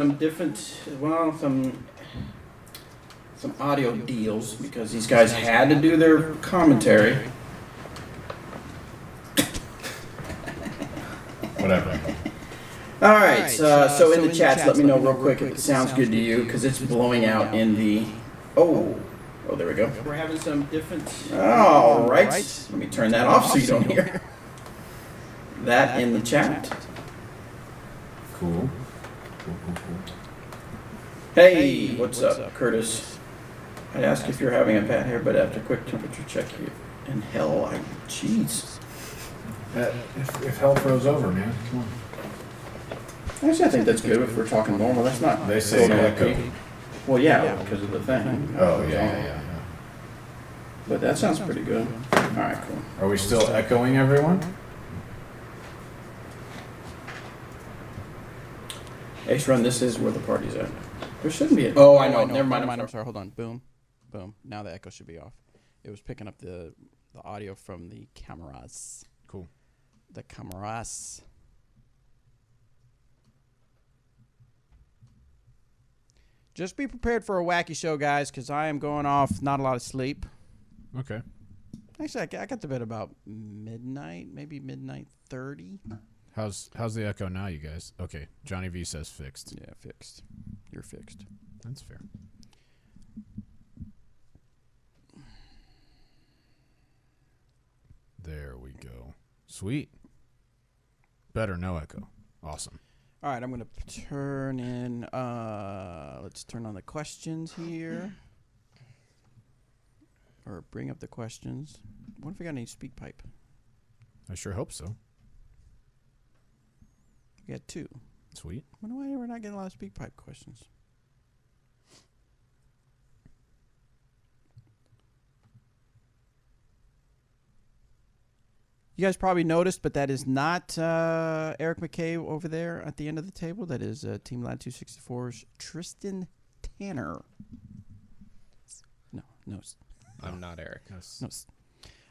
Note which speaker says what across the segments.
Speaker 1: some different, well, some audio deals because these guys had to do their commentary.
Speaker 2: Whatever.
Speaker 1: All right, so in the chats, let me know real quick if it sounds good to you because it's blowing out in the. Oh, there we go. We're having some different. All right, let me turn that off so you don't hear that in the chat.
Speaker 2: Cool.
Speaker 1: Hey, what's up, Curtis? I'd ask if you're having a bad hair, but after quick temperature check here in hell, jeez.
Speaker 2: If hell froze over, man, come on.
Speaker 1: Actually, I think that's good if we're talking normal. That's not.
Speaker 2: They say echo.
Speaker 1: Well, yeah, because of the thing.
Speaker 2: Oh, yeah.
Speaker 1: But that sounds pretty good. All right, cool.
Speaker 2: Are we still echoing everyone?
Speaker 1: Ace Run, this is where the party's at. There shouldn't be. Oh, I know. Never mind.
Speaker 3: I'm sorry. Hold on. Boom. Now the echo should be off. It was picking up the audio from the cameras.
Speaker 2: Cool.
Speaker 3: The cameras. Just be prepared for a wacky show, guys, because I am going off not a lot of sleep.
Speaker 2: Okay.
Speaker 3: Actually, I got to bed about midnight, maybe midnight 30.
Speaker 2: How's the echo now, you guys? Okay. Johnny V says fixed.
Speaker 3: Yeah, fixed. You're fixed.
Speaker 2: That's fair. There we go. Sweet. Better no echo. Awesome.
Speaker 3: All right, I'm going to turn in, let's turn on the questions here. Or bring up the questions. What if we got any speak pipe?
Speaker 2: I sure hope so.
Speaker 3: We got 2.
Speaker 2: Sweet.
Speaker 3: I wonder why we're not getting a lot of speak pipe questions. You guys probably noticed, but that is not Eric McCabe over there at the end of the table. That is Team Lad 264's Tristan Tanner. No.
Speaker 4: I'm not Eric.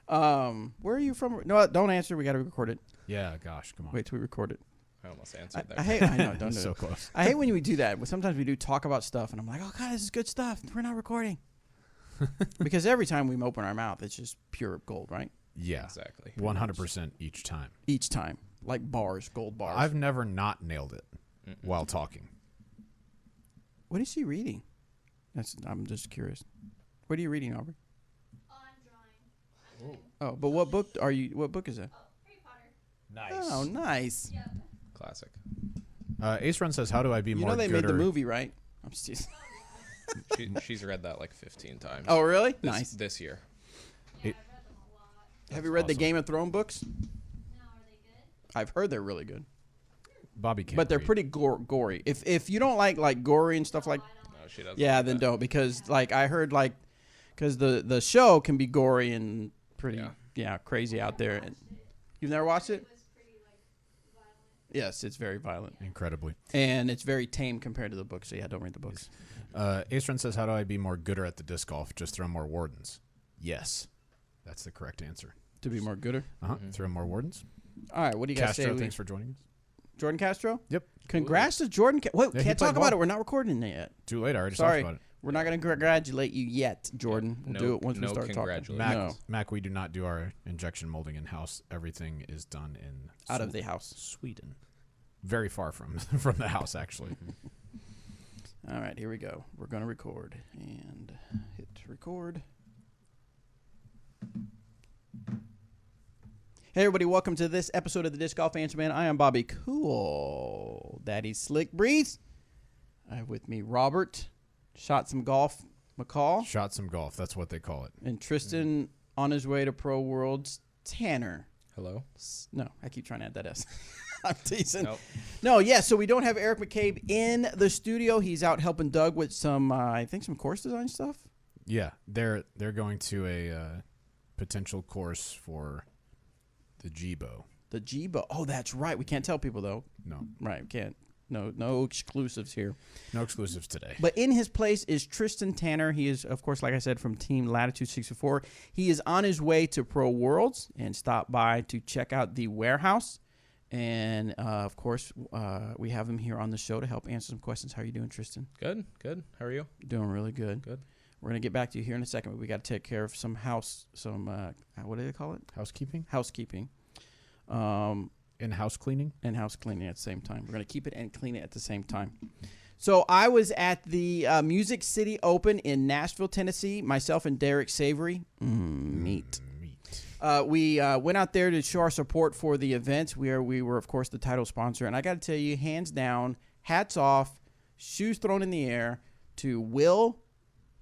Speaker 3: No. Where are you from? No, don't answer. We got to record it.
Speaker 2: Yeah, gosh, come on.
Speaker 3: Wait till we record it.
Speaker 4: I almost answered that.
Speaker 3: I know. Don't do
Speaker 2: So
Speaker 3: it.
Speaker 2: close.
Speaker 3: I hate when we do that. Sometimes we do talk about stuff, and I'm like, oh, God, this is good stuff. We're not recording. Because every time we open our mouth, it's just pure gold, right?
Speaker 2: Yeah.
Speaker 4: Exactly.
Speaker 2: 100% each time.
Speaker 3: Each time. Like bars, gold bars.
Speaker 2: I've never not nailed it while talking.
Speaker 3: What is he reading? I'm just curious. What are you reading, Aubrey?
Speaker 5: I'm drawing.
Speaker 3: Oh, but what book are you? What book is that?
Speaker 5: Harry Potter.
Speaker 2: Nice.
Speaker 3: Oh, nice.
Speaker 5: Yep.
Speaker 4: Classic.
Speaker 2: Ace Run says, how do I be
Speaker 3: You
Speaker 2: more
Speaker 3: know they
Speaker 2: good
Speaker 3: made the
Speaker 2: or-
Speaker 3: movie, right? I'm just
Speaker 4: She's read that like 15 times.
Speaker 3: Oh, really? Nice.
Speaker 4: This year.
Speaker 5: Yeah, I've read them a lot.
Speaker 3: Have you read the
Speaker 2: awesome.
Speaker 3: Game of Thrones books?
Speaker 5: No, are they good?
Speaker 3: I've heard they're really good,
Speaker 2: Bobby can't
Speaker 3: but they're
Speaker 2: read.
Speaker 3: pretty gory. If you don't like gory and stuff like,
Speaker 4: No, she doesn't.
Speaker 3: yeah,
Speaker 4: like
Speaker 3: then
Speaker 4: that.
Speaker 3: don't, because like I heard because the show can be gory and pretty crazy out there. And you've never watched it?
Speaker 5: It was pretty violent.
Speaker 3: Yes, it's very violent
Speaker 2: Incredibly.
Speaker 3: and it's very tame compared to the books. So yeah, don't read the books.
Speaker 2: Ace Run says, how do I be more gooder at the disc golf? Just throw more wardens. Yes. That's the correct answer.
Speaker 3: To be more gooder.
Speaker 2: Throw more wardens.
Speaker 3: All right, what do you guys
Speaker 2: Castro,
Speaker 3: say?
Speaker 2: thanks for joining us.
Speaker 3: Jordan Castro?
Speaker 2: Yep.
Speaker 3: Congrats to Jordan. Wait,
Speaker 2: Yeah, he
Speaker 3: can't
Speaker 2: played
Speaker 3: talk about
Speaker 2: ball.
Speaker 3: it. We're not recording it yet.
Speaker 2: Too late. I already
Speaker 3: Sorry.
Speaker 2: talked about it.
Speaker 3: We're not going to congratulate you yet, Jordan. We'll
Speaker 4: No-
Speaker 3: do it once we
Speaker 4: no
Speaker 3: start talking.
Speaker 4: congratulations.
Speaker 2: Mac,
Speaker 3: No,
Speaker 2: Mac, we do not do our injection molding in-house. Everything is done in
Speaker 3: out of the house.
Speaker 2: Sweden. Very far from the house, actually.
Speaker 3: All right, here we go. We're going to record. And hit record. Hey, everybody. Welcome to this episode of the Disc Golf Answer Man. I am Bobby Cool. Daddy Slick Breeze. I have with me Robert. Shot some golf. McCall.
Speaker 2: Shot some golf. That's what they call it.
Speaker 3: And Tristan on his way to Pro Worlds. Tanner.
Speaker 4: Hello.
Speaker 3: No, I keep trying to add that S. I'm teasing.
Speaker 4: Nope.
Speaker 3: No, yeah, so we don't have Eric McCabe in the studio. He's out helping Doug with some, I think, some course design stuff.
Speaker 2: Yeah, they're going to a potential course for the Jibo.
Speaker 3: The Jibo. Oh, that's right. We can't tell people, though.
Speaker 2: No,
Speaker 3: Right, we can't. No exclusives here.
Speaker 2: no exclusives today.
Speaker 3: But in his place is Tristan Tanner. He is, of course, like I said, from Team Latitude 64. He is on his way to Pro Worlds and stopped by to check out the warehouse And, of course, we have him here on the show to help answer some questions. How are you doing, Tristan?
Speaker 4: Good. How are you?
Speaker 3: Doing really good.
Speaker 4: Good.
Speaker 3: We're going to get back to you here in a second, but we got to take care of some what do they call it?
Speaker 2: Housekeeping?
Speaker 3: Housekeeping.
Speaker 2: In-house cleaning?
Speaker 3: And house cleaning at the same time. We're going to keep it and clean it at the same time. So I was at the Music City Open in Nashville, Tennessee. Myself and Derek Savory. Meat. We went out there to show our support for the event. We were, of course, the title sponsor. And I got to tell you, hands down, hats off, shoes thrown in the air to Will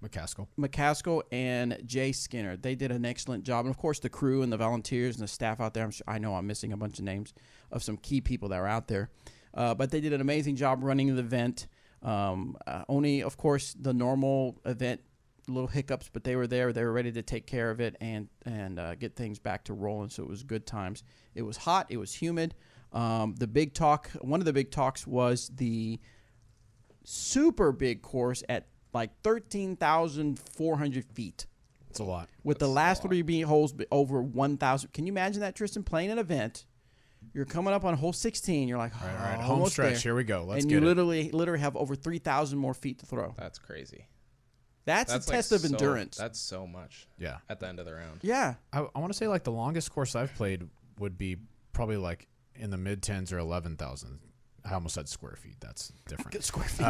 Speaker 3: McCaskill and Jay Skinner. They did an excellent job. And, of course, the crew and the volunteers and the staff out there. I know I'm missing a bunch of names of some key people that were out there. But they did an amazing job running the event. Only, of course, the normal event, little hiccups, but they were there. They were ready to take care of it and get things back to rolling, so it was good times. It was hot. It was humid. One of the big talks was the super big course at like 13,400 feet.
Speaker 2: It's a lot.
Speaker 3: With the last three holes over 1,000. Can you imagine that, Tristan, playing an event? You're coming up on hole 16. You're like,
Speaker 2: all right, home stretch. There. Here we go. Let's
Speaker 3: get it. And you literally have over 3,000 more feet to throw.
Speaker 4: That's crazy.
Speaker 3: That's a test of endurance.
Speaker 4: That's so much.
Speaker 2: Yeah.
Speaker 4: At the end of the round.
Speaker 3: Yeah.
Speaker 2: I want to say like the longest course I've played would be probably like in the mid-10s or 11,000. I almost said square feet. That's different.
Speaker 3: Good square feet.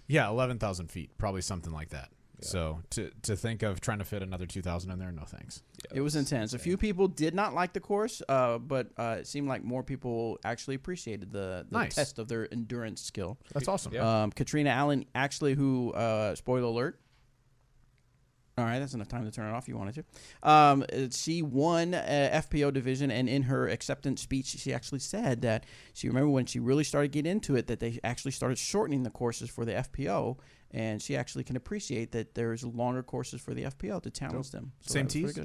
Speaker 2: Yeah, 11,000 feet, probably something like that. Yeah. So to think of trying to fit another 2,000 in there, no thanks.
Speaker 3: Yeah, it was intense. A few people did not like the course, but it seemed like more people actually appreciated the test of their endurance skill.
Speaker 2: That's awesome.
Speaker 3: Yeah. Katrina Allen, actually, who, spoiler alert, all right, that's enough time to turn it off if you wanted to. She won FPO division, and in her acceptance speech, she actually said that she remember when she really started getting into it that they actually started shortening the courses for the FPO, and she actually can appreciate that there's longer courses for the FPO to challenge them. So
Speaker 2: same tees?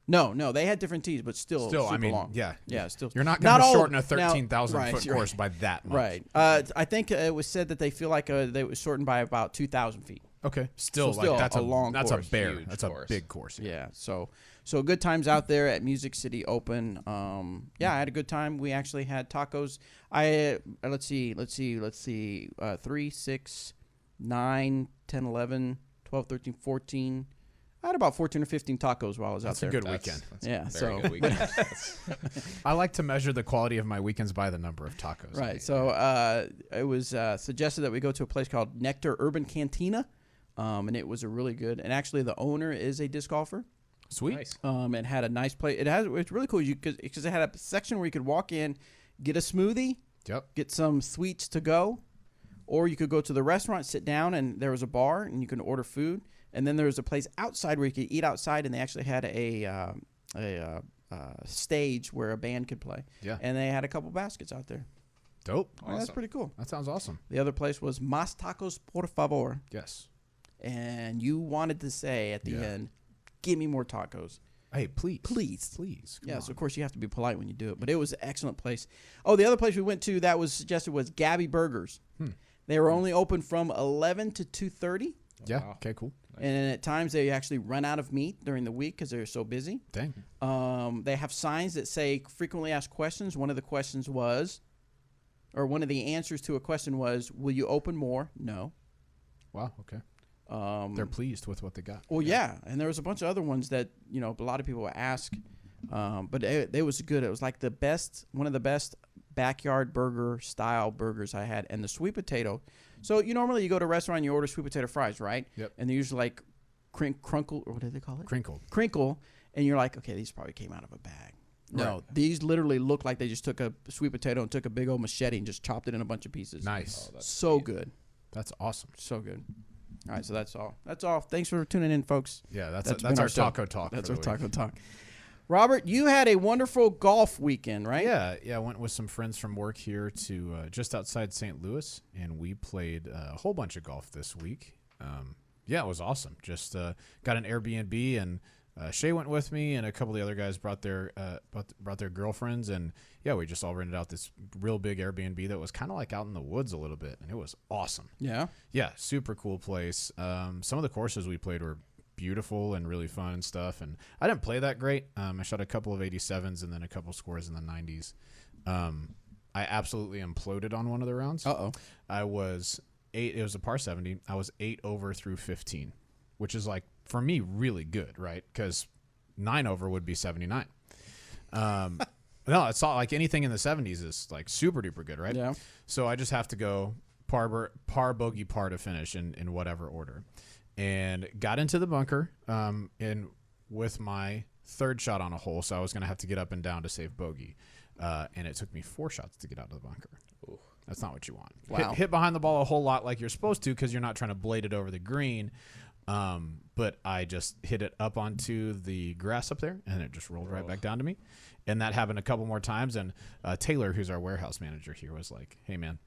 Speaker 3: No, they had different tees, but still super
Speaker 2: I mean,
Speaker 3: long.
Speaker 2: Yeah,
Speaker 3: still.
Speaker 2: You're not going to shorten a 13,000 foot course by that much.
Speaker 3: Right. I think it was said that they feel like they was shortened by about 2,000 feet.
Speaker 2: Okay. Still
Speaker 3: that's a long course.
Speaker 2: That's a bear.
Speaker 4: Huge
Speaker 2: that's
Speaker 4: course.
Speaker 2: A big course.
Speaker 3: Yeah. So good times out there at Music City Open. I had a good time. We actually had tacos. Let's see. 3, 6, 9, 10, 11, 12, 13, 14. I had about 14 or 15 tacos while I was out there.
Speaker 2: That's a good weekend.
Speaker 4: That's a very good weekend.
Speaker 2: I like to measure the quality of my weekends by the number of tacos.
Speaker 3: Right. So it was suggested that we go to a place called Nectar Urban Cantina, and it was a really good. And actually, the owner is a disc golfer.
Speaker 2: Sweet.
Speaker 4: Nice.
Speaker 3: It had a nice place. It's really cool because it had a section where you could walk in, get a smoothie, get some sweets to go, or you could go to the restaurant, sit down, and there was a bar, and you can order food. And then there was a place outside where you could eat outside, and they actually had a stage where a band could play.
Speaker 2: Yeah.
Speaker 3: And they had a couple baskets out there.
Speaker 2: Dope.
Speaker 3: Awesome. That's pretty cool.
Speaker 2: That sounds awesome.
Speaker 3: The other place was Mas Tacos Por Favor.
Speaker 2: Yes.
Speaker 3: And you wanted to say at the end, give me more tacos.
Speaker 2: Hey, please.
Speaker 3: Please.
Speaker 2: Come on.
Speaker 3: So of course you have to be polite when you do it. But it was an excellent place. Oh, the other place we went to that was suggested was Gabby Burgers. They were only open from 11 to 2:30.
Speaker 2: Yeah. Wow. Okay, cool.
Speaker 3: And at times they actually run out of meat during the week because they're so busy.
Speaker 2: Dang.
Speaker 3: They have signs that say frequently asked questions. One of the answers to a question was, will you open more? No.
Speaker 2: Wow, okay. They're pleased with what they got.
Speaker 3: Well, yeah. And there was a bunch of other ones that, a lot of people would ask. But it was good. It was like one of the best backyard burger style burgers I had. And the sweet potato. So normally you go to a restaurant and you order sweet potato fries, right?
Speaker 2: Yep.
Speaker 3: And they're usually like crunkle, or what do they call it?
Speaker 2: Crinkle.
Speaker 3: And you're like, okay, these probably came out of a bag. No, these literally look like they just took a sweet potato and took a big old machete and just chopped it in a bunch of pieces.
Speaker 2: Nice.
Speaker 4: Oh,
Speaker 3: so good.
Speaker 2: That's awesome.
Speaker 3: So good. All right, so that's all. Thanks for tuning in, folks.
Speaker 2: Yeah, that's our taco talk.
Speaker 3: That's our taco talk. Robert, you had a wonderful golf weekend, right?
Speaker 2: Yeah. I went with some friends from work here to just outside St. Louis, and we played a whole bunch of golf this week. It was awesome. Just got an Airbnb, and Shay went with me, and a couple of the other guys brought their girlfriends, and we just all rented out this real big Airbnb that was kind of like out in the woods a little bit, and it was awesome.
Speaker 3: Yeah,
Speaker 2: super cool place. Some of the courses we played were beautiful and really fun and stuff, and I didn't play that great. I shot a couple of 87s and then a couple scores in the 90s. I absolutely imploded on one of the rounds.
Speaker 3: Uh-oh.
Speaker 2: I was 8. It was a par 70. I was 8 over through 15, which is like, for me, really good, right? Because 9 over would be 79. No, it's not like anything in the 70s is like super duper good, right?
Speaker 3: Yeah.
Speaker 2: So I just have to go par, bogey, par to finish in whatever order. And got into the bunker and with my third shot on a hole, so I was going to have to get up and down to save bogey. And it took me 4 shots to get out of the bunker. Ooh. That's not what you want.
Speaker 3: Wow.
Speaker 2: Hit behind the ball a whole lot like you're supposed to because you're not trying to blade it over the green. But I just hit it up onto the grass up there, and it just rolled right back down to me. And that happened a couple more times. And Taylor, who's our warehouse manager here, was like, hey, man,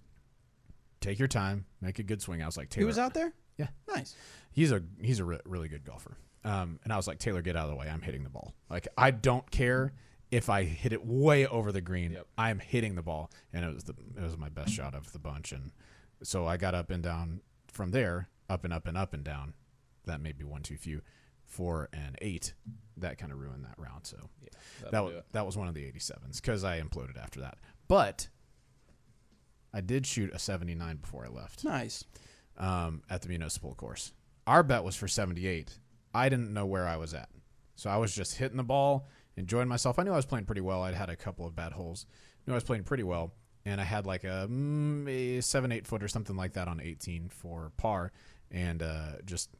Speaker 2: take your time, make a good swing. I was like, Taylor.
Speaker 3: He was out there?
Speaker 2: Yeah.
Speaker 3: Nice.
Speaker 2: He's a really good golfer. And I was like, Taylor, get out of the way. I'm hitting the ball. Like, I don't care if I hit it way over the green.
Speaker 4: Yep.
Speaker 2: I'm hitting the ball. And it was my best shot of the bunch. And so I got up and down from there, up and up and up and down. That may be one too few. 4 and 8. That kind of ruined that round. So
Speaker 4: Yeah,
Speaker 2: that was one of the 87s because I imploded after that. But I did shoot a 79 before I left.
Speaker 3: Nice.
Speaker 2: At the municipal course. Our bet was for 78. I didn't know where I was at. So I was just hitting the ball, enjoying myself. I knew I was playing pretty well. I'd had a couple of bad holes. Knew I was playing pretty well. And I had like a 7-8 foot or something like that on 18 for par. And just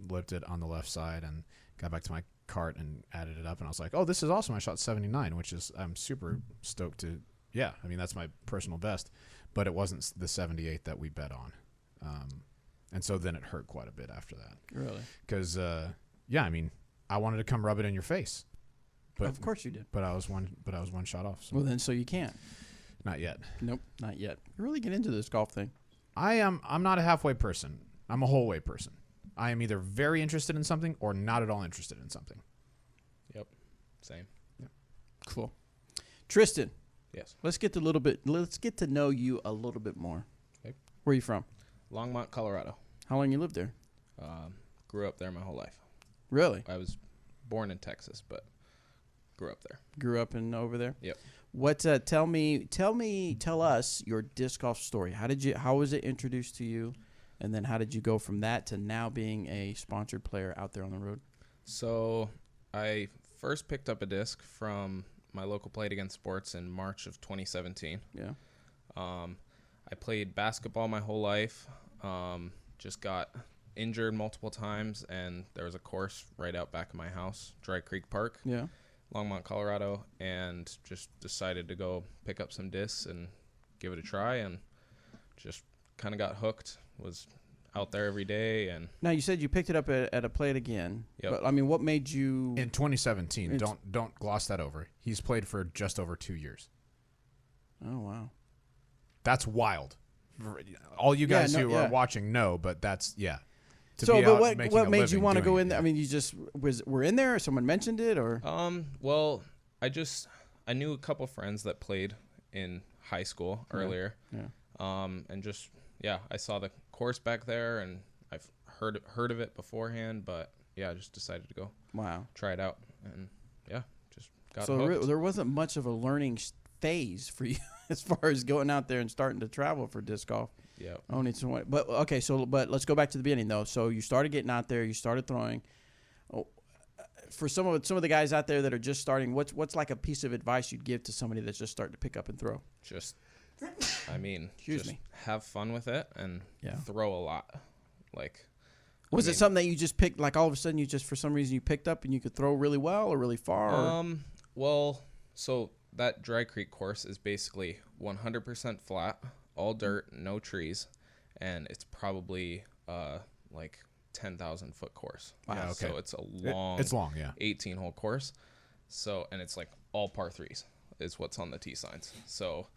Speaker 2: lived it on the left side and got back to my cart and added it up. And I was like, oh, this is awesome. I shot 79, which is, I'm super stoked to, yeah. I mean, that's my personal best. But it wasn't the 78 that we bet on. And so then it hurt quite a bit after that.
Speaker 3: Really?
Speaker 2: Because, yeah, I mean, I wanted to come rub it in your face. But,
Speaker 3: Of course you did.
Speaker 2: But I was one shot off. So.
Speaker 3: Well, then so you can't.
Speaker 2: Not yet.
Speaker 3: Nope, not yet. You really get into this golf thing.
Speaker 2: I'm not a halfway person. I'm a whole way person. I am either very interested in something or not at all interested in something.
Speaker 4: Yep. Same.
Speaker 2: Yep.
Speaker 3: Cool. Tristan,
Speaker 4: Yes.
Speaker 3: let's get to know you a little bit more.
Speaker 4: Okay.
Speaker 3: Where are you from?
Speaker 4: Longmont, Colorado.
Speaker 3: How long you lived there?
Speaker 4: Grew up there my whole life.
Speaker 3: Really?
Speaker 4: I was born in Texas, but grew up there.
Speaker 3: Grew up in over there?
Speaker 4: Yep.
Speaker 3: What tell us your disc golf story. How was it introduced to you? And then how did you go from that to now being a sponsored player out there on the road?
Speaker 4: So I first picked up a disc from my local Play It Again Sports in March of 2017.
Speaker 3: Yeah.
Speaker 4: I played basketball my whole life. Just got injured multiple times, and there was a course right out back of my house, Dry Creek Park,
Speaker 3: Yeah.
Speaker 4: Longmont, Colorado, and just decided to go pick up some discs and give it a try, and just kind of got hooked. Was out there every day, and
Speaker 3: Now you said you picked it up at a Play It Again.
Speaker 4: Yep.
Speaker 3: But I mean, what made you?
Speaker 2: In 2017, don't gloss that over. He's played for just over 2 years.
Speaker 3: Oh wow.
Speaker 2: That's wild. All you guys who are watching know, but that's
Speaker 3: So, but what made you want to go in there? I mean, you just were in there, or someone mentioned it, or?
Speaker 4: Well, I knew a couple friends that played in high school earlier.
Speaker 3: Yeah.
Speaker 4: And just I saw the course back there, and I've heard of it beforehand, but I just decided to go.
Speaker 3: Wow.
Speaker 4: Try it out, and just got
Speaker 3: So
Speaker 4: hooked.
Speaker 3: there wasn't much of a learning phase for you as far as going out there and starting to travel for disc golf.
Speaker 4: Yeah.
Speaker 3: Only some, but okay. But let's go back to the beginning though. So you started getting out there. You started throwing. For some of the guys out there that are just starting, what's like a piece of advice you'd give to somebody that's just starting to pick up and throw?
Speaker 4: Just,
Speaker 3: Excuse me.
Speaker 4: have fun with it and throw a lot. Like,
Speaker 3: Was it something that you just picked? Like all of a sudden, you just for some reason you picked up and you could throw really well or really far?
Speaker 4: Well, so that Dry Creek course is basically 100% flat, all dirt, no trees, and it's probably like 10,000 foot course.
Speaker 2: Wow. Yeah, okay.
Speaker 4: So it's a long.
Speaker 2: It's long, yeah.
Speaker 4: 18-hole course. So, and it's like all par threes is what's on the tee signs. So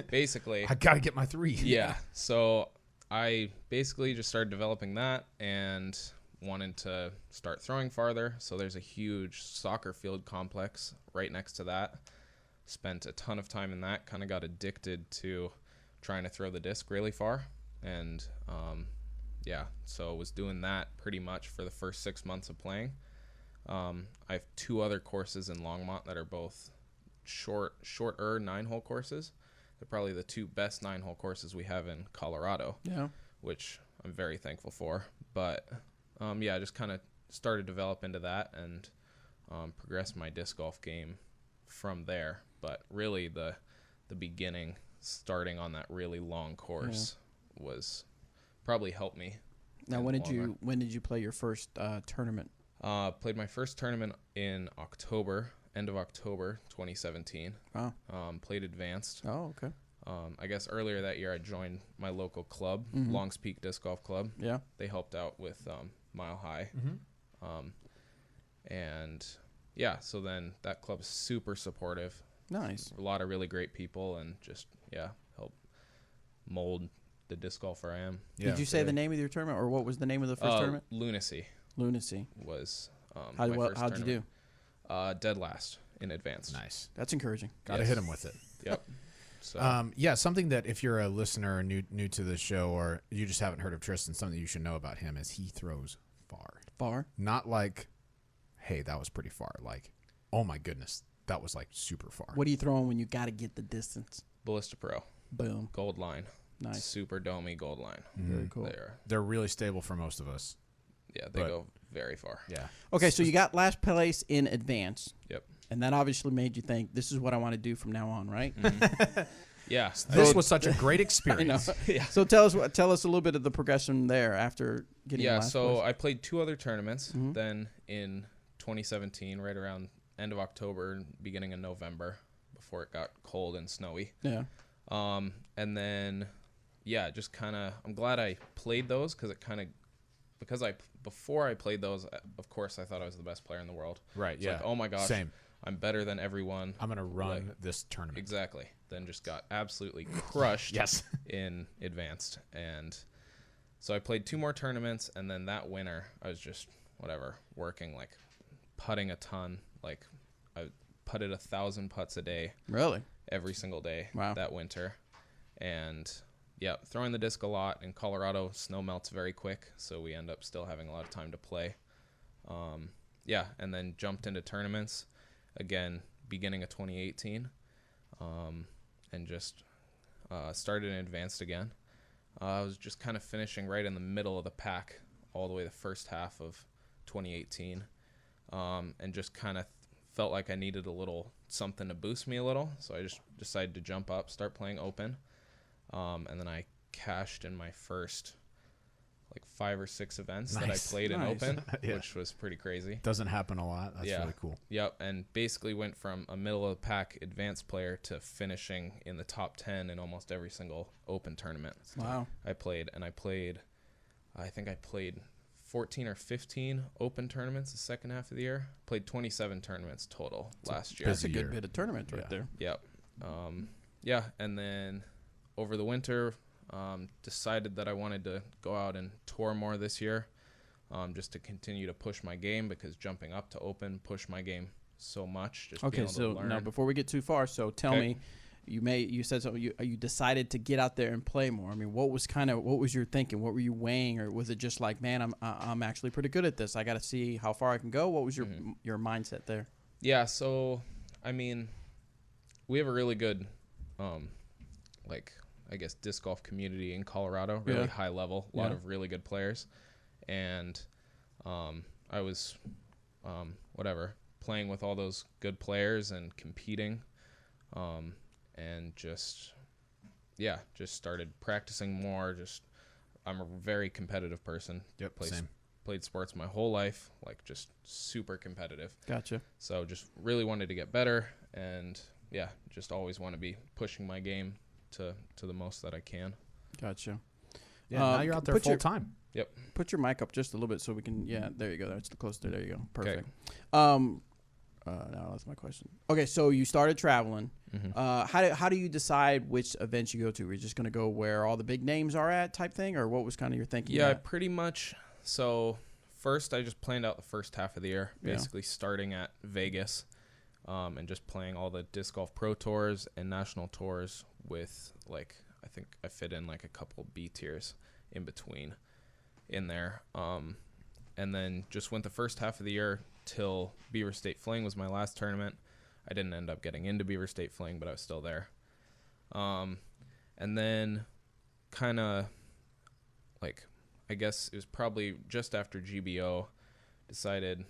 Speaker 4: basically,
Speaker 2: I gotta get my 3.
Speaker 4: yeah. So I basically just started developing that and wanted to start throwing farther. So there's a huge soccer field complex right next to that. Spent a ton of time in that. Kind of got addicted to trying to throw the disc really far, and so was doing that pretty much for the first 6 months of playing. I have 2 other courses in Longmont that are both shorter 9-hole courses They're probably the 2 best 9-hole courses we have in Colorado.
Speaker 3: Yeah.
Speaker 4: Which I'm very thankful for. But yeah, I just kind of started to develop into that and progressed my disc golf game from there. But really, the beginning, starting on that really long course, was probably helped me.
Speaker 3: Now, when did you play your first tournament?
Speaker 4: Played my first tournament in October, end of October 2017.
Speaker 3: Wow.
Speaker 4: Played advanced.
Speaker 3: Oh, okay.
Speaker 4: I guess earlier that year I joined my local club, Longs Peak Disc Golf Club.
Speaker 3: Yeah.
Speaker 4: They helped out with Mile High.
Speaker 2: Mm-hmm.
Speaker 4: And yeah, so then that club's super supportive.
Speaker 3: Nice.
Speaker 4: A lot of really great people and just, help mold the disc golfer I am.
Speaker 2: Yeah.
Speaker 3: Did you say the name of your tournament, or what was the name of the first tournament?
Speaker 4: Lunacy
Speaker 3: was
Speaker 4: was
Speaker 3: my
Speaker 4: first
Speaker 3: how'd
Speaker 4: tournament.
Speaker 3: you do?
Speaker 4: Dead last in advance.
Speaker 2: Nice.
Speaker 3: That's encouraging.
Speaker 2: Got to hit him with it.
Speaker 4: Yep. So
Speaker 2: Yeah, something that if you're a listener new to the show, or you just haven't heard of Tristan, something you should know about him is he throws far.
Speaker 3: Far?
Speaker 2: Not like, hey, that was pretty far. Like, oh my goodness, that was like super far.
Speaker 3: What are you throwing when you got to get the distance?
Speaker 4: Ballista Pro,
Speaker 3: Boom.
Speaker 4: gold line.
Speaker 3: Nice.
Speaker 4: Super domey gold line.
Speaker 3: Very cool.
Speaker 2: They're really stable for most of us.
Speaker 4: Yeah, they go very far.
Speaker 2: Yeah.
Speaker 3: Okay, so you got last place in advance.
Speaker 4: Yep.
Speaker 3: And that obviously made you think, this is what I want to do from now on, right?
Speaker 4: Yeah.
Speaker 2: This was such a great
Speaker 3: I know.
Speaker 2: experience.
Speaker 4: Yeah.
Speaker 3: So tell us a little bit of the progression there after getting last
Speaker 4: so
Speaker 3: place.
Speaker 4: I played 2 other tournaments. Then in 2017, right around end of October, beginning of November, before it got cold and snowy.
Speaker 3: Yeah.
Speaker 4: And then, just kind of, I'm glad I played those before I played those, of course, I thought I was the best player in the world.
Speaker 2: Right,
Speaker 4: It's
Speaker 2: yeah.
Speaker 4: like, oh my gosh,
Speaker 2: Same.
Speaker 4: I'm better than everyone.
Speaker 2: I'm going to run this tournament.
Speaker 4: Exactly. Then just got absolutely crushed
Speaker 2: Yes.
Speaker 4: in advanced. And so I played 2 more tournaments, and then that winter, I was just, working, like, putting a ton. Like, I putted 1,000 putts a day.
Speaker 3: Really?
Speaker 4: Every single day.
Speaker 3: Wow.
Speaker 4: That winter. And, throwing the disc a lot. In Colorado, snow melts very quick, so we end up still having a lot of time to play. And then jumped into tournaments, again, beginning of 2018. And just started in advanced again. I was just kind of finishing right in the middle of the pack all the way the first half of 2018, and just kind of felt like I needed a little something to boost me a little, so I just decided to jump up, start playing open, and then I cashed in my first 5 or 6 events that I played in open, which was pretty crazy.
Speaker 2: Doesn't happen a lot. That's really cool.
Speaker 4: Yep, and basically went from a middle-of-the-pack advanced player to finishing in the top 10 in almost every single open tournament I played. And I think I played 14 or 15 open tournaments the second half of the year. Played 27 tournaments total last year.
Speaker 3: That's a good bit of tournaments right there.
Speaker 4: Yep. And then over the winter, decided that I wanted to go out and tour more this year, just to continue to push my game, because jumping up to open pushed my game so much. Just being able to learn.
Speaker 3: Now before we get too far, so tell me, you said something. You decided to get out there and play more. I mean, what was your thinking? What were you weighing, or was it just like, man, I'm actually pretty good at this. I got to see how far I can go. What was your mindset there?
Speaker 4: Yeah. So, I mean, we have a really good, I guess, disc golf community in Colorado, really high level, a lot of really good players. And I was, playing with all those good players and competing, and just started practicing more. I'm a very competitive person.
Speaker 2: Yep, same.
Speaker 4: Played sports my whole life, just super competitive.
Speaker 3: Gotcha.
Speaker 4: So just really wanted to get better, and just always want to be pushing my game to the most that I can.
Speaker 3: Gotcha.
Speaker 2: Yeah, now you're out there full time.
Speaker 4: Yep.
Speaker 3: Put your mic up just a little bit so we can. Yeah, there you go. That's closer. There you go. Perfect.
Speaker 4: Okay.
Speaker 3: Now that's my question. Okay, so you started traveling. How do you decide which events you go to? Are you just going to go where all the big names are at, type thing, or what was kind of your thinking?
Speaker 4: Yeah, pretty much. So first, I just planned out the first half of the year, basically starting at Vegas, and just playing all the disc golf pro tours and national tours with I think I fit in a couple B tiers in between in there. And then just went the first half of the year till Beaver State Fling was my last tournament. I didn't end up getting into Beaver State Fling, but I was still there. And then kind of like, I guess it was probably just after GBO, decided,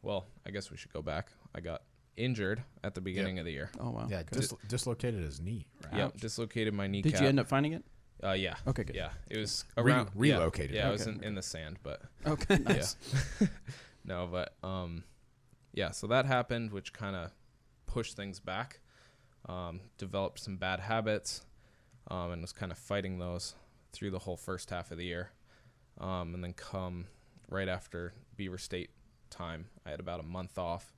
Speaker 4: well, I guess we should go back. I got injured at the beginning of the year.
Speaker 3: Oh, wow.
Speaker 2: Yeah, dislocated his knee. Right?
Speaker 4: Yep, dislocated my kneecap.
Speaker 3: Did you end up finding it?
Speaker 4: Yeah.
Speaker 3: Okay, good.
Speaker 4: Yeah, it was around
Speaker 2: relocated.
Speaker 4: Yeah,
Speaker 3: okay.
Speaker 4: it was in the sand, but
Speaker 3: Okay, nice.
Speaker 4: yeah. No, but yeah. So that happened, which kind of pushed things back. Developed some bad habits, and was kind of fighting those through the whole first half of the year. And then come right after Beaver State time, I had about a month off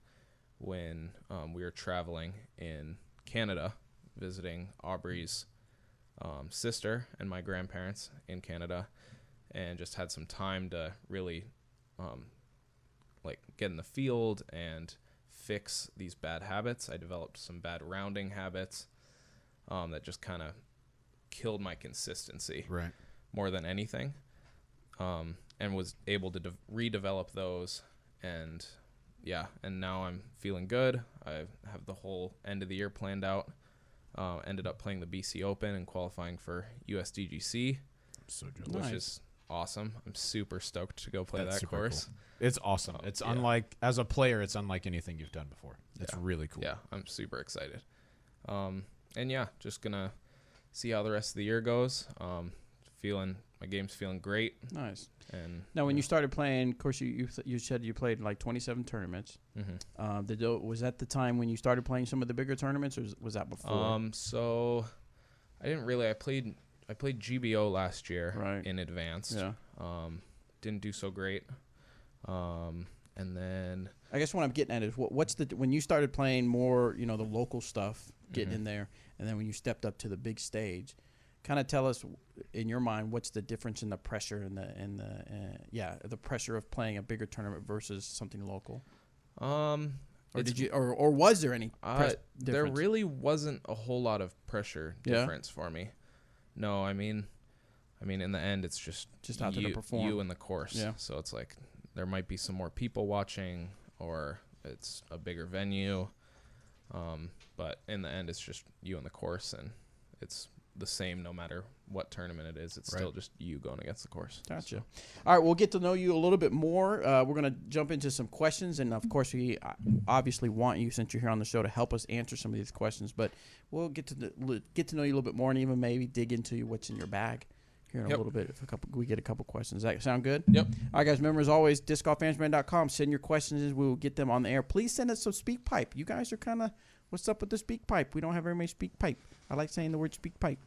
Speaker 4: when we were traveling in Canada, visiting Aubrey's sister and my grandparents in Canada, and just had some time to really like get in the field and fix these bad habits. I developed some bad rounding habits that just kind of killed my consistency more than anything, and was able to redevelop those. And yeah, and now I'm feeling good. I have the whole end of the year planned out. Ended up playing the BC Open and qualifying for USDGC,
Speaker 2: So
Speaker 4: which is awesome. I'm super stoked to go play that course.
Speaker 2: Cool. It's awesome. It's unlike, as a player, it's unlike anything you've done before. It's really cool.
Speaker 4: Yeah, I'm super excited. And yeah, just gonna see how the rest of the year goes. My game's feeling great.
Speaker 3: Nice.
Speaker 4: And
Speaker 3: now, when you started playing, of course, you said you played like 27 tournaments. Was that the time when you started playing some of the bigger tournaments, or was that before?
Speaker 4: So I didn't really. I played GBO last year in advanced.
Speaker 3: Yeah.
Speaker 4: Didn't do so great. And then
Speaker 3: I guess what I'm getting at is when you started playing more, the local stuff, getting in there, and then when you stepped up to the big stage, kind of tell us in your mind what's the difference in the pressure and the pressure of playing a bigger tournament versus something local. Or was there any difference?
Speaker 4: There really wasn't a whole lot of pressure difference for me. No, I mean in the end it's just
Speaker 3: out there to perform.
Speaker 4: You and the course.
Speaker 3: Yeah.
Speaker 4: So it's like there might be some more people watching, or it's a bigger venue. But in the end it's just you and the course, and it's the same no matter what tournament it is. It's still just you going against the course.
Speaker 3: Gotcha. So. All right, we'll get to know you a little bit more. We're going to jump into some questions, and of course we obviously want you, since you're here on the show, to help us answer some of these questions, but we'll get to know you a little bit more, and even maybe dig into what's in your bag here in a little bit if we get a couple questions. Does that sound good?
Speaker 4: Yep.
Speaker 3: All right, guys, remember, as always, discgolfmanagement.com. Send your questions. We will get them on the air. Please send us some speak pipe. You guys are kind of, what's up with the speak pipe? We don't have very many speak pipe. I like saying the word speak pipe.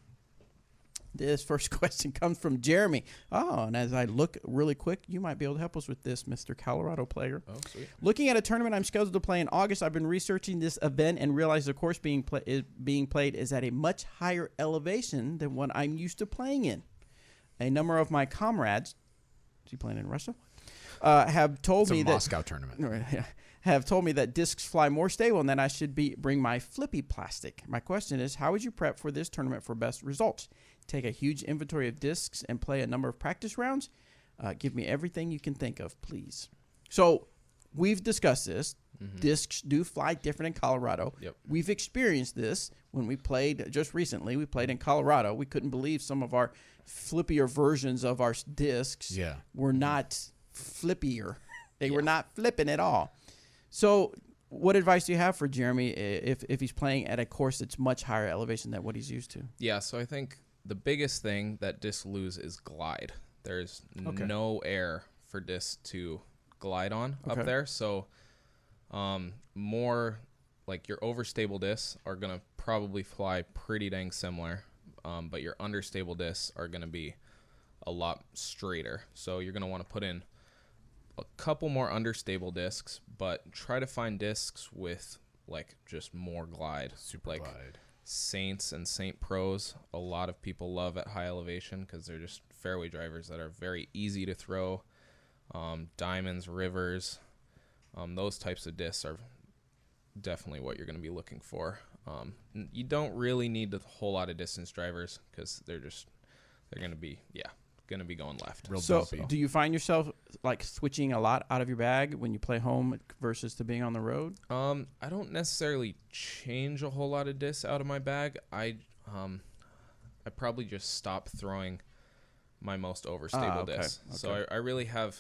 Speaker 3: This first question comes from Jeremy. Oh, and as I look really quick, you might be able to help us with this, Mr. Colorado player.
Speaker 4: Oh, sweet.
Speaker 3: Looking at a tournament I'm scheduled to play in August, I've been researching this event and realized the course being played is at a much higher elevation than what I'm used to playing in. A number of my comrades, is he playing in Russia? Have told me that
Speaker 2: Moscow tournament.
Speaker 3: Have told me that discs fly more stable and that I should bring my flippy plastic. My question is, how would you prep for this tournament for best results? Take a huge inventory of discs and play a number of practice rounds? Give me everything you can think of, please. So we've discussed this. Discs do fly different in Colorado.
Speaker 4: Yep.
Speaker 3: We've experienced this when we played just recently. We played in Colorado. We couldn't believe some of our flippier versions of our discs were not flippier. They were not flipping at all. So what advice do you have for Jeremy if he's playing at a course that's much higher elevation than what he's used to?
Speaker 4: Yeah, so I think the biggest thing that discs lose is glide. There's no air for discs to glide on up there. So more like your overstable discs are going to probably fly pretty dang similar, but your understable discs are going to be a lot straighter. So you're going to want to put in a couple more understable discs, but try to find discs with like just more glide.
Speaker 2: Super glide.
Speaker 4: Saints and Saint Pros, a lot of people love at high elevation because they're just fairway drivers that are very easy to throw. Diamonds, Rivers, those types of discs are definitely what you're going to be looking for. You don't really need a whole lot of distance drivers because they're going to be going left.
Speaker 3: So do you find yourself like switching a lot out of your bag when you play home versus to being on the road?
Speaker 4: I don't necessarily change a whole lot of discs out of my bag. I I probably just stopped throwing my most overstable discs. So I really have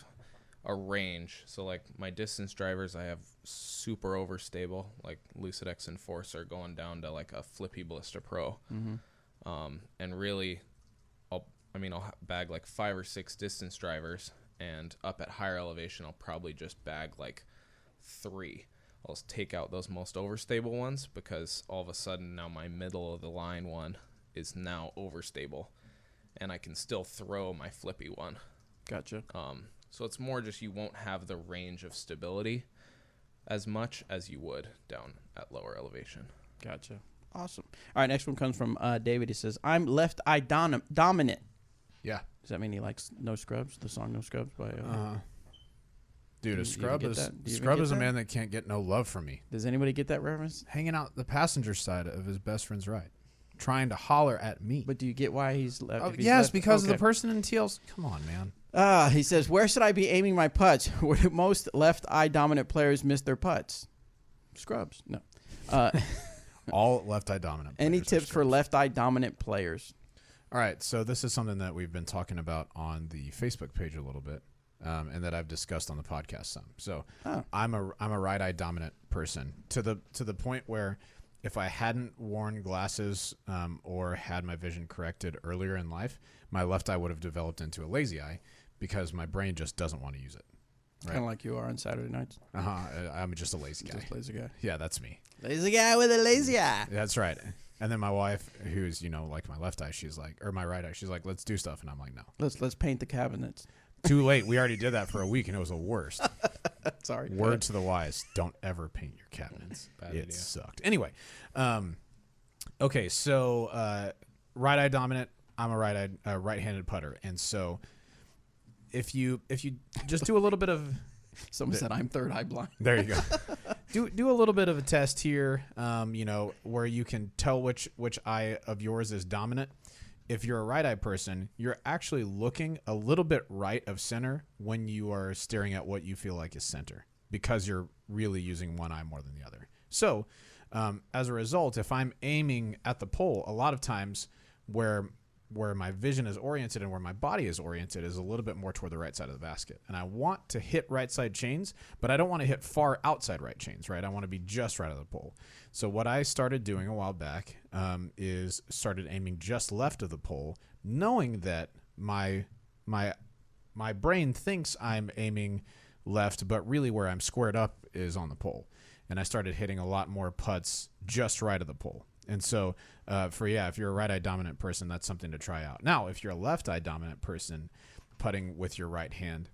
Speaker 4: a range. So like my distance drivers, I have super overstable, like Lucid X Enforcer going down to like a Flippy Ballista Pro. And really, I'll bag like 5 or 6 distance drivers, and up at higher elevation, I'll probably just bag like 3. I'll take out those most overstable ones because all of a sudden now my middle of the line one is now overstable, and I can still throw my flippy one.
Speaker 3: Gotcha.
Speaker 4: So it's more just you won't have the range of stability as much as you would down at lower elevation.
Speaker 3: Gotcha. Awesome. All right, next one comes from David. He says, I'm left eye dominant.
Speaker 2: Yeah.
Speaker 3: Does that mean he likes No Scrubs, the song No Scrubs by...
Speaker 2: Dude, a scrub is a man that can't get no love from me.
Speaker 3: Does anybody get that reference?
Speaker 2: Hanging out the passenger side of his best friend's ride, trying to holler at me.
Speaker 3: But do you get why he's left?
Speaker 2: Oh, yes, because of the person in TL's. Come on, man.
Speaker 3: He says, where should I be aiming my putts? Where do most left eye dominant players miss their putts? Scrubs. No.
Speaker 2: All left eye dominant players.
Speaker 3: Any tips for left eye dominant players?
Speaker 2: All right, so this is something that we've been talking about on the Facebook page a little bit. And that I've discussed on the podcast some. So I'm a right eye dominant person to the point where if I hadn't worn glasses or had my vision corrected earlier in life, my left eye would have developed into a lazy eye because my brain just doesn't want to use it.
Speaker 3: Right? Kind of like you are on Saturday nights.
Speaker 2: I'm just a lazy guy.
Speaker 3: Just lazy guy.
Speaker 2: Yeah, that's me.
Speaker 3: Lazy guy with a lazy eye.
Speaker 2: That's right. And then my wife, who's like my left eye, she's like, or my right eye, she's like, let's do stuff, and I'm like, no.
Speaker 3: Let's paint the cabinets.
Speaker 2: Too late. We already did that for a week, and it was the worst.
Speaker 3: Sorry.
Speaker 2: Word to the wise: don't ever paint your cabinets. It sucked. Anyway, okay. So right eye dominant. I'm a right-handed putter, and so if you just do a little bit of
Speaker 3: someone said I'm third eye blind.
Speaker 2: There you go. Do a little bit of a test here. Where you can tell which eye of yours is dominant. If you're a right eye person, you're actually looking a little bit right of center when you are staring at what you feel like is center because you're really using one eye more than the other. So as a result, if I'm aiming at the pole, a lot of times where my vision is oriented and where my body is oriented is a little bit more toward the right side of the basket. And I want to hit right side chains, but I don't want to hit far outside right chains, right? I want to be just right of the pole. So what I started doing a while back is started aiming just left of the pole, knowing that my brain thinks I'm aiming left, but really where I'm squared up is on the pole. And I started hitting a lot more putts just right of the pole. And so if you're a right eye dominant person, that's something to try out. Now, if you're a left eye dominant person putting with your right hand,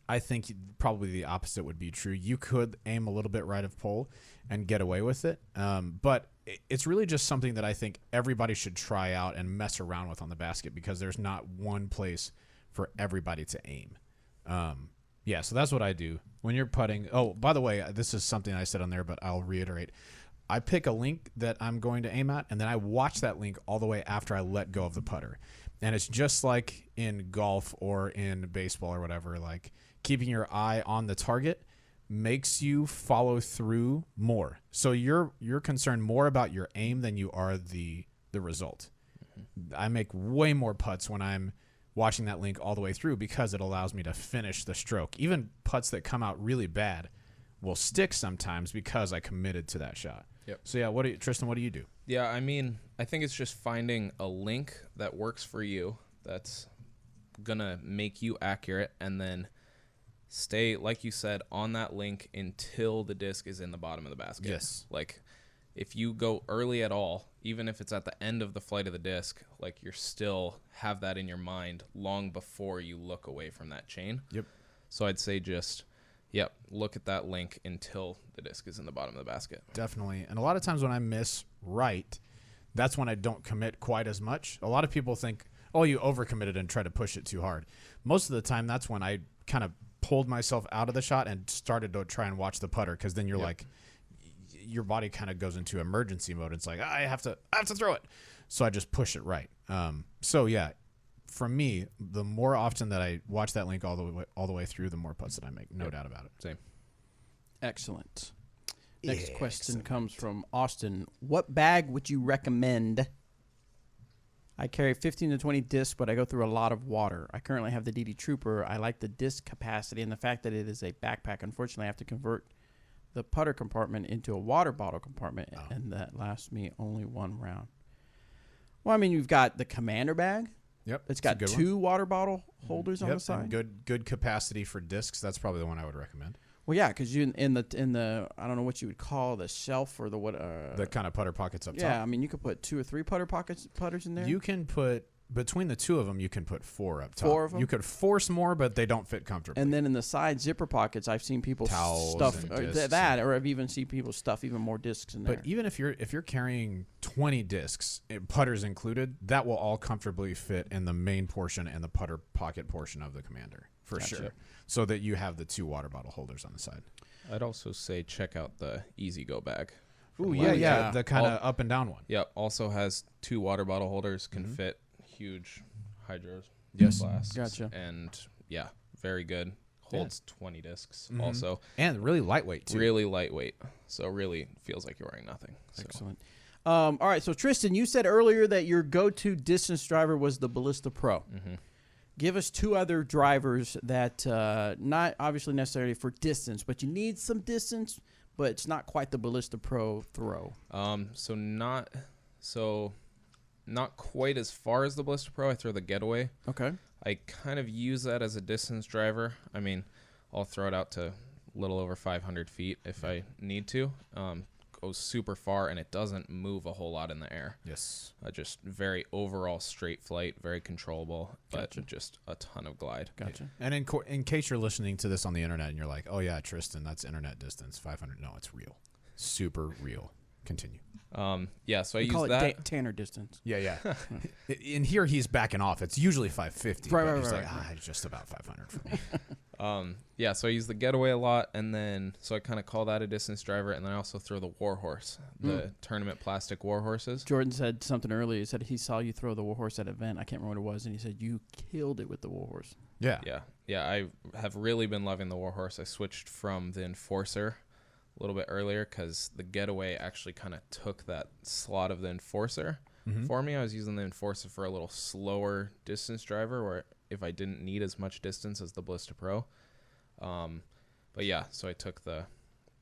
Speaker 2: I think probably the opposite would be true. You could aim a little bit right of pole and get away with it. But it's really just something that I think everybody should try out and mess around with on the basket because there's not one place for everybody to aim. So that's what I do when you're putting. Oh, by the way, this is something I said on there, but I'll reiterate. I pick a link that I'm going to aim at, and then I watch that link all the way after I let go of the putter. And it's just like in golf or in baseball or whatever, like keeping your eye on the target makes you follow through more. So you're concerned more about your aim than you are the result. Mm-hmm. I make way more putts when I'm watching that link all the way through because it allows me to finish the stroke. Even putts that come out really bad will stick sometimes because I committed to that shot.
Speaker 4: Yep.
Speaker 2: So yeah, Tristan, what do you do?
Speaker 4: Yeah, I mean, I think it's just finding a link that works for you that's gonna make you accurate, and then stay, like you said, on that link until the disc is in the bottom of the basket.
Speaker 2: Yes.
Speaker 4: Like if you go early at all, even if it's at the end of the flight of the disc, like you're still have that in your mind long before you look away from that chain.
Speaker 2: Yep.
Speaker 4: So I'd say just look at that link until the disc is in the bottom of the basket.
Speaker 2: Definitely. And a lot of times when I miss right, that's when I don't commit quite as much. A lot of people think, oh, you overcommitted and try to push it too hard. Most of the time, that's when I kind of pulled myself out of the shot and started to try and watch the putter because then you're like, your body kind of goes into emergency mode. It's like, I have to throw it. So I just push it right. For me, the more often that I watch that link all the way through, the more putts that I make. No doubt about it.
Speaker 4: Same.
Speaker 3: Excellent. Next question comes from Austin. What bag would you recommend I carry 15 to 20 discs, but I go through a lot of water. I currently have the DD Trooper. I like the disc capacity and the fact that it is a backpack. Unfortunately, I have to convert the putter compartment into a water bottle compartment, and that lasts me only one round. Well, I mean, you've got the commander bag.
Speaker 2: Yep.
Speaker 3: It's got two water bottle holders on the side.
Speaker 2: And good capacity for discs. That's probably the one I would recommend.
Speaker 3: Well, yeah, because you in the I don't know what you would call the shelf or the what
Speaker 2: the kind of putter pockets up top.
Speaker 3: Yeah, I mean you could put 2 or 3 putters in there.
Speaker 2: You can put between the two of them. You can put 4 up top.
Speaker 3: 4 of them.
Speaker 2: You could force more, but they don't fit comfortably.
Speaker 3: And then in the side zipper pockets, I've seen people
Speaker 2: Towels
Speaker 3: stuff
Speaker 2: and
Speaker 3: or
Speaker 2: discs
Speaker 3: or I've even seen people stuff even more discs in there.
Speaker 2: But even if you're carrying 20 discs, putters included, that will all comfortably fit in the main portion and the putter pocket portion of the commander for sure. So that you have the 2 water bottle holders on the side.
Speaker 4: I'd also say check out the Easy Go bag.
Speaker 2: Ooh, yeah, the kind of up and down one.
Speaker 4: Yep, also has 2 water bottle holders, can fit huge hydros.
Speaker 2: Yes.
Speaker 4: Flasks,
Speaker 3: Gotcha.
Speaker 4: And yeah, very good. Holds 20 discs also.
Speaker 2: And really lightweight too.
Speaker 4: Really lightweight. So really feels like you're wearing nothing. So.
Speaker 3: Excellent. All right, so Tristan, you said earlier that your go-to distance driver was the Ballista Pro.
Speaker 4: Mm-hmm.
Speaker 3: Give us 2 other drivers that not obviously necessarily for distance, but you need some distance, but it's not quite the Ballista Pro throw.
Speaker 4: So not quite as far as the Ballista Pro. I throw the Getaway.
Speaker 3: Okay.
Speaker 4: I kind of use that as a distance driver. I mean, I'll throw it out to a little over 500 feet if I need to. Goes super far, and it doesn't move a whole lot in the air.
Speaker 2: Yes.
Speaker 4: Just very overall straight flight, very controllable, but just a ton of glide.
Speaker 3: Gotcha.
Speaker 2: And in case you're listening to this on the internet and you're like, oh yeah, Tristan, that's internet distance, 500. No, it's real. Super real. Continue.
Speaker 4: Yeah, so I use
Speaker 3: call it
Speaker 4: that.
Speaker 3: Tanner distance.
Speaker 2: Yeah. In here, he's backing off. It's usually 550.
Speaker 3: Right.
Speaker 2: He's like, it's just about 500 for me.
Speaker 4: Yeah, so I use the Getaway a lot, and then so I kind of call that a distance driver, and then I also throw the Warhorse, the tournament plastic Warhorses.
Speaker 3: Jordan said something earlier. He said he saw you throw the Warhorse at an event. I can't remember what it was, and he said you killed it with the Warhorse.
Speaker 2: Yeah.
Speaker 4: I have really been loving the Warhorse. I switched from the Enforcer a little bit earlier because the Getaway actually kind of took that slot of the Enforcer for me. I was using the Enforcer for a little slower distance driver where if I didn't need as much distance as the Ballista Pro. But yeah, so I took the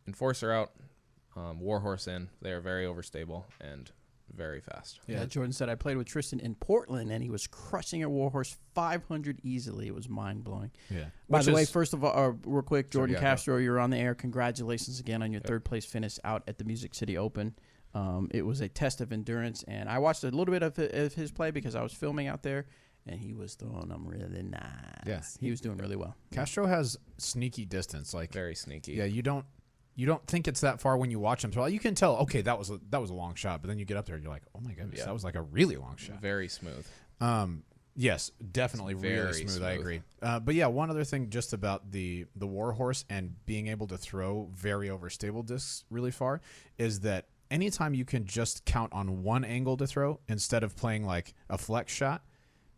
Speaker 4: Enforcer out, Warhorse in. They are very overstable and very fast.
Speaker 3: Yeah, Jordan said I played with Tristan in Portland, and he was crushing a Warhorse 500 easily. It was mind-blowing.
Speaker 2: Yeah.
Speaker 3: By the way, first of all, real quick, Jordan
Speaker 2: yeah,
Speaker 3: Castro, you're on the air. Congratulations again on your third-place finish out at the Music City Open. It was a test of endurance, and I watched a little bit of his play because I was filming out there, and he was throwing them really nice.
Speaker 2: Yeah.
Speaker 3: He was doing really well.
Speaker 2: Castro has sneaky distance. Like
Speaker 4: Very sneaky.
Speaker 2: Yeah, you don't think it's that far when you watch him throw. You can tell, okay, that was a long shot, but then you get up there and you're like, oh my goodness, that was like a really long shot.
Speaker 4: Very smooth.
Speaker 2: Yes, definitely really smooth. I agree. But yeah, one other thing just about the Warhorse and being able to throw very overstable discs really far is that anytime you can just count on one angle to throw instead of playing like a flex shot,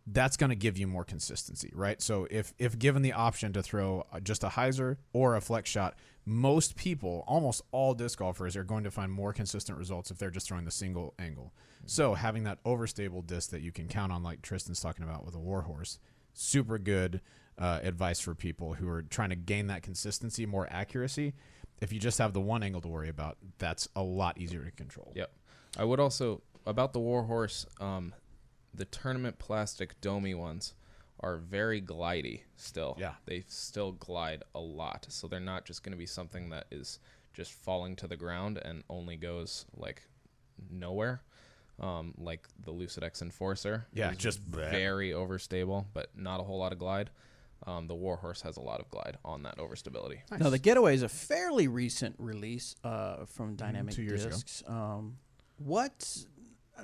Speaker 2: that's going to give you more consistency, right? So if given the option to throw just a hyzer or a flex shot, most people, almost all disc golfers, are going to find more consistent results if they're just throwing the single angle. So having that overstable disc that you can count on, like Tristan's talking about with a Warhorse, super good advice for people who are trying to gain that consistency, more accuracy. If you just have the one angle to worry about, that's a lot easier to control.
Speaker 4: Yep. I would also, about the Warhorse, the tournament plastic domey ones are very glidey still.
Speaker 2: Yeah.
Speaker 4: They still glide a lot. So they're not just going to be something that is just falling to the ground and only goes like nowhere. Like the Lucid X Enforcer.
Speaker 2: Yeah,
Speaker 4: is
Speaker 2: just
Speaker 4: very overstable, but not a whole lot of glide. The Warhorse has a lot of glide on that overstability.
Speaker 3: Nice. Now, the Getaway is a fairly recent release from Dynamic
Speaker 2: 2 years
Speaker 3: Discs.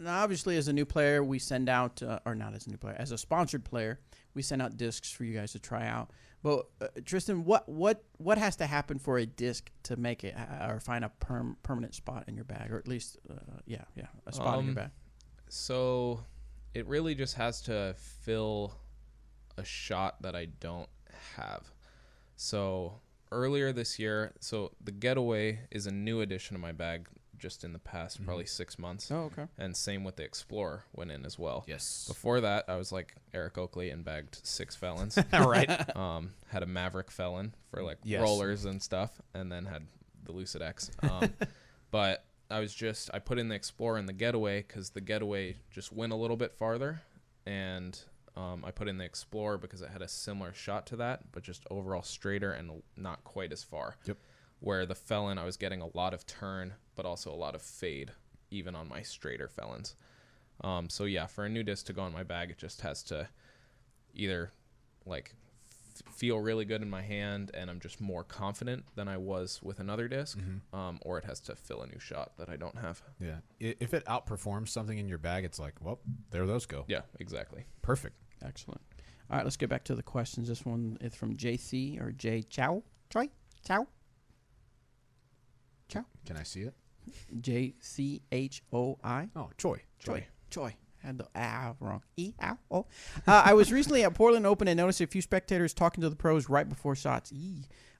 Speaker 3: Now, obviously, as a new player, we send out, or not as a new player, as a sponsored player, we send out discs for you guys to try out. But Tristan, what has to happen for a disc to make it or find a permanent spot in your bag, or at least, a spot in your bag?
Speaker 4: So it really just has to fill a shot that I don't have. So earlier this year, so the Getaway is a new addition to my bag. just in the past probably 6 months.
Speaker 3: Oh, okay.
Speaker 4: And same with the Explorer went in as well.
Speaker 2: Yes.
Speaker 4: Before that, I was like Eric Oakley and bagged 6 felons.
Speaker 2: Right.
Speaker 4: Had a Maverick felon for like
Speaker 2: Yes.
Speaker 4: rollers and stuff, and then had the Lucid X. But I put in the Explorer and the Getaway because the Getaway just went a little bit farther, and I put in the Explorer because it had a similar shot to that, but just overall straighter and not quite as far.
Speaker 2: Yep.
Speaker 4: Where the Felon, I was getting a lot of turn, but also a lot of fade, even on my straighter Felons. So yeah, for a new disc to go on my bag, it just has to either like feel really good in my hand, and I'm just more confident than I was with another disc, or it has to fill a new shot that I don't have.
Speaker 2: Yeah. If it outperforms something in your bag, it's like, well, there those go.
Speaker 4: Yeah, exactly.
Speaker 2: Perfect.
Speaker 3: Excellent. All right, let's get back to the questions. This one is from JC or J Chow. Choi? Chow? Chow?
Speaker 2: Can I see it?
Speaker 3: JCHOI.
Speaker 2: Oh, Choi.
Speaker 3: Choi. Had the wrong. E-ow. I was recently at Portland Open and noticed a few spectators talking to the pros right before shots.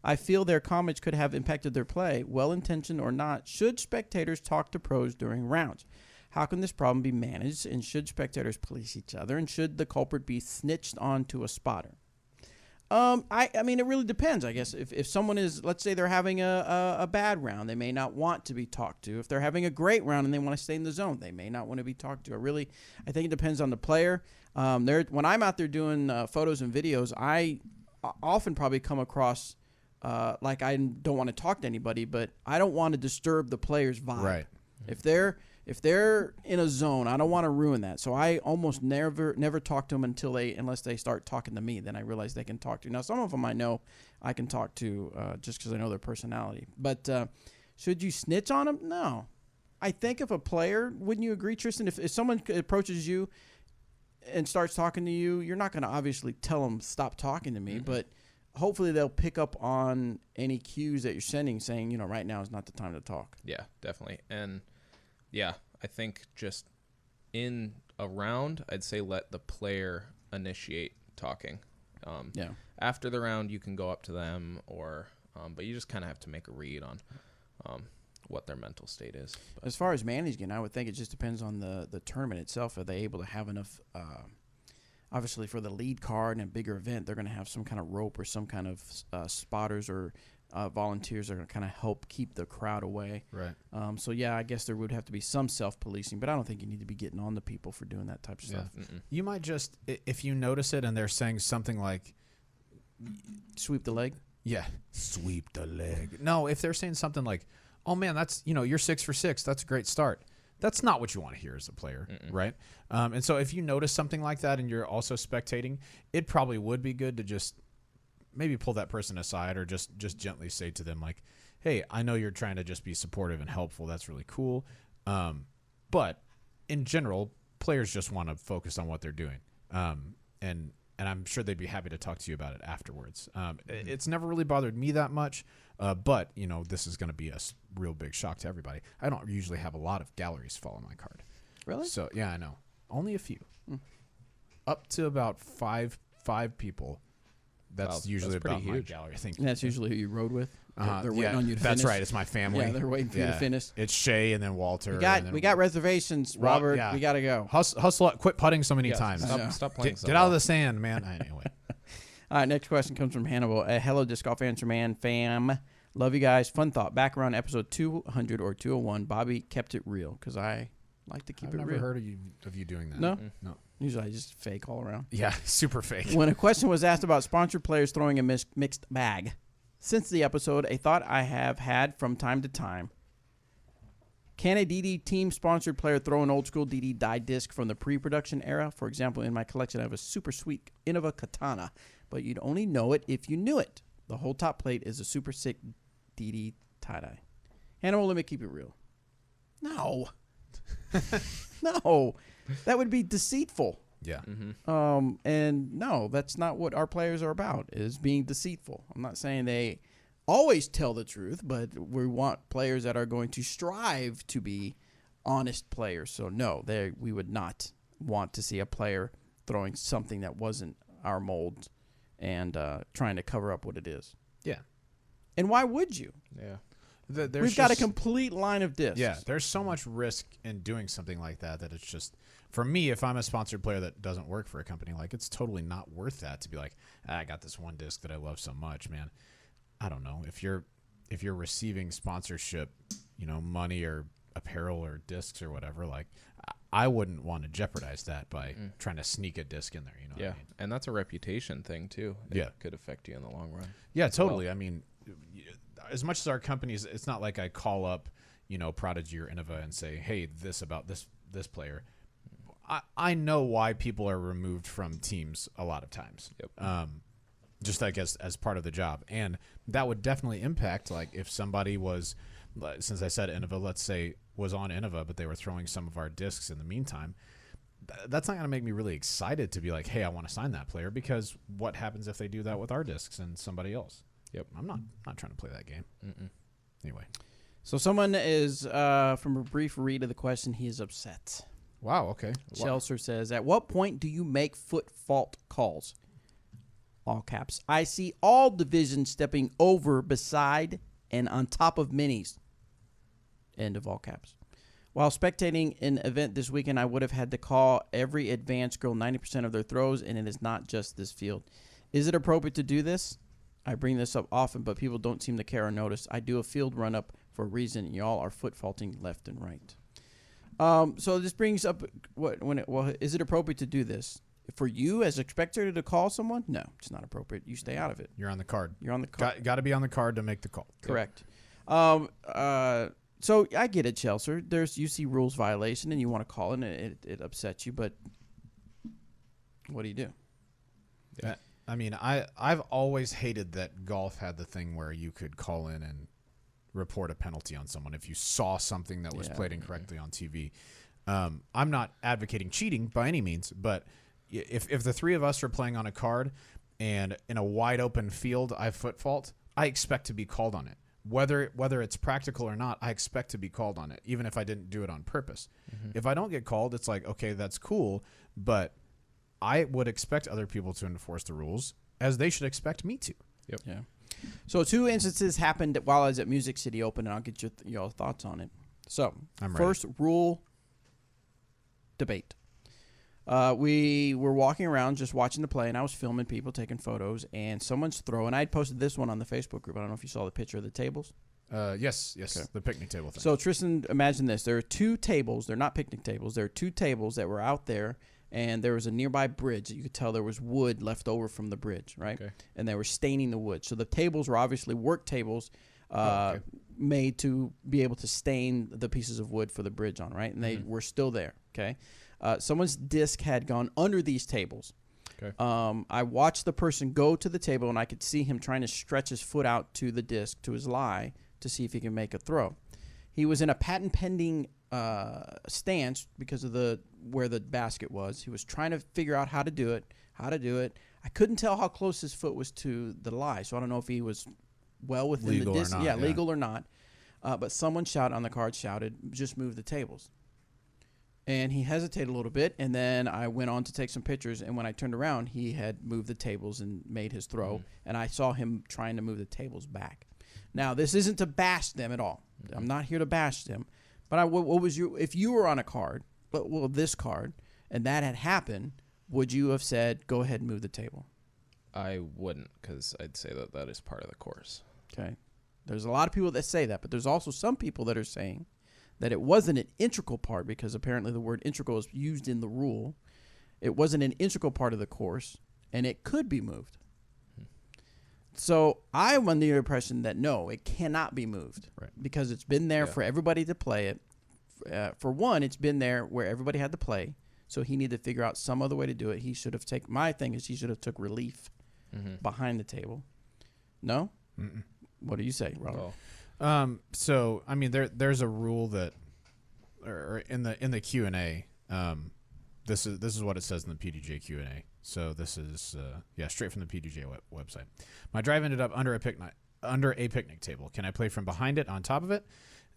Speaker 3: I feel their comments could have impacted their play, well-intentioned or not. Should spectators talk to pros during rounds? How can this problem be managed? And should spectators police each other? And should the culprit be snitched on to a spotter? I mean, it really depends, I guess. If someone is, let's say they're having a bad round, they may not want to be talked to. If they're having a great round and they want to stay in the zone, they may not want to be talked to. I think it depends on the player. When I'm out there doing photos and videos, I often probably come across like I don't want to talk to anybody, but I don't want to disturb the player's vibe.
Speaker 2: Right.
Speaker 3: If they're in a zone, I don't want to ruin that. So I almost never talk to them unless they start talking to me. Then I realize they can talk to. Now, some of them I know I can talk to just because I know their personality. But should you snitch on them? No. I think if a player, wouldn't you agree, Tristan? If someone approaches you and starts talking to you, you're not going to obviously tell them stop talking to me, but hopefully they'll pick up on any cues that you're sending, saying, right now is not the time to talk.
Speaker 4: Yeah, definitely. And yeah, I think just in a round, I'd say let the player initiate talking.
Speaker 3: Yeah.
Speaker 4: After the round, you can go up to them, but you just kind of have to make a read on what their mental state is. But
Speaker 3: as far as managing, I would think it just depends on the tournament itself. Are they able to have enough? Obviously, for the lead card and a bigger event, they're going to have some kind of rope or some kind of spotters or volunteers that are going to kind of help keep the crowd away.
Speaker 2: Right.
Speaker 3: So, yeah, I guess there would have to be some self-policing, but I don't think you need to be getting on the people for doing that type of stuff.
Speaker 2: You might just, if you notice it and they're saying something like,
Speaker 3: sweep the leg?
Speaker 2: Yeah, sweep the leg. No, if they're saying something like, oh, man, that's, you're 6 for 6. That's a great start. That's not what you want to hear as a player, right? And so if you notice something like that and you're also spectating, it probably would be good to just maybe pull that person aside or just gently say to them like, hey, I know you're trying to just be supportive and helpful. That's really cool. But in general, players just want to focus on what they're doing. And I'm sure they'd be happy to talk to you about it afterwards. It's never really bothered me that much, but, this is going to be a real big shock to everybody. I don't usually have a lot of galleries follow my card.
Speaker 3: Really?
Speaker 2: So, yeah, I know. Only a few. Up to about five people. That's usually
Speaker 4: that's pretty
Speaker 2: about my
Speaker 4: huge.
Speaker 2: gallery. I think
Speaker 3: That's usually who you rode with? They're waiting on you to
Speaker 2: that's
Speaker 3: finish?
Speaker 2: right. It's my family.
Speaker 3: Yeah, they're waiting for you to finish.
Speaker 2: It's Shay and then Walter.
Speaker 3: We got reservations, Robert.
Speaker 2: yeah.
Speaker 3: We got to go.
Speaker 2: Hustle up. Quit putting so many times.
Speaker 4: Stop playing.
Speaker 2: Get out of the sand, man. Anyway.
Speaker 3: All right, next question comes from Hannibal. Hello, Disc Golf Answer Man fam. Love you guys. Fun thought. Back around episode 200 or 201, Bobby kept it real because I like to keep
Speaker 2: I've
Speaker 3: it
Speaker 2: never
Speaker 3: real.
Speaker 2: heard of you doing that.
Speaker 3: No?
Speaker 2: No.
Speaker 3: Usually I just fake all around.
Speaker 2: Yeah, super fake.
Speaker 3: When a question was asked about sponsored players throwing a mixed bag, since the episode, a thought I have had from time to time. Can a DD team-sponsored player throw an old-school DD die disc from the pre-production era? For example, in my collection, I have a super sweet Innova Katana, but you'd only know it if you knew it. The whole top plate is a super sick DD tie-dye. Hannibal, let me keep it real. No. No. That would be deceitful.
Speaker 2: Yeah.
Speaker 3: And no, that's not what our players are about, is being deceitful. I'm not saying they always tell the truth, but we want players that are going to strive to be honest players. So no, we would not want to see a player throwing something that wasn't our mold and trying to cover up what it is.
Speaker 2: Yeah.
Speaker 3: And why would you?
Speaker 4: Yeah.
Speaker 3: We've got a complete line of discs.
Speaker 2: Yeah, there's so much risk in doing something like that it's just, for me, if I'm a sponsored player that doesn't work for a company, like, it's totally not worth that to be like, I got this one disc that I love so much, man. I don't know. If you're receiving sponsorship, money or apparel or discs or whatever, like, I wouldn't want to jeopardize that by trying to sneak a disc in there. What I mean?
Speaker 4: And that's a reputation thing too. It could affect you in the long run.
Speaker 2: Yeah, totally. Well, I mean, as much as our companies, it's not like I call up, Prodigy or Innova and say, hey, this about this player. I know why people are removed from teams a lot of times.
Speaker 4: Yep.
Speaker 2: Just like as part of the job. And that would definitely impact, like, if somebody was, since I said Innova, let's say was on Innova, but they were throwing some of our discs in the meantime, that's not going to make me really excited to be like, hey, I want to sign that player, because what happens if they do that with our discs and somebody else?
Speaker 4: Yep.
Speaker 2: I'm not trying to play that game. Anyway.
Speaker 3: So someone is, from a brief read of the question, he is upset.
Speaker 2: Wow, okay.
Speaker 3: Chelser says, at what point do you make foot fault calls? All caps. I see all divisions stepping over, beside, and on top of minis. End of all caps. While spectating an event this weekend, I would have had to call every advanced girl 90% of their throws, and it is not just this field. Is it appropriate to do this? I bring this up often, but people don't seem to care or notice. I do a field run-up for a reason. Y'all are foot faulting left and right. So this brings up, is it appropriate to do this? For you as a spectator to call someone? No, it's not appropriate. You stay out of it.
Speaker 2: You're on the card.
Speaker 3: You're on the card.
Speaker 2: Got to be on the card to make the call.
Speaker 3: Correct. So I get it, Chelsea. You see rules violation and you want to call it, and it upsets you, but what do you do?
Speaker 2: Yeah. I mean, I've always hated that golf had the thing where you could call in and report a penalty on someone if you saw something that was played incorrectly on TV. I'm not advocating cheating by any means, but if the three of us are playing on a card and in a wide open field I foot fault, I expect to be called on it. Whether it's practical or not, I expect to be called on it, even if I didn't do it on purpose. If I don't get called, it's like, okay, that's cool, but I would expect other people to enforce the rules as they should expect me to.
Speaker 4: Yep.
Speaker 3: Yeah. So 2 instances happened while I was at Music City Open, and I'll get your thoughts on it. So, first rule debate. We were walking around just watching the play, and I was filming people, taking photos, and someone's throwing. I had posted this one on the Facebook group. I don't know if you saw the picture of the tables.
Speaker 2: Yes, okay. The picnic table thing.
Speaker 3: So, Tristan, imagine this. There are 2 tables. They're not picnic tables. There are 2 tables that were out there, and there was a nearby bridge. You could tell there was wood left over from the bridge, right? Okay. And they were staining the wood. So the tables were obviously work tables made to be able to stain the pieces of wood for the bridge on, right? And they were still there, okay? Someone's disc had gone under these tables.
Speaker 2: Okay.
Speaker 3: I watched the person go to the table, and I could see him trying to stretch his foot out to the disc, to his lie, to see if he can make a throw. He was in a patent pending stance because of where the basket was. He was trying to figure out how to do it. I couldn't tell how close his foot was to the lie, so I don't know if he was well within
Speaker 2: legal
Speaker 3: the distance.
Speaker 2: Or not,
Speaker 3: legal or not. But someone on the card shouted, just move the tables. And he hesitated a little bit, and then I went on to take some pictures, and when I turned around, he had moved the tables and made his throw, and I saw him trying to move the tables back. Now, this isn't to bash them at all. I'm not here to bash them. But what was if you were on a card, this card, and that had happened, would you have said, go ahead and move the table?
Speaker 4: I wouldn't, because I'd say that is part of the course.
Speaker 3: Okay. There's a lot of people that say that, but there's also some people that are saying that it wasn't an integral part, because apparently the word integral is used in the rule. It wasn't an integral part of the course, and it could be moved. So I'm under the impression that no, it cannot be moved,
Speaker 2: right?
Speaker 3: Because it's been there for everybody to play it. For one, it's been there where everybody had to play, so he needed to figure out some other way to do it. He should have my thing is he should have took relief behind the table. No?
Speaker 2: Mm-mm.
Speaker 3: What do you say, Robert?
Speaker 2: So I mean, there's a rule that, or in the Q&A, this is what it says in the PDJ Q&A. So this is straight from the PDJ website. My drive ended up under a picnic table. Can I play from behind it, on top of it?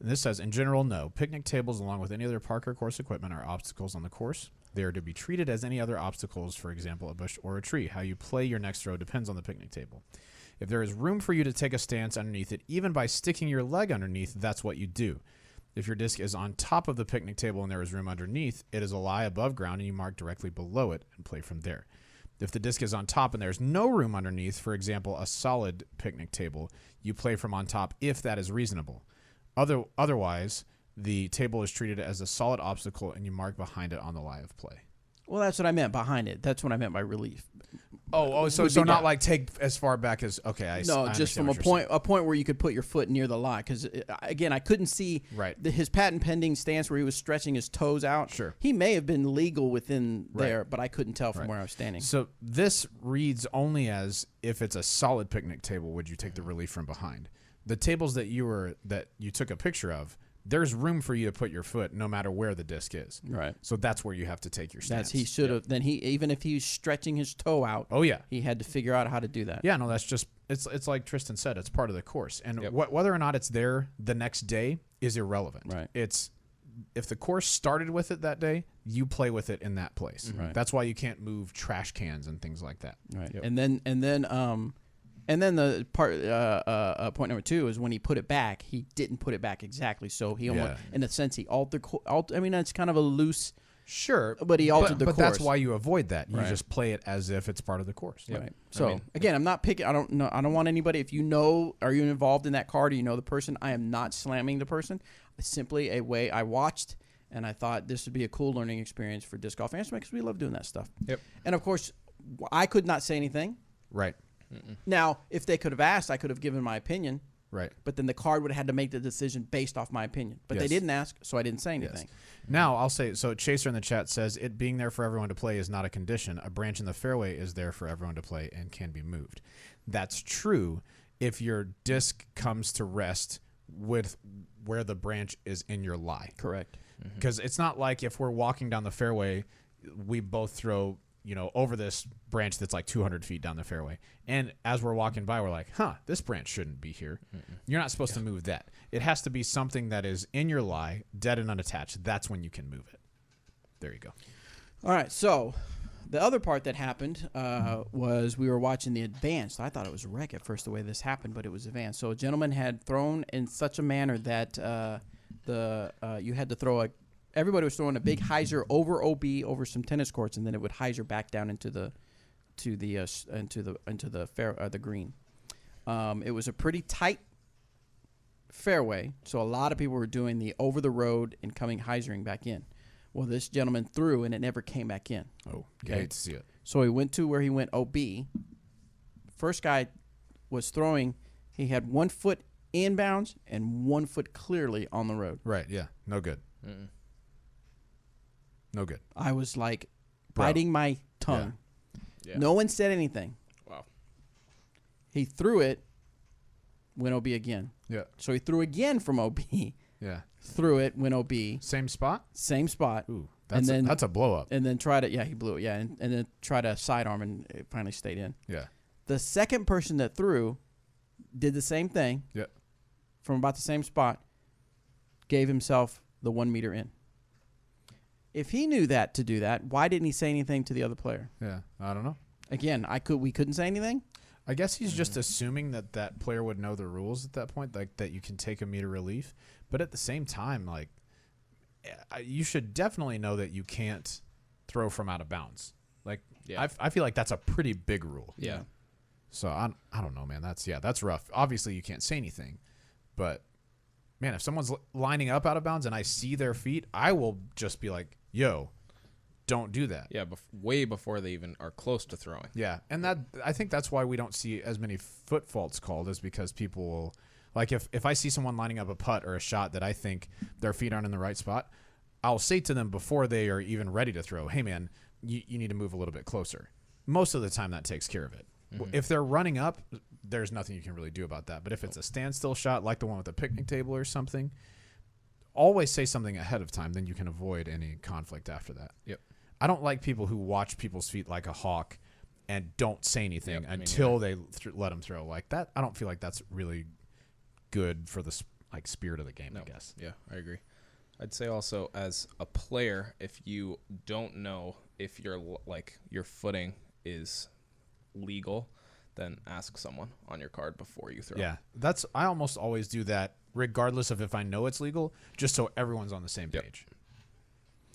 Speaker 2: And this says, in general, no. Picnic tables, along with any other park or course equipment, are obstacles on the course. They are to be treated as any other obstacles, for example, a bush or a tree. How you play your next throw depends on the picnic table. If there is room for you to take a stance underneath it, even by sticking your leg underneath, that's what you do. If your disc is on top of the picnic table and there is room underneath, it is a lie above ground and you mark directly below it and play from there. If the disc is on top and there's no room underneath, for example, a solid picnic table, you play from on top if that is reasonable. Otherwise, the table is treated as a solid obstacle and you mark behind it on the lie of play.
Speaker 3: Well, that's what I meant behind it. That's what I meant by relief.
Speaker 2: So not like take as far back as I
Speaker 3: just from a point where you could put your foot near the lie. Because again, I couldn't see his patent pending stance where he was stretching his toes out.
Speaker 2: Sure,
Speaker 3: he may have been legal within there, but I couldn't tell from where I was standing.
Speaker 2: So this reads only as if it's a solid picnic table, would you take the relief from behind? The tables that you took a picture of, there's room for you to put your foot no matter where the disc is.
Speaker 3: Right.
Speaker 2: So that's where you have to take your stance.
Speaker 3: He should have. Then even if he's stretching his toe out.
Speaker 2: Oh yeah.
Speaker 3: He had to figure out how to do that.
Speaker 2: Yeah. No, that's just it's like Tristan said. It's part of the course, and whether or not it's there the next day is irrelevant.
Speaker 3: Right.
Speaker 2: It's if the course started with it that day, you play with it in that place.
Speaker 3: Right.
Speaker 2: That's why you can't move trash cans and things like that.
Speaker 3: Right. Yep. And then the part point number 2 is when he put it back, he didn't put it back exactly. So he almost, in a sense, he altered. I mean, it's kind of a loose.
Speaker 2: Sure,
Speaker 3: but he altered the course.
Speaker 2: But that's why you avoid that. You just play it as if it's part of the course.
Speaker 3: Yep. Right. So again, I'm not picking. I don't know. I don't want anybody. If you know, are you involved in that car? Do you know the person? I am not slamming the person. It's simply a way I watched, and I thought this would be a cool learning experience for disc golf fans because we love doing that stuff.
Speaker 2: Yep.
Speaker 3: And of course, I could not say anything.
Speaker 2: Right.
Speaker 3: Now, if they could have asked, I could have given my opinion.
Speaker 2: Right.
Speaker 3: But then the card would have had to make the decision based off my opinion. But they didn't ask, so I didn't say anything.
Speaker 2: Yes. Now, I'll say, so Chaser in the chat says, it being there for everyone to play is not a condition. A branch in the fairway is there for everyone to play and can be moved. That's true if your disc comes to rest with where the branch is in your lie.
Speaker 3: Correct.
Speaker 2: Because it's not like if we're walking down the fairway, we both throw over this branch that's like 200 feet down the fairway. And as we're walking by, we're like, this branch shouldn't be here. You're not supposed to move that. It has to be something that is in your lie, dead and unattached. That's when you can move it. There you go.
Speaker 3: All right. So the other part that happened was we were watching the advance. I thought it was a wreck at first the way this happened, but it was advanced. So a gentleman had thrown in such a manner that you had to throw everybody was throwing a big hyzer over OB over some tennis courts, and then it would hyzer back down into the green. It was a pretty tight fairway, so a lot of people were doing the over the road and coming hyzering back in. Well, this gentleman threw and it never came back in.
Speaker 2: Oh, okay. I hate to see it.
Speaker 3: So he went to where he went OB. First guy was throwing. He had 1 foot inbounds and 1 foot clearly on the road.
Speaker 2: Right. Yeah. No good. No good.
Speaker 3: I was like biting my tongue. Yeah. No one said anything.
Speaker 4: Wow.
Speaker 3: He threw it, went OB again.
Speaker 2: Yeah.
Speaker 3: So he threw again from OB.
Speaker 2: Yeah.
Speaker 3: Threw it, went OB.
Speaker 2: Same spot?
Speaker 3: Same spot.
Speaker 2: Ooh, that's a blow up.
Speaker 3: And then he blew it, and then tried a sidearm, and it finally stayed in.
Speaker 2: Yeah.
Speaker 3: The second person that threw did the same thing.
Speaker 2: Yeah.
Speaker 3: From about the same spot, gave himself the 1 meter in. If he knew that to do that, why didn't he say anything to the other player?
Speaker 2: Yeah, I don't know.
Speaker 3: Again, we couldn't say anything.
Speaker 2: I guess he's just assuming that player would know the rules at that point, like that you can take a meter relief. But at the same time, like you should definitely know that you can't throw from out of bounds. Like I feel like that's a pretty big rule.
Speaker 4: Yeah.
Speaker 2: So I don't know, man. That's rough. Obviously, you can't say anything, but man, if someone's lining up out of bounds and I see their feet, I will just be like, yo, don't do that.
Speaker 4: Yeah, way before they even are close to throwing.
Speaker 2: Yeah, and I think that's why we don't see as many foot faults called, is because people will, like if I see someone lining up a putt or a shot that I think their feet aren't in the right spot, I'll say to them before they are even ready to throw, hey man, you need to move a little bit closer. Most of the time that takes care of it. Mm-hmm. If they're running up, there's nothing you can really do about that. But if it's a standstill shot like the one with the picnic table or something, always say something ahead of time, then you can avoid any conflict after that.
Speaker 4: Yep.
Speaker 2: I don't like people who watch people's feet like a hawk and don't say anything until they let them throw like that. I don't feel like that's really good for the spirit of the game, I guess.
Speaker 4: Yeah, I agree. I'd say also as a player, if you don't know if your footing is legal, then ask someone on your card before you throw.
Speaker 2: Yeah, I almost always do that, regardless of if I know it's legal, just so everyone's on the same page.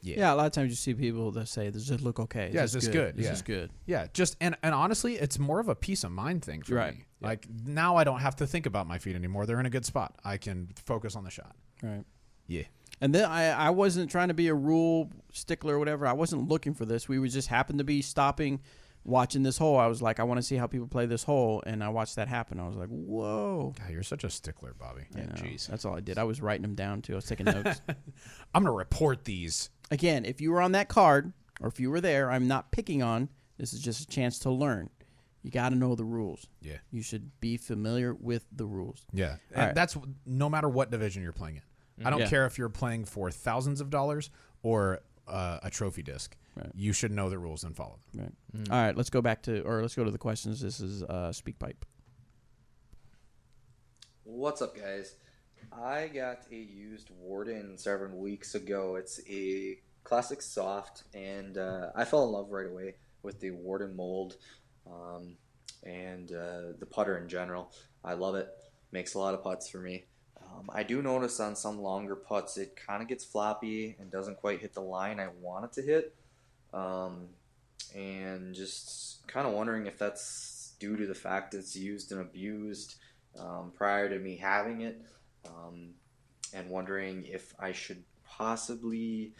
Speaker 3: Yeah, a lot of times you see people that say, "Does this look okay?
Speaker 2: Is this good?
Speaker 3: This is good."
Speaker 2: Yeah, just and honestly, it's more of a peace of mind thing for me.
Speaker 3: Yeah.
Speaker 2: Like now, I don't have to think about my feet anymore. They're in a good spot. I can focus on the shot.
Speaker 3: Right.
Speaker 2: Yeah.
Speaker 3: And then I wasn't trying to be a rule stickler or whatever. I wasn't looking for this. We just happened to be stopping, watching this hole. I was like, I want to see how people play this hole, and I watched that happen. I was like, whoa.
Speaker 2: God, you're such a stickler, Bobby.
Speaker 3: Yeah, jeez. That's all I did. I was writing them down, too. I was taking notes.
Speaker 2: I'm going to report these.
Speaker 3: Again, if you were on that card, or if you were there, I'm not picking on. This is just a chance to learn. You got to know the rules.
Speaker 2: Yeah.
Speaker 3: You should be familiar with the rules.
Speaker 2: Yeah. And that's no matter what division you're playing in. I don't care if you're playing for thousands of dollars or a trophy disc.
Speaker 3: Right.
Speaker 2: You should know the rules and follow them.
Speaker 3: Right. All right, let's go to the questions. This is SpeakPipe.
Speaker 6: What's up, guys? I got a used Warden several weeks ago. It's a classic soft, and I fell in love right away with the Warden mold and the putter in general. I love it. Makes a lot of putts for me. I do notice on some longer putts it kind of gets floppy and doesn't quite hit the line I want it to hit. And just kind of wondering if that's due to the fact that it's used and abused prior to me having it. And wondering if I should possibly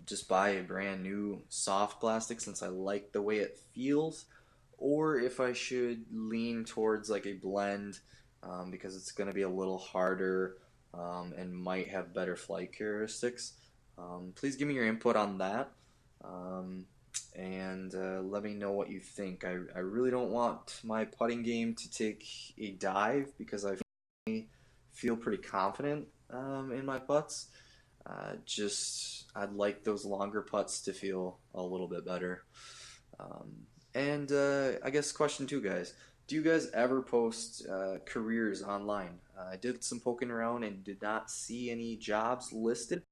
Speaker 6: just buy a brand new soft plastic since I like the way it feels, or if I should lean towards like a blend because it's going to be a little harder and might have better flight characteristics. Please give me your input on that and let me know what you think. I really don't want my putting game to take a dive because I feel pretty confident in my putts. I'd like those longer putts to feel a little bit better. And I guess question 2, guys. Do you guys ever post careers online? I did some poking around and did not see any jobs listed.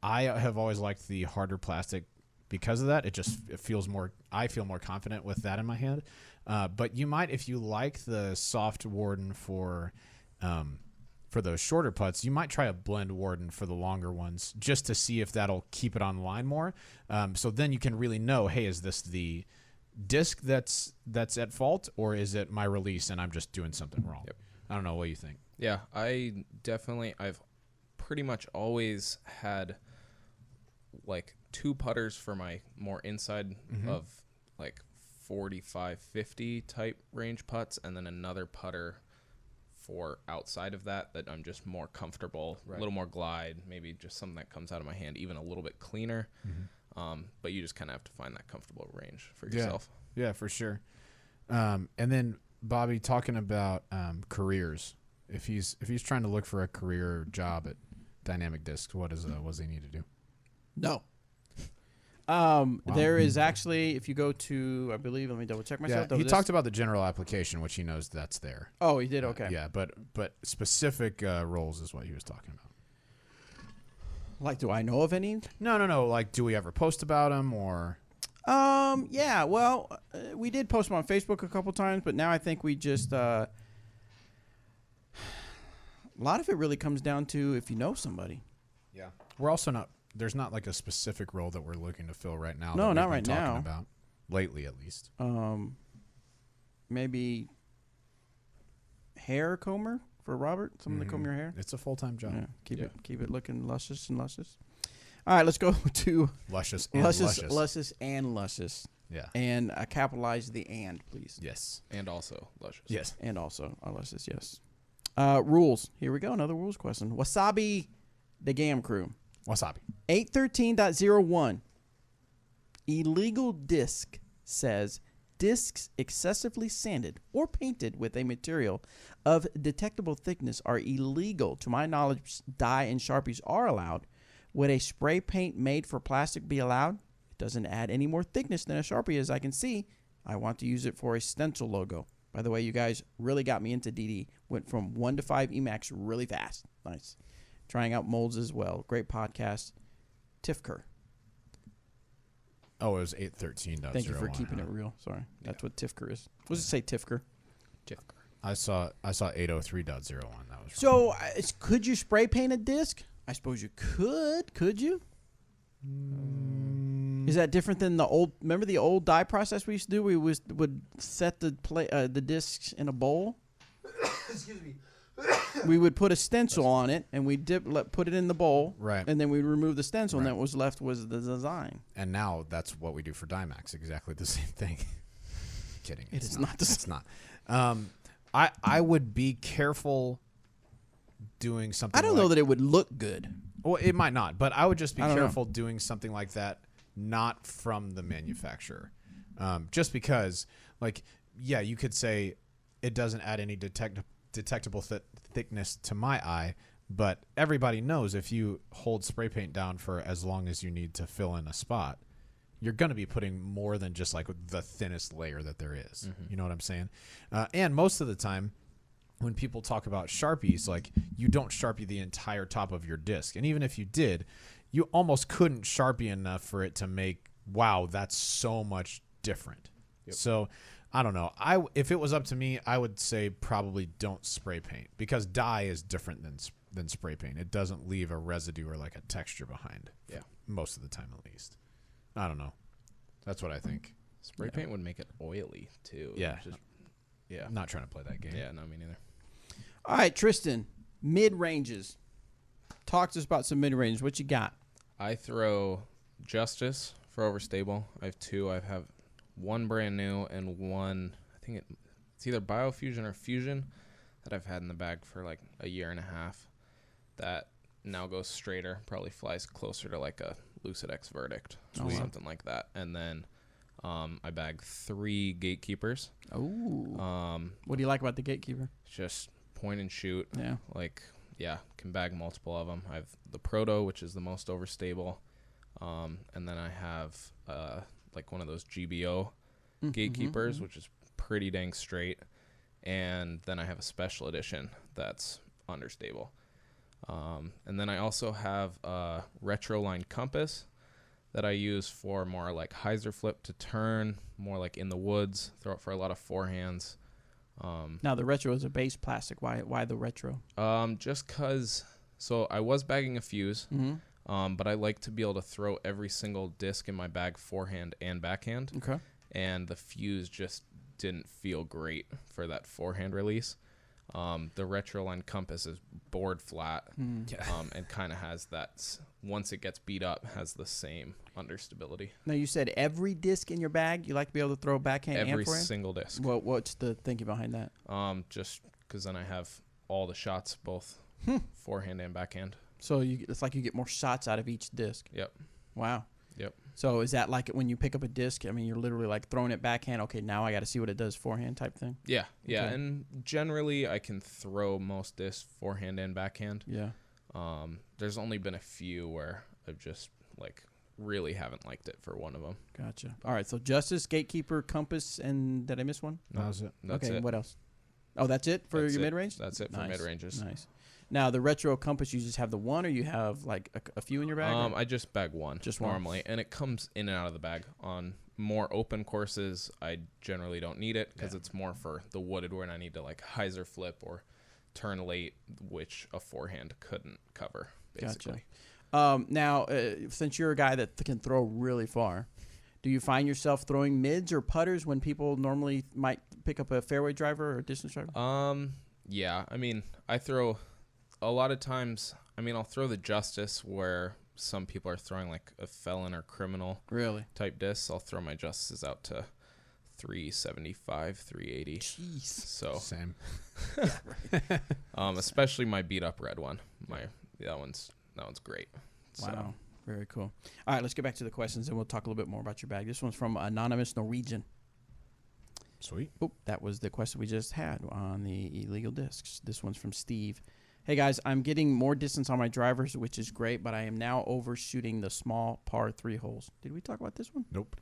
Speaker 2: I have always liked the harder plastic because of that. It feels more. I feel more confident with that in my hand. But you might, if you like the soft Warden for those shorter putts, you might try a blend Warden for the longer ones just to see if that'll keep it on line more. So then you can really know, hey, is this the disc that's at fault, or is it my release and I'm just doing something wrong?
Speaker 4: Yep.
Speaker 2: I don't know. What do you think?
Speaker 4: Yeah, I've pretty much always had like 2 putters for my more inside of like 45, 50 type range putts, and then another putter for outside of that I'm just more comfortable, a little more glide, maybe just something that comes out of my hand even a little bit cleaner. But you just kind of have to find that comfortable range for yourself.
Speaker 2: Yeah, for sure. And then Bobby, talking about careers, if he's trying to look for a career job at Dynamic Discs, what does he need to do?
Speaker 3: No. There is actually, if you go to, I believe, let me double check myself.
Speaker 2: Yeah, he talked about the general application, which he knows that's there.
Speaker 3: Oh, he did? Okay.
Speaker 2: Yeah, but specific roles is what he was talking about.
Speaker 3: Like, do I know of any?
Speaker 2: No. Like, do we ever post about them or?
Speaker 3: Yeah. Well, we did post them on Facebook a couple times, but now I think we just. A lot of it really comes down to if you know somebody.
Speaker 2: Yeah. We're also not. There's not like a specific role that we're looking to fill right now.
Speaker 3: No,
Speaker 2: that
Speaker 3: not
Speaker 2: we've
Speaker 3: right
Speaker 2: been talking
Speaker 3: now.
Speaker 2: About lately, at least.
Speaker 3: Maybe hair comber for Robert. Someone to comb your hair.
Speaker 2: It's a full-time job.
Speaker 3: Yeah, keep it looking luscious and luscious. All right, let's go to
Speaker 2: luscious.
Speaker 3: and luscious.
Speaker 2: Yeah.
Speaker 3: And capitalize the "and," please.
Speaker 2: Yes.
Speaker 4: And also luscious.
Speaker 2: Yes.
Speaker 3: And also luscious. Yes. Rules. Here we go. Another rules question. Wasabi, the Gam crew.
Speaker 2: Wasabi.
Speaker 3: 813.01. Illegal disc says discs excessively sanded or painted with a material of detectable thickness are illegal. To my knowledge, dye and Sharpies are allowed. Would a spray paint made for plastic be allowed? It doesn't add any more thickness than a Sharpie, as I can see. I want to use it for a stencil logo. By the way, you guys really got me into DD. Went from 1 to 5 Emacs really fast. Nice. Trying out molds as well. Great podcast. Tifker.
Speaker 2: Oh, it was 813.01.
Speaker 3: Thank you for keeping it real. Sorry. That's what Tifker is. What does it say, Tifker?
Speaker 4: Tifker.
Speaker 2: I saw 803.01. That was wrong.
Speaker 3: So, could you spray paint a disc? I suppose you could. Could you? Is that different than the old? Remember the old dye process we used to do? We would set the discs in a bowl. Excuse me. We would put a stencil on it, and we put it in the bowl,
Speaker 2: right?
Speaker 3: And then we'd remove the stencil, and then what was left was the design.
Speaker 2: And now that's what we do for Dymax. Exactly the same thing. Kidding.
Speaker 3: It's not the
Speaker 2: same. It's not. I would be careful doing something.
Speaker 3: I don't know that it would look good.
Speaker 2: Well, it might not, but I would just be careful doing something like that, not from the manufacturer. Just because, like, yeah, you could say it doesn't add any detectable thickness to my eye, but everybody knows if you hold spray paint down for as long as you need to fill in a spot, you're going to be putting more than just like the thinnest layer that there is. Mm-hmm. You know what I'm saying? And most of the time, when people talk about Sharpies, like, you don't Sharpie the entire top of your disc. And even if you did, you almost couldn't Sharpie enough for it to make, wow, that's so much different. Yep. So I don't know. If it was up to me, I would say probably don't spray paint, because dye is different than spray paint. It doesn't leave a residue or like a texture behind. Yeah, most of the time at least. I don't know. That's what I think.
Speaker 4: Spray paint would make it oily too.
Speaker 2: Yeah. I'm not trying to play that game.
Speaker 4: Yeah, no, me neither.
Speaker 3: All right, Tristan, mid-ranges. Talk to us about some mid-ranges. What you got?
Speaker 4: I throw Justice for overstable. I have two. I have one brand new and one, I think it's either Biofusion or Fusion, that I've had in the bag for like a year and a half, that now goes straighter, probably flies closer to like a Lucid X Verdict or something like that. And then I bag 3 Gatekeepers.
Speaker 3: Oh. What do you like about the Gatekeeper?
Speaker 4: Just point and shoot.
Speaker 3: Yeah.
Speaker 4: Like, yeah, can bag multiple of them. I have the Proto, which is the most overstable. And then I have like one of those GBO Gatekeepers, which is pretty dang straight. And then I have a special edition that's understable. And then I also have a retro line compass that I use for more like hyzer flip to turn, more like in the woods, throw it for a lot of forehands.
Speaker 3: Now the retro is a base plastic. Why the retro?
Speaker 4: Just because, so I was bagging a fuse, but I like to be able to throw every single disc in my bag forehand and backhand.
Speaker 3: Okay. And
Speaker 4: the fuse just didn't feel great for that forehand release. The retro line compass is board flat, and kind of has that, once it gets beat up, has the same understability.
Speaker 3: Now, you said every disc in your bag you like to be able to throw backhand and forehand?
Speaker 4: Every single disc.
Speaker 3: What's the thinking behind that?
Speaker 4: Just because then I have all the shots, both forehand and backhand.
Speaker 3: So it's like you get more shots out of each disc.
Speaker 4: Yep.
Speaker 3: Wow.
Speaker 4: Yep.
Speaker 3: So is that like when you pick up a disc? I mean, you're literally like throwing it backhand. Okay, now I got to see what it does forehand type thing.
Speaker 4: Yeah, yeah, okay. And generally I can throw most discs forehand and backhand.
Speaker 3: Yeah.
Speaker 4: There's only been a few where I've just like really haven't liked it for one of them.
Speaker 3: Gotcha. All right, so Justice, Gatekeeper, Compass, and did I miss one?
Speaker 2: No, that was it.
Speaker 4: That's
Speaker 3: okay,
Speaker 4: it.
Speaker 3: What else? Oh, that's it for your mid-range?
Speaker 4: That's it for mid-ranges.
Speaker 3: Nice. Now, the retro compass, you just have the one, or you have like a few in your bag?
Speaker 4: I just bag one,
Speaker 3: just
Speaker 4: normally,
Speaker 3: one.
Speaker 4: And it comes in and out of the bag. On more open courses, I generally don't need it because it's more for the wooded when I need to like hyzer flip or turn late, which a forehand couldn't cover, basically.
Speaker 3: Gotcha. Now, since you're a guy that can throw really far, do you find yourself throwing mids or putters when people normally might pick up a fairway driver or a distance driver?
Speaker 4: Yeah. I mean, I throw a lot of times. I mean, I'll throw the Justice where some people are throwing like a felon or criminal type discs. I'll throw my Justices out to 375, 380.
Speaker 3: Jeez.
Speaker 4: So
Speaker 2: same.
Speaker 4: Especially my beat up red one. That one's great.
Speaker 3: Wow.
Speaker 4: So.
Speaker 3: Very cool. All right, let's get back to the questions, and we'll talk a little bit more about your bag. This one's from Anonymous Norwegian.
Speaker 2: Sweet.
Speaker 3: Oh, that was the question we just had on the illegal discs. This one's from Steve. Hey, guys, I'm getting more distance on my drivers, which is great, but I am now overshooting the small par 3 holes. Did we talk about this one?
Speaker 2: Nope.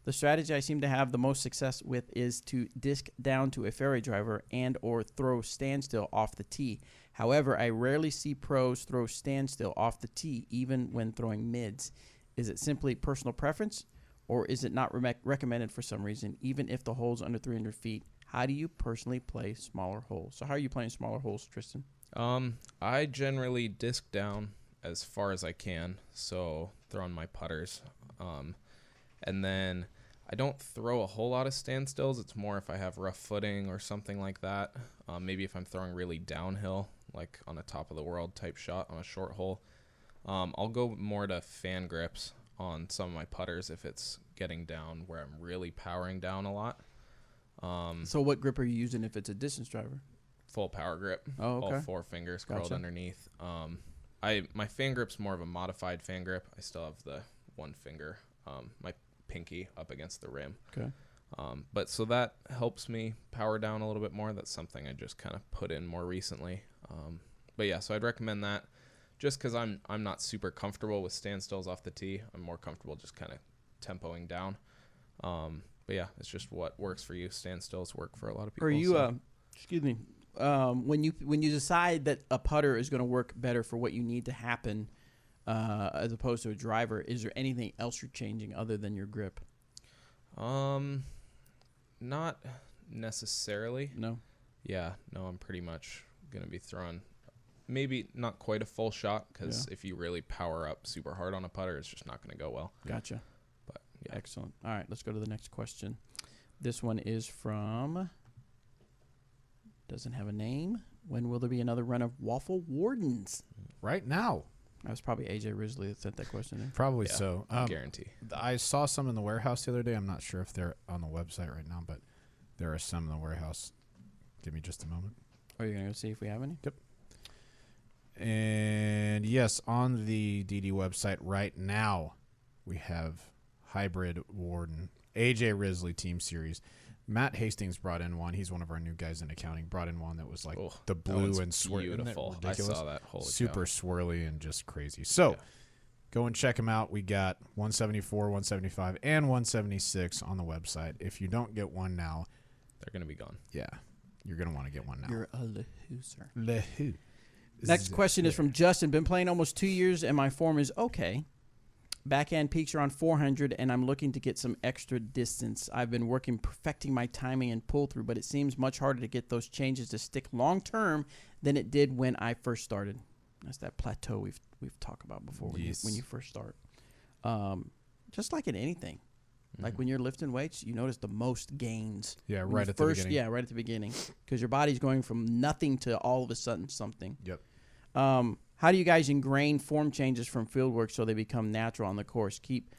Speaker 3: The strategy I seem to have the most success with is to disc down to a fairway driver and or throw standstill off the tee. However, I rarely see pros throw standstill off the tee, even when throwing mids. Is it simply personal preference, or is it not recommended for some reason, even if the hole's under 300 feet? How do you personally play smaller holes? So how are you playing smaller holes, Tristan?
Speaker 4: I generally disc down as far as I can, so throwing my putters. And then I don't throw a whole lot of standstills. It's more if I have rough footing or something like that. Maybe if I'm throwing really downhill, like on a top of the world type shot on a short hole. I'll go more to fan grips on some of my putters if it's getting down where I'm really powering down a lot.
Speaker 3: So what grip are you using if it's a distance driver?
Speaker 4: Full power grip.
Speaker 3: Oh, okay.
Speaker 4: All 4 fingers curled
Speaker 3: Gotcha.
Speaker 4: underneath. My fan grip's more of a modified fan grip. I still have the 1 finger, my pinky up against the rim.
Speaker 3: Okay.
Speaker 4: But so that helps me power down a little bit more. That's something I just kind of put in more recently. But yeah, so I'd recommend that just because I'm not super comfortable with standstills off the tee. I'm more comfortable just kind of tempoing down. But yeah, it's just what works for you. Standstills work for a lot of people.
Speaker 3: Are you, excuse me, when you decide that a putter is going to work better for what you need to happen as opposed to a driver, is there anything else you're changing other than your grip?
Speaker 4: Not necessarily.
Speaker 3: No?
Speaker 4: Yeah, no, I'm pretty much going to be throwing maybe not quite a full shot because if you really power up super hard on a putter, it's just not going to go well.
Speaker 3: Gotcha.
Speaker 4: But yeah.
Speaker 3: Excellent. All right, let's go to the next question. This one is from, doesn't have a name. When will there be another run of Waffle Wardens?
Speaker 2: Right now.
Speaker 3: That was probably AJ Risley that sent that question in.
Speaker 2: Probably
Speaker 4: Yeah,
Speaker 2: so.
Speaker 4: Guarantee.
Speaker 2: I saw some in the warehouse the other day. I'm not sure if they're on the website right now, but there are some in the warehouse. Give me just a moment.
Speaker 3: Are you going to go see if we have any?
Speaker 2: Yep. And yes, on the DD website right now, we have Hybrid Warden, AJ Risley Team Series. Matt Hastings brought in one. He's one of our new guys in accounting. Brought in one that was like the blue and swirly.
Speaker 4: Beautiful. I saw that. Holy
Speaker 2: Super
Speaker 4: cow.
Speaker 2: swirly and just crazy. So go and check them out. We got 174, 175, and 176 on the website. If you don't get one now,
Speaker 4: They're going to be gone.
Speaker 2: yeah, you're going to want to get one now.
Speaker 3: You're a loser.
Speaker 2: Lehu.
Speaker 3: Next question is from Justin. Been playing almost 2 years, and my form is okay. Backhand peaks are on 400, and I'm looking to get some extra distance. I've been working perfecting my timing and pull-through, but it seems much harder to get those changes to stick long-term than it did when I first started. That's that plateau we've talked about before when you first start. Just like in anything. Like when you're lifting weights, you notice the most gains.
Speaker 2: Yeah,
Speaker 3: when
Speaker 2: right at the beginning.
Speaker 3: Yeah, right at the beginning. Because your body's going from nothing to all of a sudden something.
Speaker 2: Yep.
Speaker 3: How do you guys ingrain form changes from field work so they become natural on the course? Keep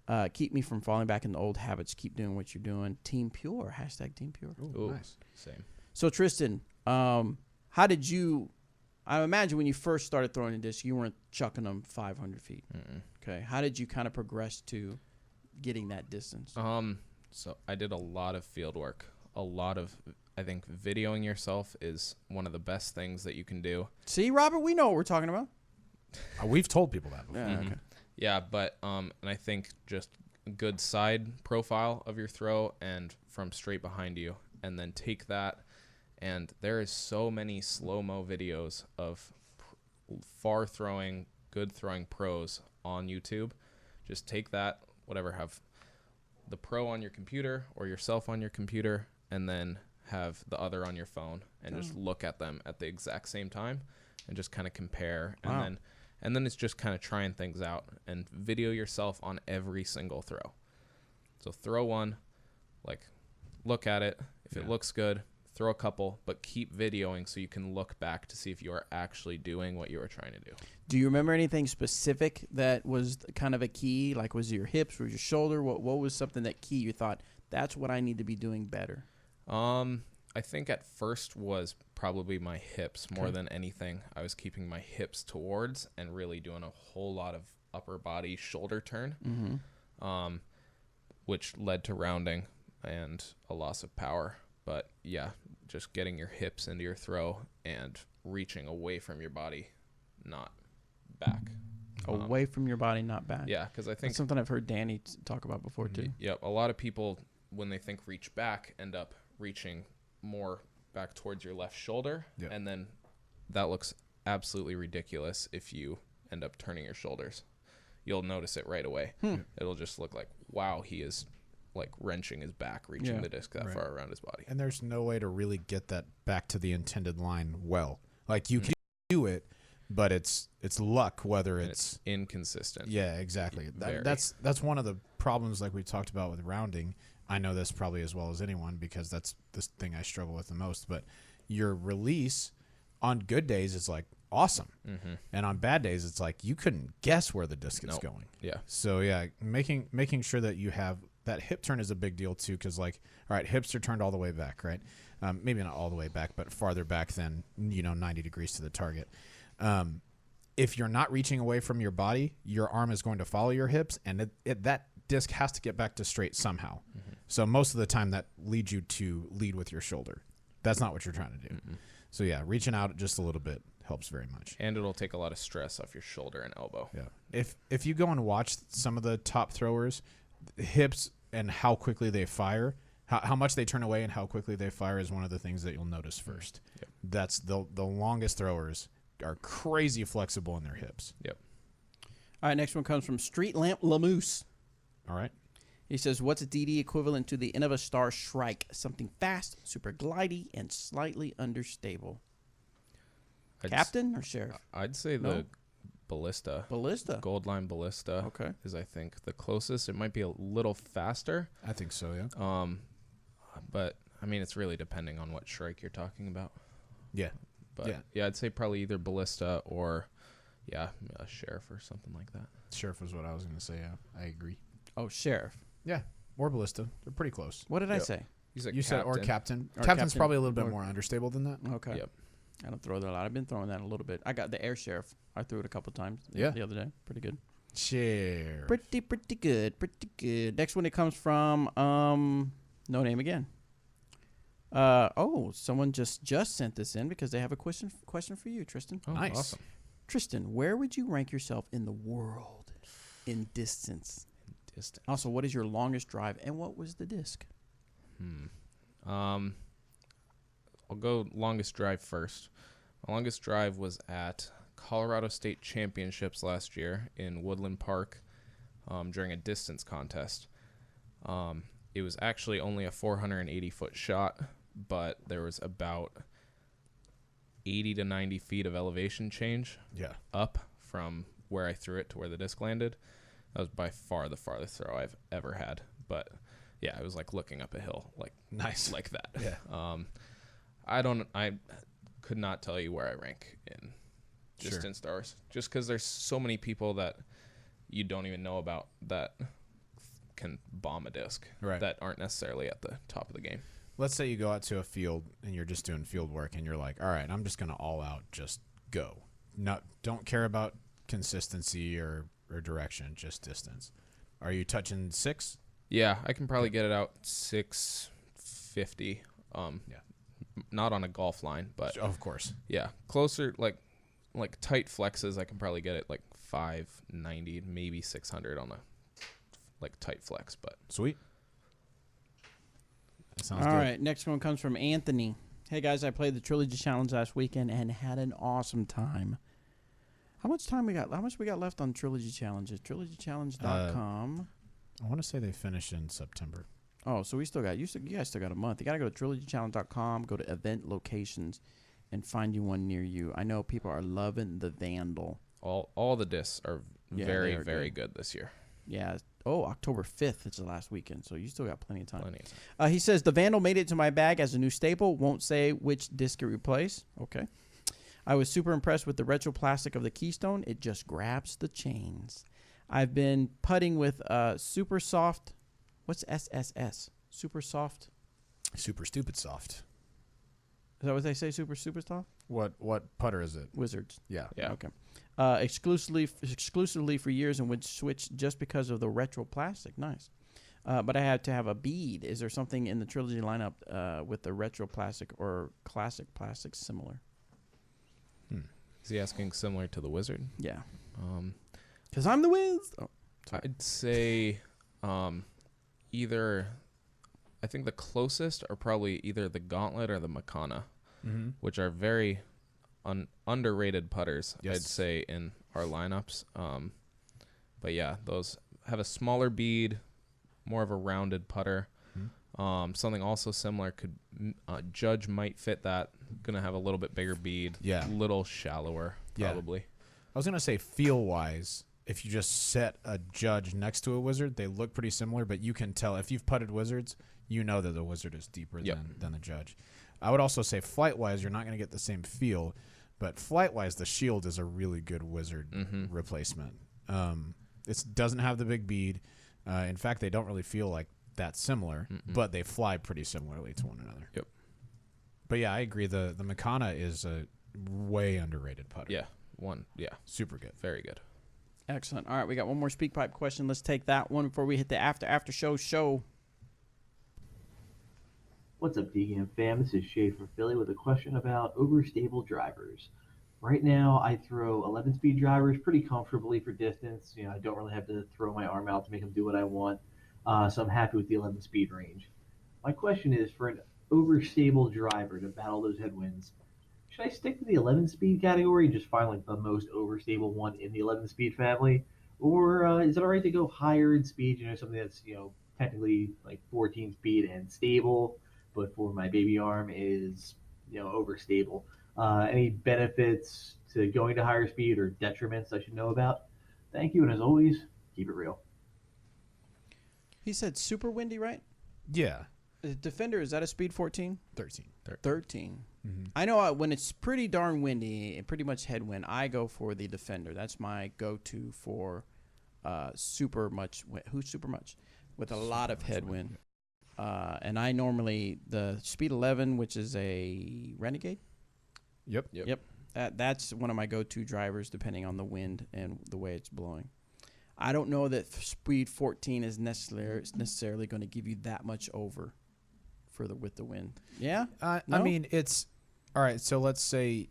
Speaker 3: me from falling back into old habits. Keep doing what you're doing. Team Pure. # Team Pure.
Speaker 2: Ooh, nice.
Speaker 4: Same.
Speaker 3: So, Tristan, how did you – I imagine when you first started throwing a disc, you weren't chucking them 500 feet.
Speaker 4: Mm-mm.
Speaker 3: Okay. How did you kind of progress to getting that distance?
Speaker 4: So I did a lot of field work. I think videoing yourself is one of the best things that you can do.
Speaker 3: See, Robert, we know what we're talking about.
Speaker 2: We've told people that before.
Speaker 3: Yeah, okay.
Speaker 4: Yeah, but and I think just a good side profile of your throw and from straight behind you, and then take that. And there is so many slow-mo videos of far throwing, good throwing pros on YouTube. Just take that, whatever, have the pro on your computer or yourself on your computer, and then have the other on your phone and just look at them at the exact same time and just kind of compare. And then it's just kind of trying things out and video yourself on every single throw. So throw one, like look at it. If it looks good, throw a couple, but keep videoing so you can look back to see if you are actually doing what you were trying to do.
Speaker 3: Do you remember anything specific that was kind of a key? Like, was it your hips or your shoulder? What was something that key you thought, that's what I need to be doing better?
Speaker 4: I think at first was probably my hips more than anything. I was keeping my hips towards and really doing a whole lot of upper body shoulder turn, which led to rounding and a loss of power. But yeah, just getting your hips into your throw and reaching away from your body, not back.
Speaker 3: Away from your body, not back.
Speaker 4: Yeah, because I think
Speaker 3: that's something I've heard Danny talk about before too.
Speaker 4: Yep, a lot of people, when they think reach back, end up reaching more back towards your left shoulder, and then that looks absolutely ridiculous if you end up turning your shoulders. you'll notice it right away. It'll just look like, wow, he is like wrenching his back, reaching the disc that far around his body.
Speaker 2: And there's no way to really get that back to the intended line well. Like you can do it, but it's luck whether it's
Speaker 4: inconsistent.
Speaker 2: Yeah, exactly. That's one of the problems like we talked about with rounding. I know this probably as well as anyone because that's the thing I struggle with the most. But your release on good days is like awesome, and on bad days it's like you couldn't guess where the disc is going.
Speaker 4: Yeah.
Speaker 2: So yeah, making sure that you have that hip turn is a big deal too, because like, all right, hips are turned all the way back, right? Maybe not all the way back, but farther back than 90 degrees to the target. If you're not reaching away from your body, your arm is going to follow your hips, and that disc has to get back to straight somehow. So most of the time that leads you to lead with your shoulder. That's not what you're trying to do. So yeah, reaching out just a little bit helps very much.
Speaker 4: And it'll take a lot of stress off your shoulder and elbow.
Speaker 2: Yeah. If you go and watch some of the top throwers, hips and how quickly they fire, how much they turn away and how quickly they fire is one of the things that you'll notice first.
Speaker 4: Yep.
Speaker 2: That's the longest throwers are crazy flexible in their hips.
Speaker 4: Yep.
Speaker 3: All right, next one comes from Street Lamp Lamoose.
Speaker 2: All right.
Speaker 3: He says, what's a DD equivalent to the Innova Star Shrike? Something fast, super glidey, and slightly understable. Captain or Sheriff?
Speaker 4: I'd say the Ballista.
Speaker 3: Ballista.
Speaker 4: Gold Line Ballista.
Speaker 3: Okay.
Speaker 4: Is I think the closest. It might be a little faster.
Speaker 2: I think so, yeah.
Speaker 4: But I mean, it's really depending on what Shrike you're talking about.
Speaker 2: Yeah.
Speaker 4: But yeah, I'd say probably either Ballista or a Sheriff or something like that.
Speaker 2: Sheriff was what I was going to say, yeah. I agree.
Speaker 3: Oh, Sheriff.
Speaker 2: Yeah. Or Ballista. They're pretty close.
Speaker 3: What did I say?
Speaker 4: You
Speaker 2: said or Captain.
Speaker 3: Or
Speaker 2: Captain's
Speaker 3: Captain.
Speaker 2: probably a little bit more understable than that.
Speaker 3: Okay.
Speaker 4: Yep.
Speaker 3: I don't throw that a lot. I've been throwing that a little bit. I got the Air Sheriff. I threw it a couple times the other day. Pretty good.
Speaker 2: Sheriff.
Speaker 3: Pretty good. Pretty good. Next one, it comes from no name again. Someone just sent this in because they have a question for you, Tristan.
Speaker 4: Oh,
Speaker 2: nice.
Speaker 4: Awesome.
Speaker 3: Tristan, where would you rank yourself in the world in distance? Also, what is your longest drive, and what was the disc?
Speaker 4: I'll go longest drive first. My longest drive was at Colorado State Championships last year in Woodland Park during a distance contest. It was actually only a 480-foot shot, but there was about 80 to 90 feet of elevation change up from where I threw it to where the disc landed. That was by far the farthest throw I've ever had. But yeah, it was like looking up a hill, like
Speaker 2: nice
Speaker 4: like that.
Speaker 2: Yeah.
Speaker 4: I could not tell you where I rank in distance throwers, just because there's so many people that you don't even know about that can bomb a disc that aren't necessarily at the top of the game.
Speaker 2: Let's say you go out to a field and you're just doing field work and you're like, all right, I'm just going to all out just go. Don't care about consistency or direction, just distance. Are you touching 6?
Speaker 4: Yeah, I can probably get it out 650. Not on a golf line, but
Speaker 2: of course.
Speaker 4: Yeah, closer like tight flexes. I can probably get it like 590, maybe 600 on a like tight flex. But
Speaker 2: sweet. That sounds
Speaker 3: All
Speaker 2: good.
Speaker 3: right, next one comes from Anthony. Hey guys, I played the Trilogy Challenge last weekend and had an awesome time. How much time we got? How much we got left on Trilogy Challenges? TrilogyChallenge.com.
Speaker 2: I want to say they finish in September.
Speaker 3: Oh, so we still got you guys still got a month. You got to go to TrilogyChallenge.com, go to event locations, and find you one near you. I know people are loving the Vandal.
Speaker 4: All the discs are very, very
Speaker 3: good
Speaker 4: this year.
Speaker 3: Yeah. Oh, October 5th is the last weekend, so you still got plenty of time.
Speaker 4: Plenty of time.
Speaker 3: He says, the Vandal made it to my bag as a new staple. Won't say which disc it replaced. Okay. I was super impressed with the retro plastic of the Keystone. It just grabs the chains. I've been putting with super soft. What's SSS? Super soft?
Speaker 2: Super stupid soft.
Speaker 3: Is that what they say, super soft?
Speaker 2: What putter is it?
Speaker 3: Wizards.
Speaker 2: Yeah.
Speaker 3: Okay. Exclusively for years and would switch just because of the retro plastic. Nice. But I had to have a bead. Is there something in the Trilogy lineup with the retro plastic or classic plastics similar?
Speaker 4: Is he asking similar to the Wizard?
Speaker 3: Yeah. Because I'm the Wiz. Oh,
Speaker 4: I'd say either, I think the closest are probably either the Gauntlet or the Makana, which are very underrated putters,
Speaker 2: Yes.
Speaker 4: I'd say, in our lineups. But yeah, those have a smaller bead, more of a rounded putter. Something also similar Judge might fit that. Gonna have a little bit bigger bead.
Speaker 2: Yeah.
Speaker 4: Little shallower, probably.
Speaker 2: I was gonna say feel-wise, if you just set a Judge next to a Wizard, they look pretty similar, but you can tell if you've putted Wizards, you know that the Wizard is deeper than the Judge. I would also say flight-wise, you're not gonna get the same feel, but flight-wise, the Shield is a really good Wizard replacement. It doesn't have the big bead. In fact, they don't really feel like that similar, but they fly pretty similarly to one another.
Speaker 4: Yep.
Speaker 2: But yeah, I agree. The Makana is a way underrated putter.
Speaker 4: Yeah.
Speaker 2: Super good.
Speaker 4: Very good.
Speaker 3: Excellent. All right, we got one more speak pipe question. Let's take that one before we hit the after show.
Speaker 7: What's up, DGM fam? This is Shay from Philly with a question about overstable drivers. Right now, I throw 11-speed drivers pretty comfortably for distance. You know, I don't really have to throw my arm out to make them do what I want. So I'm happy with the 11-speed range. My question is, for an overstable driver to battle those headwinds, should I stick to the 11-speed category and just find like the most overstable one in the 11-speed family? Or is it all right to go higher in speed, you know, something that's, you know, technically like 14-speed and stable, but for my baby arm is, you know, overstable? Any benefits to going to higher speed or detriments I should know about? Thank you, and as always, keep it real.
Speaker 3: He said super windy, right?
Speaker 2: Yeah.
Speaker 3: Defender, is that a speed 14?
Speaker 2: 13.
Speaker 3: 13. I know when it's pretty darn windy, pretty much headwind, I go for the Defender. That's my go-to for super much with a lot of headwind. And I normally, the speed 11, which is a Renegade.
Speaker 2: Yep.
Speaker 3: That's one of my go-to drivers, depending on the wind and the way it's blowing. I don't know that speed 14 is necessarily going to give you that much over with the wind. Yeah? No?
Speaker 2: I mean, it's all right. So let's say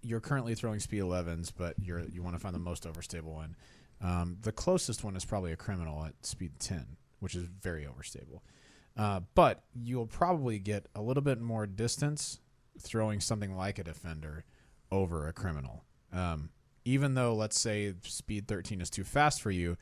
Speaker 2: you're currently throwing speed 11s, but you want to find the most overstable one. The closest one is probably a Criminal at speed 10, which is very overstable. But you'll probably get a little bit more distance throwing something like a Defender over a Criminal. Even though, let's say, speed 13 is too fast for you,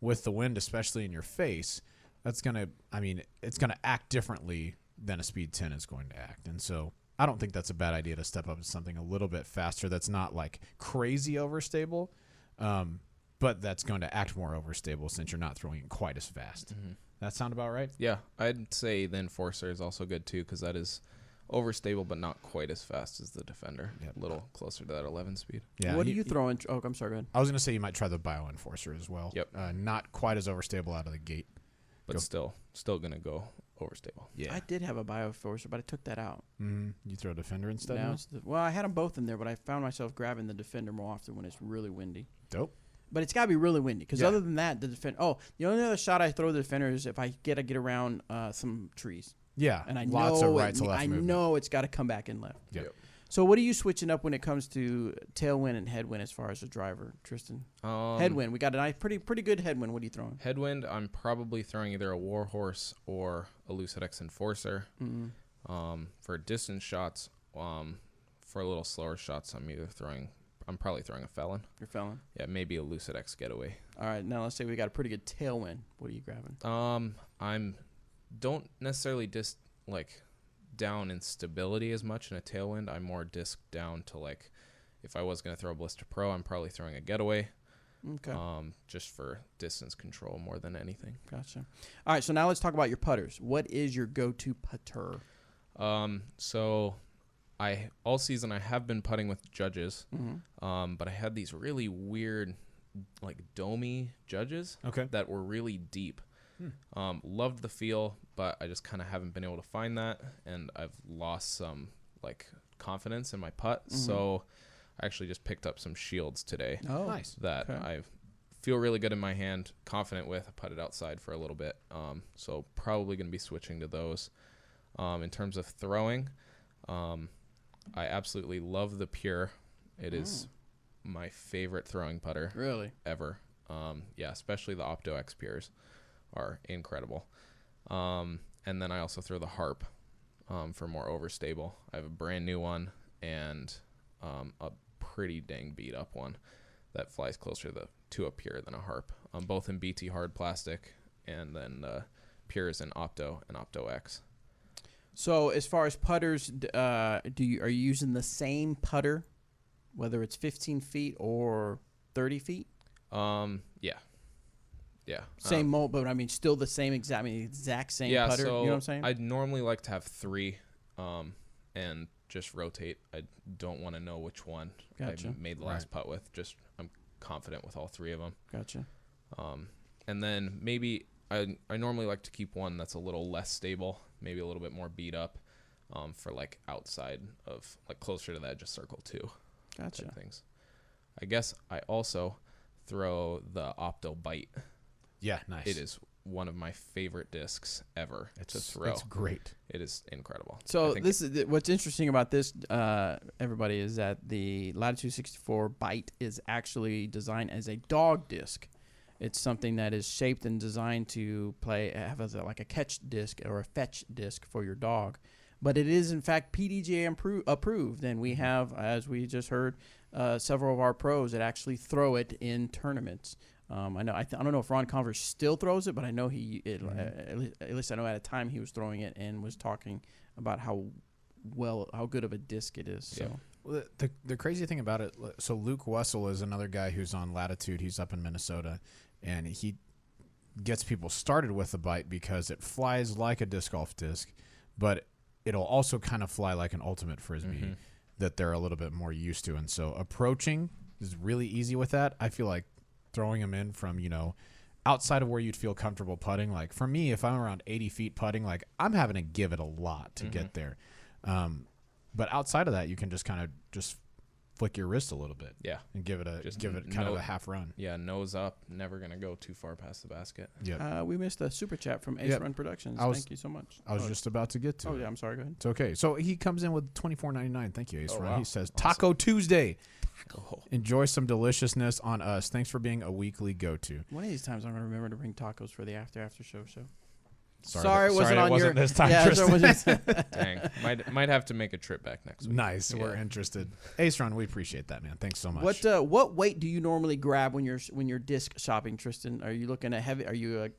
Speaker 2: with the wind, especially in your face, it's going to act differently than a speed 10 is going to act. And so I don't think that's a bad idea to step up to something a little bit faster that's not like crazy overstable, but that's going to act more overstable since you're not throwing it quite as fast. That sound about right?
Speaker 4: Yeah, I'd say the Enforcer is also good too, because that is overstable but not quite as fast as the Defender.
Speaker 2: Yep.
Speaker 4: A little closer to that 11 speed.
Speaker 2: Yeah.
Speaker 3: What do you throw in? Oh, I'm sorry, go ahead.
Speaker 2: I was going to say you might try the Bio Enforcer as well.
Speaker 4: Yep.
Speaker 2: Not quite as overstable out of the gate.
Speaker 4: But still going to go overstable.
Speaker 2: Yeah.
Speaker 3: I did have a Bioforcer, but I took that out.
Speaker 2: You throw a Defender instead
Speaker 3: Now
Speaker 2: now?
Speaker 3: it's well, I had them both in there, but I found myself grabbing the Defender more often when it's really windy.
Speaker 2: Dope.
Speaker 3: But it's got to be really windy, because
Speaker 2: Yeah.
Speaker 3: other than that, the Defender. Oh, the only other shot I throw the Defender is if I get around some trees.
Speaker 2: Yeah.
Speaker 3: And I
Speaker 2: lots
Speaker 3: know
Speaker 2: of right to left movement.
Speaker 3: know it's got to come back in left.
Speaker 2: Yep.
Speaker 3: So what are you switching up when it comes to tailwind and headwind as far as a driver, Tristan? Headwind. We got a nice, pretty good headwind. What are you throwing?
Speaker 4: Headwind, I'm probably throwing either a Warhorse or a Lucid X Enforcer. For distance shots, for a little slower shots, I'm probably throwing a Felon.
Speaker 3: You're Felon.
Speaker 4: Yeah, maybe a Lucid X Getaway.
Speaker 3: All right, now let's say we got a pretty good tailwind. What are you grabbing?
Speaker 4: I'm don't necessarily down in stability as much in a tailwind. I'm more disc down to like, if I was going to throw a Ballista Pro, I'm probably throwing a Getaway.
Speaker 3: Okay.
Speaker 4: Just for distance control more than anything.
Speaker 3: Gotcha. All right, so now let's talk about your putters. What is your go-to putter?
Speaker 4: So all season I have been putting with Judges, but I had these really weird, like domey Judges that were really deep. Loved the feel, but I just kind of haven't been able to find that, and I've lost some like confidence in my putt. So I actually just picked up some Shields today.
Speaker 3: Oh, nice.
Speaker 4: That I feel really good in my hand, confident with. I putted outside for a little bit, so probably going to be switching to those. In terms of throwing, I absolutely love the Pure. It is my favorite throwing putter ever. Yeah, especially the Opto X Pures are incredible. And then I also throw the Harp for more overstable. I have a brand new one and a pretty dang beat up one that flies closer to a Pure than a Harp. both in BT hard plastic and then Pures in Opto and Opto X.
Speaker 3: So as far as putters, are you using the same putter, whether it's 15 feet or 30 feet?
Speaker 4: Yeah.
Speaker 3: Same mold, but I mean, still the same exact same putter.
Speaker 4: So
Speaker 3: you know what I'm saying?
Speaker 4: I'd normally like to have 3, and just rotate. I don't want to know which one
Speaker 3: Gotcha.
Speaker 4: I made the last putt with. Just I'm confident with all 3 of them.
Speaker 3: Gotcha.
Speaker 4: And then maybe I normally like to keep one that's a little less stable, maybe a little bit more beat up, for like outside of like closer to the edge of circle 2.
Speaker 3: Gotcha.
Speaker 4: Type things. I guess I also throw the Opto Bite.
Speaker 2: Yeah, nice.
Speaker 4: It is one of my favorite discs ever to throw.
Speaker 2: It's great.
Speaker 4: It is incredible.
Speaker 3: So this is what's interesting about this, everybody, is that the Latitude 64 Bite is actually designed as a dog disc. It's something that is shaped and designed to have like a catch disc or a fetch disc for your dog. But it is, in fact, PDGA approved, and we have, as we just heard, several of our pros that actually throw it in tournaments. I know. I don't know if Ron Converse still throws it, but I know at least I know at a time he was throwing it and was talking about how good of a disc it is. So.
Speaker 4: Yeah.
Speaker 2: Well, the crazy thing about it, so Luke Wessel is another guy who's on Latitude. He's up in Minnesota, and he gets people started with the Bite because it flies like a disc golf disc, but it'll also kind of fly like an ultimate Frisbee that they're a little bit more used to. And so approaching is really easy with that. I feel like throwing them in from, outside of where you'd feel comfortable putting. Like for me, if I'm around 80 feet putting, like I'm having to give it a lot to get there. But outside of that, you can just kind of just flick your wrist a little bit.
Speaker 4: Yeah.
Speaker 2: And give it kind of a half run.
Speaker 4: Yeah, nose up, never going to go too far past the basket.
Speaker 2: Yeah.
Speaker 3: We missed a super chat from Ace Run Productions. Thank you so much.
Speaker 2: I was just about to get to it.
Speaker 3: Oh, yeah, I'm sorry. Go ahead.
Speaker 2: It's okay. So he comes in with $24.99. Thank you, Ace Run.
Speaker 4: Wow.
Speaker 2: He says, Taco Tuesday.
Speaker 4: Taco.
Speaker 2: Enjoy some deliciousness on us. Thanks for being a weekly go-to.
Speaker 3: One of these times I'm going to remember to bring tacos for the after show.
Speaker 2: Sorry,
Speaker 3: it wasn't on your
Speaker 2: this time,
Speaker 3: yeah,
Speaker 2: Tristan.
Speaker 4: Dang. Might have to make a trip back next week.
Speaker 2: Nice. We're interested. Ace Run, we appreciate that, man. Thanks so much.
Speaker 3: What weight do you normally grab when you're disc shopping, Tristan? Are you looking at heavy? Are you a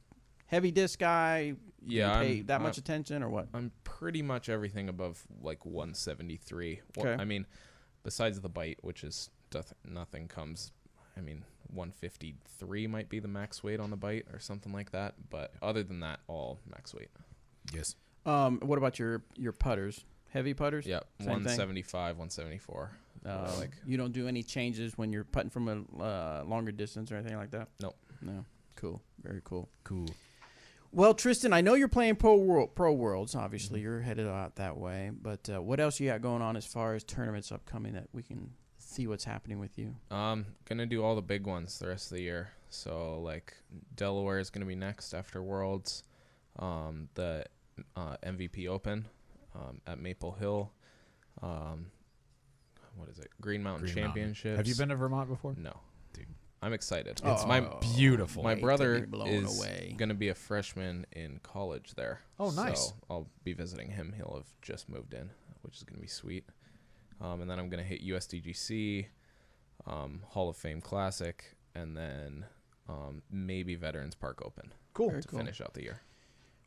Speaker 3: heavy disc guy?
Speaker 4: Yeah.
Speaker 3: Do you pay that much attention or what?
Speaker 4: I'm pretty much everything above like 173.
Speaker 3: Okay.
Speaker 4: I mean, besides the Bite, which is nothing comes. I mean, 153 might be the max weight on the Bite or something like that. But other than that, all max weight.
Speaker 2: Yes.
Speaker 3: What about your putters? Heavy putters?
Speaker 4: Yeah,
Speaker 3: Same
Speaker 4: 175, 174.
Speaker 3: You don't do any changes when you're putting from a longer distance or anything like that?
Speaker 4: Nope.
Speaker 3: No. Cool. Very cool.
Speaker 2: Cool.
Speaker 3: Well, Tristan, I know you're playing Pro Worlds. Obviously, you're headed out that way. But what else you got going on as far as tournaments upcoming that we can see what's happening with you?
Speaker 4: Gonna do all the big ones the rest of the year. So like Delaware is gonna be next after Worlds. The MVP Open at Maple Hill. What is it? Green Mountain Championships.
Speaker 2: Have you been to Vermont before?
Speaker 4: No. Dude, I'm excited.
Speaker 2: It's beautiful.
Speaker 4: My brother
Speaker 3: blown
Speaker 4: is
Speaker 3: away.
Speaker 4: going to be a freshman in college there.
Speaker 2: Oh, nice.
Speaker 4: So I'll be visiting him. He'll have just moved in, which is going to be sweet. And then I'm going to hit USDGC, Hall of Fame Classic, and then maybe Veterans Park Open.
Speaker 3: Cool.
Speaker 4: To finish out the year.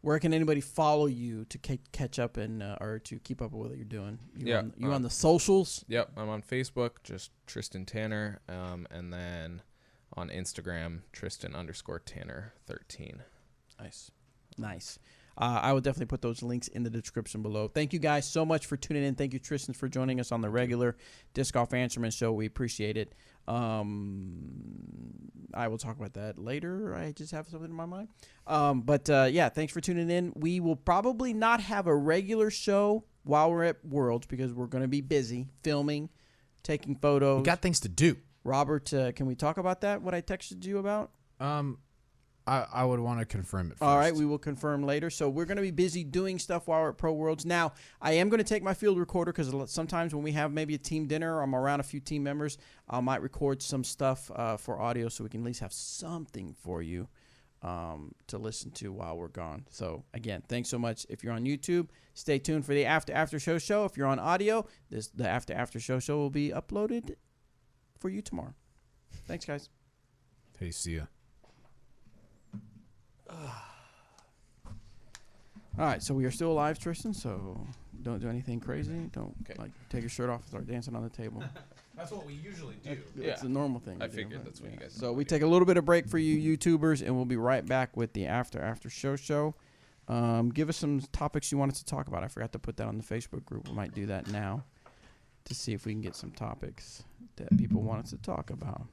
Speaker 3: Where can anybody follow you to catch up and or to keep up with what you're doing? You on the socials?
Speaker 4: Yep, I'm on Facebook, just Tristan Tanner, and then on Instagram, Tristan_Tanner13.
Speaker 3: Nice. I will definitely put those links in the description below. Thank you guys so much for tuning in. Thank you, Tristan, for joining us on the regular Disc Golf Answerman show. We appreciate it. I will talk about that later. I just have something in my mind. But thanks for tuning in. We will probably not have a regular show while we're at Worlds because we're going to be busy filming, taking photos.
Speaker 2: We got things to do.
Speaker 3: Robert, can we talk about that, what I texted you about?
Speaker 2: I would want to confirm it first.
Speaker 3: All right, we will confirm later. So we're going to be busy doing stuff while we're at Pro Worlds. Now, I am going to take my field recorder because sometimes when we have maybe a team dinner or I'm around a few team members, I might record some stuff for audio so we can at least have something for you to listen to while we're gone. So, again, thanks so much. If you're on YouTube, stay tuned for the After Show. If you're on audio, the After Show will be uploaded for you tomorrow. Thanks, guys.
Speaker 2: Hey, see ya.
Speaker 3: All right, so we are still alive, Tristan. So don't do anything crazy. Don't
Speaker 4: Okay.
Speaker 3: like take your shirt off and start dancing on the table.
Speaker 2: That's what we usually do.
Speaker 3: It's a normal thing.
Speaker 4: I
Speaker 3: to do,
Speaker 4: figured
Speaker 3: but
Speaker 4: that's what you guys
Speaker 3: So
Speaker 4: normally
Speaker 3: we
Speaker 4: do.
Speaker 3: take a little bit of break for you YouTubers, and we'll be right back with the after show. Give us some topics you want us to talk about. I forgot to put that on the Facebook group. We might do that now to see if we can get some topics that people want us to talk about.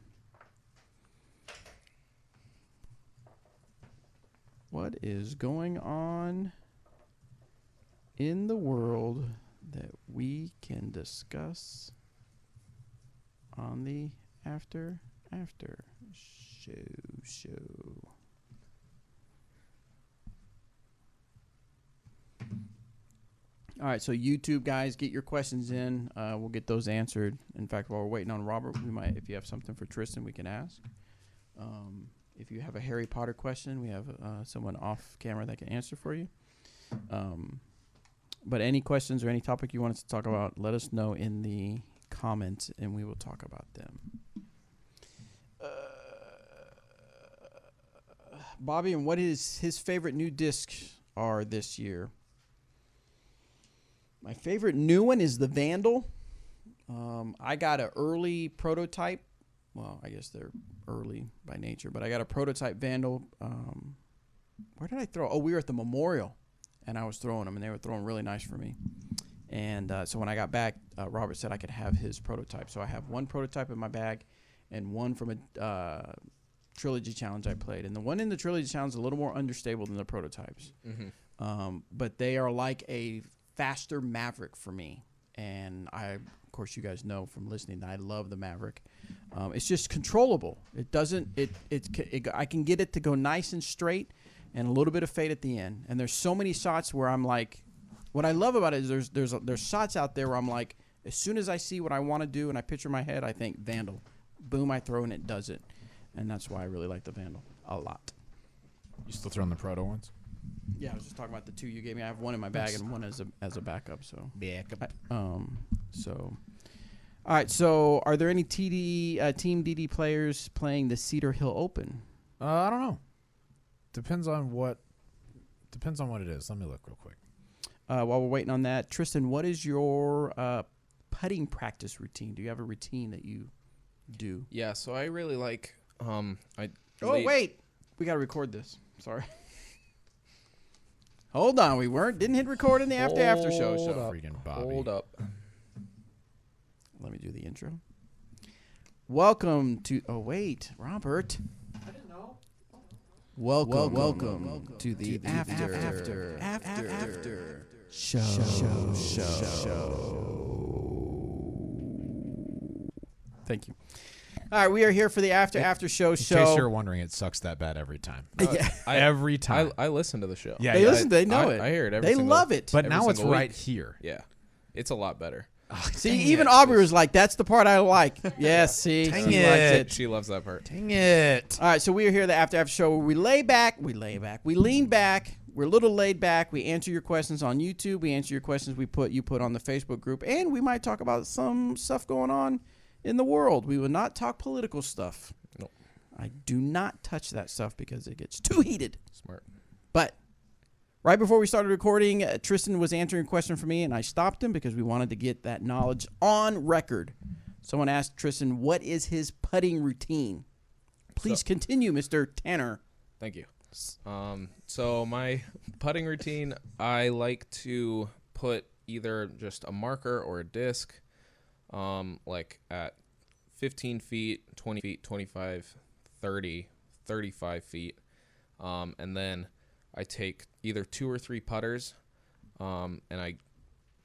Speaker 3: What is going on in the world that we can discuss on the after show? All right, so YouTube guys, get your questions in. We'll get those answered. In fact, while we're waiting on Robert, we might, if you have something for Tristan, we can ask. If you have a Harry Potter question, we have someone off camera that can answer for you. But any questions or any topic you want us to talk about, let us know in the comments, and we will talk about them. Bobby, and what is his favorite new discs are this year? My favorite new one is the Vandal. I got an early prototype. Well, I guess they're early by nature, but I got a prototype Vandal. Where did I throw? Oh, we were at the Memorial, and I was throwing them, and they were throwing really nice for me. And so when I got back, Robert said I could have his prototype. So I have one prototype in my bag and one from a Trilogy challenge I played. And the one in the Trilogy challenge is a little more unstable than the prototypes.
Speaker 4: Mm-hmm.
Speaker 3: But they are like a faster Maverick for me. And of course, you guys know from listening that I love the Maverick. It's just controllable. It doesn't. I can get it to go nice and straight, and a little bit of fade at the end. And there's so many shots where I'm like, what I love about it is there's shots out there where I'm like, as soon as I see what I want to do and I picture in my head, I think Vandal. Boom, I throw and it does it. And that's why I really like the Vandal a lot.
Speaker 2: You still throwing the proto ones?
Speaker 3: Yeah, I was just talking about the two you gave me. I have one in my bag and one as a backup. So
Speaker 2: Backup.
Speaker 3: all right. So are there any Team DD players playing the Cedar Hill Open?
Speaker 2: I don't know. Depends on what it is. Let me look real quick.
Speaker 3: While we're waiting on that, Tristan, what is your putting practice routine? Do you have a routine that you do?
Speaker 4: Yeah, so I really like
Speaker 3: Wait, we got to record this. Sorry. Hold on, didn't hit record in the after show.
Speaker 4: Hold
Speaker 3: So
Speaker 4: up.
Speaker 2: Freaking Bobby.
Speaker 4: Hold up.
Speaker 3: let me do the intro. Welcome to. Oh wait, Robert.
Speaker 7: I didn't know.
Speaker 3: Welcome to the after show. Thank you. All right, we are here for the after show.
Speaker 2: In case you're wondering, it sucks that bad every time.
Speaker 3: Yeah.
Speaker 2: Every time.
Speaker 4: I listen to the show.
Speaker 2: Yeah,
Speaker 3: They listen. They know it.
Speaker 4: I hear it every
Speaker 3: They
Speaker 4: single
Speaker 3: love it.
Speaker 2: but
Speaker 4: every
Speaker 2: now it's
Speaker 4: single
Speaker 2: right
Speaker 4: week.
Speaker 2: here.
Speaker 4: Yeah, it's a lot better.
Speaker 3: See,
Speaker 2: Dang
Speaker 3: even
Speaker 2: it.
Speaker 3: Aubrey was like, "That's the part I like." Yes, see,
Speaker 2: Dang
Speaker 3: she
Speaker 2: it.
Speaker 3: likes it.
Speaker 4: She loves that part.
Speaker 2: Dang it.
Speaker 3: All right, so we are here the after show where we lean back, we lean back, we're a little laid back. We answer your questions on YouTube, we answer your questions you put on the Facebook group, and we might talk about some stuff going on in the world. We will not talk political stuff.
Speaker 4: Nope.
Speaker 3: I do not touch that stuff because it gets too heated.
Speaker 4: Smart.
Speaker 3: But right before we started recording, Tristan was answering a question for me, and I stopped him because we wanted to get that knowledge on record. Someone asked Tristan, what is his putting routine? Please continue, Mr. Tanner.
Speaker 4: Thank you. So my putting routine, I like to put either just a marker or a disc, like at 15 feet, 20 feet, 25, 30, 35 feet. And then I take either 2 or 3 putters, and I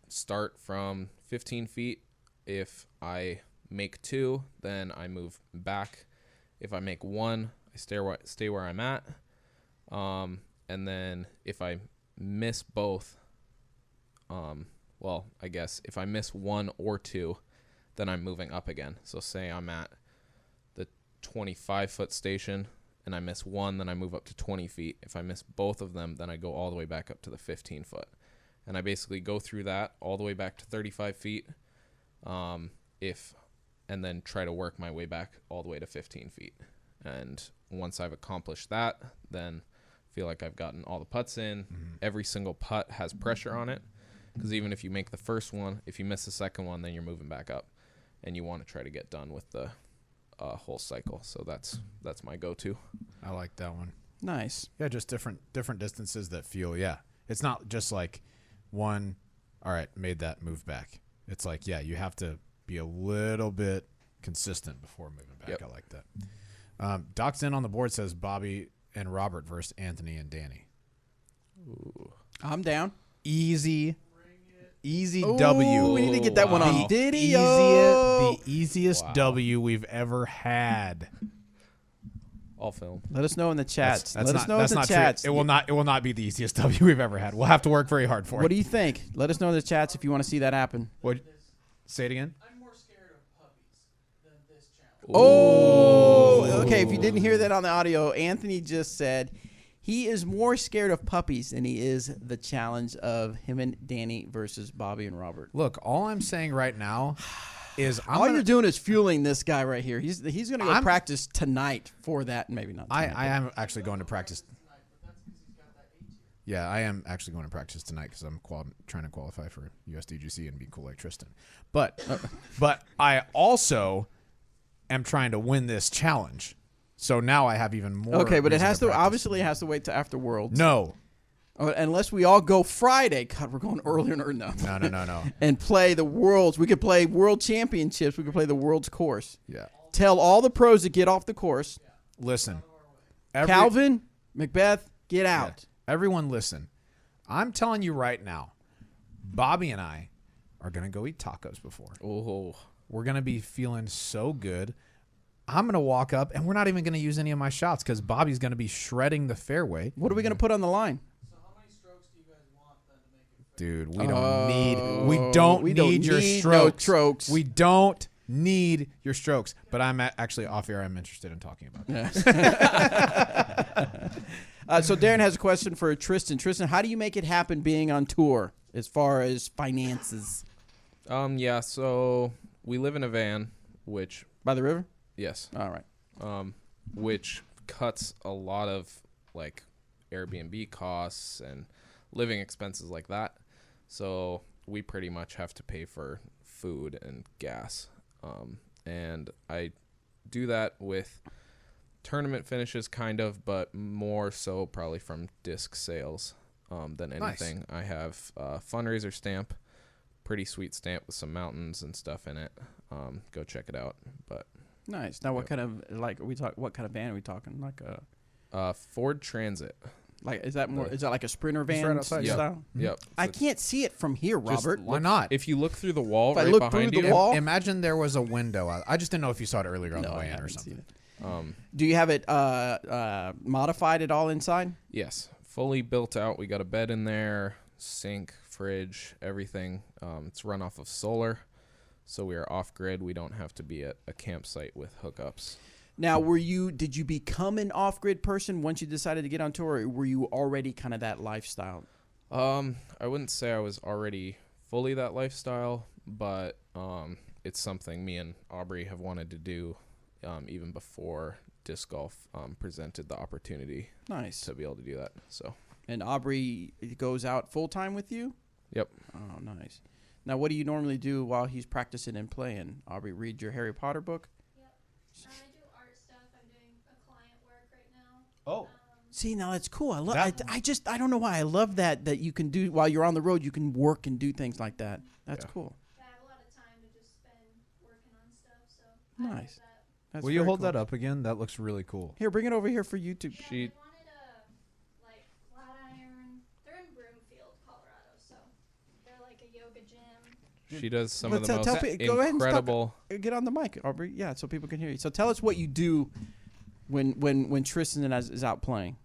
Speaker 4: start from 15 feet. If I make 2, then I move back. If I make 1, I stay where I'm at. And then if I miss both, I guess if I miss 1 or 2, then I'm moving up again. So say I'm at the 25-foot station and I miss 1, then I move up to 20 feet. If I miss both of them, then I go all the way back up to the 15-foot. And I basically go through that all the way back to 35 feet, and then try to work my way back all the way to 15 feet. And once I've accomplished that, then feel like I've gotten all the putts in. Every single putt has pressure on it, because even if you make the first one, if you miss the second one, then you're moving back up, and you want to try to get done with the whole cycle. So that's my go-to.
Speaker 2: I like that one.
Speaker 3: Nice.
Speaker 2: Yeah, just different distances that feel. Yeah, it's not just like one. All right, made that move back. It's like, yeah, you have to be a little bit consistent before moving back.
Speaker 4: Yep.
Speaker 2: I like that. Doc's in on the board says Bobby and Robert versus Anthony and Danny.
Speaker 4: Ooh.
Speaker 3: I'm down.
Speaker 2: Easy
Speaker 3: Ooh,
Speaker 2: W.
Speaker 3: we need to get that one on video.
Speaker 2: The easiest W we've ever had.
Speaker 4: All film.
Speaker 3: Let us know in the chats.
Speaker 2: That's
Speaker 3: Let us know in the
Speaker 2: not
Speaker 3: chats.
Speaker 2: true. It will not be the easiest W we've ever had. We'll have to work very hard for
Speaker 3: What
Speaker 2: it.
Speaker 3: do you think? Let us know in the chats if you want to see that happen.
Speaker 2: What? Say it again.
Speaker 8: I'm more scared of puppies than this challenge.
Speaker 3: Oh, okay. If you didn't hear that on the audio, Anthony just said he is more scared of puppies than he is the challenge of him and Danny versus Bobby and Robert.
Speaker 2: Look, all I'm saying right now is
Speaker 3: All you're doing is fueling this guy right here. He's going to go practice tonight for that, maybe not tonight.
Speaker 2: I am actually going to practice. Yeah, I am actually going to practice tonight because I'm trying to qualify for USDGC and be cool like Tristan. But I also am trying to win this challenge. So now I have even more.
Speaker 3: Okay, but it
Speaker 2: reason
Speaker 3: has to
Speaker 2: practice.
Speaker 3: obviously it has to wait till after Worlds.
Speaker 2: No.
Speaker 3: Unless we all go Friday. God, we're going earlier and no.
Speaker 2: No.
Speaker 3: And play the Worlds. We could play World Championships. We could play the Worlds course.
Speaker 2: Yeah.
Speaker 3: Tell all the pros to get off the course.
Speaker 2: Listen.
Speaker 3: Calvin, Macbeth, get out.
Speaker 2: Yeah. Everyone listen. I'm telling you right now, Bobby and I are going to go eat tacos before.
Speaker 4: Oh.
Speaker 2: We're going to be feeling so good. I'm going to walk up, and we're not even going to use any of my shots because Bobby's going to be shredding the fairway.
Speaker 3: What are we going to put on the line?
Speaker 8: So how many strokes do you guys want then to make it fair?
Speaker 2: Dude, we don't need your strokes.
Speaker 3: No strokes.
Speaker 2: We don't need your strokes. But I'm actually off air. I'm interested in talking about that.
Speaker 3: So Darren has a question for Tristan. Tristan, how do you make it happen being on tour as far as finances?
Speaker 4: Yeah, so we live in a van, which
Speaker 3: By the river?
Speaker 4: yes,
Speaker 3: All right.
Speaker 4: which cuts a lot of like Airbnb costs and living expenses like that. So we pretty much have to pay for food and gas. And I do that with tournament finishes kind of, but more so probably from disc sales than anything.
Speaker 2: Nice.
Speaker 4: I have a fundraiser stamp, pretty sweet stamp with some mountains and stuff in it. Go check it out. But
Speaker 3: Nice. Now, what kind of what kind of van are we talking? Like a
Speaker 4: Ford Transit.
Speaker 3: is that like a Sprinter van
Speaker 2: right outside,
Speaker 4: yeah.
Speaker 3: style?
Speaker 4: Yep.
Speaker 3: I
Speaker 4: So
Speaker 3: can't see it from here,
Speaker 4: just
Speaker 3: Robert.
Speaker 2: Why not?
Speaker 4: if you look through the wall
Speaker 3: If I
Speaker 4: right
Speaker 3: look
Speaker 4: behind
Speaker 3: through
Speaker 4: you,
Speaker 3: the wall,
Speaker 2: Imagine there was a window. I just didn't know if you saw it earlier on
Speaker 3: no,
Speaker 2: the
Speaker 3: I
Speaker 2: way in or
Speaker 3: haven't
Speaker 2: something.
Speaker 3: seen it.
Speaker 4: um,
Speaker 3: Do you have it modified at all inside?
Speaker 4: yes, fully built out. We got a bed in there, sink, fridge, everything. It's run off of solar, so we are off grid. We don't have to be at a campsite with hookups.
Speaker 3: Now, did you become an off-grid person once you decided to get on tour, or were you already kind of that lifestyle?
Speaker 4: I wouldn't say I was already fully that lifestyle, but it's something me and Aubrey have wanted to do even before disc golf presented the opportunity
Speaker 3: Nice.
Speaker 4: to be able to do that. So,
Speaker 3: And Aubrey goes out full-time with you?
Speaker 4: yep.
Speaker 3: Oh, nice. Now, what do you normally do while he's practicing and playing? Aubrey, read your Harry Potter book?
Speaker 5: Yep. I do art stuff. I'm doing a client work right now.
Speaker 2: Oh.
Speaker 3: See, now that's cool. I love.
Speaker 2: That-
Speaker 3: I don't know why I love that you can do while you're on the road. You can work and do things like that. That's
Speaker 4: Yeah.
Speaker 3: cool.
Speaker 5: I have a lot of time to just spend working on stuff, so I like
Speaker 3: Nice.
Speaker 5: that.
Speaker 3: That's
Speaker 2: Will you
Speaker 3: very
Speaker 2: hold
Speaker 3: cool.
Speaker 2: that up again? That looks really cool.
Speaker 3: Here, bring it over here for YouTube.
Speaker 5: Yeah,
Speaker 4: She-
Speaker 5: they wanted a like Flatiron. They're in Broomfield, Colorado, so they're like a yoga gym.
Speaker 4: She does some
Speaker 3: Well,
Speaker 4: of the
Speaker 3: tell
Speaker 4: most
Speaker 3: pe- go ahead and talk.
Speaker 4: incredible.
Speaker 3: Get on the mic, Aubrey. Yeah, so people can hear you. So tell us what you do when Tristan is out playing.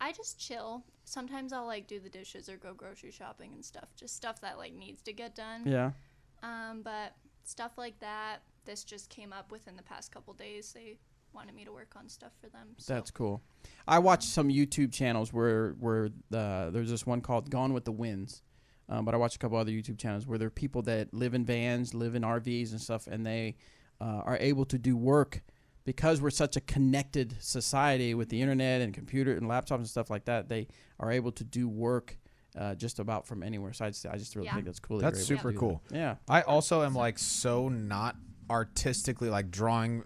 Speaker 5: I just chill. Sometimes I'll like do the dishes or go grocery shopping and stuff. Just stuff that like needs to get done.
Speaker 3: Yeah.
Speaker 5: But stuff like that, this just came up within the past couple days. They wanted me to work on stuff for them. So.
Speaker 3: That's cool. I watch some YouTube channels where there's this one called Gone with the Winds, but I watch a couple other YouTube channels where there are people that live in vans, live in RVs and stuff, and they are able to do work because we're such a connected society with the internet and computer and laptops and stuff like that, they are able to do work just about from anywhere. So I just really think that's cool.
Speaker 2: That's
Speaker 3: you're able
Speaker 2: super
Speaker 3: to do
Speaker 2: cool.
Speaker 3: that. Yeah.
Speaker 2: I also am like so not artistically like drawing,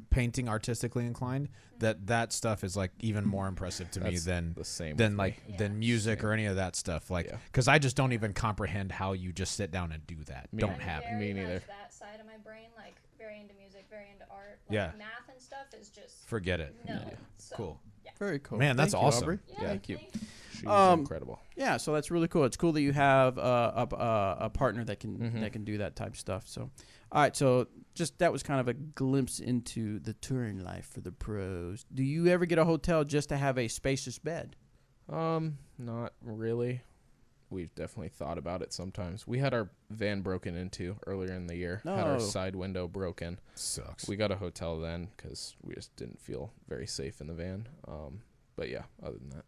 Speaker 2: painting artistically inclined that stuff is like even more impressive to me than
Speaker 4: the same
Speaker 2: than
Speaker 4: with
Speaker 2: like
Speaker 4: me.
Speaker 2: than music or any of that stuff. Like, because I just don't even comprehend how you just sit down and do that.
Speaker 4: Me-
Speaker 2: Don't have it.
Speaker 5: very
Speaker 4: Me neither.
Speaker 5: much that side of my brain, like very into music, very into art. Like
Speaker 2: Yeah.
Speaker 5: math and stuff is just
Speaker 2: Forget it.
Speaker 5: no.
Speaker 2: Yeah.
Speaker 5: So,
Speaker 2: Cool.
Speaker 5: Yeah.
Speaker 3: Very cool.
Speaker 2: Man, that's
Speaker 3: Thank you,
Speaker 2: awesome.
Speaker 3: Aubrey.
Speaker 5: Yeah,
Speaker 4: Thank you.
Speaker 5: thanks.
Speaker 4: She's
Speaker 3: Um,
Speaker 4: incredible.
Speaker 3: Yeah, so that's really cool. It's cool that you have a partner that can do that type of stuff. So, all right, so just that was kind of a glimpse into the touring life for the pros. Do you ever get a hotel just to have a spacious bed?
Speaker 4: Not really. We've definitely thought about it sometimes. We had our van broken into earlier in the year. Had our
Speaker 3: No.
Speaker 4: side window broken.
Speaker 2: Sucks.
Speaker 4: We got a hotel then because we just didn't feel very safe in the van. But yeah, other than that.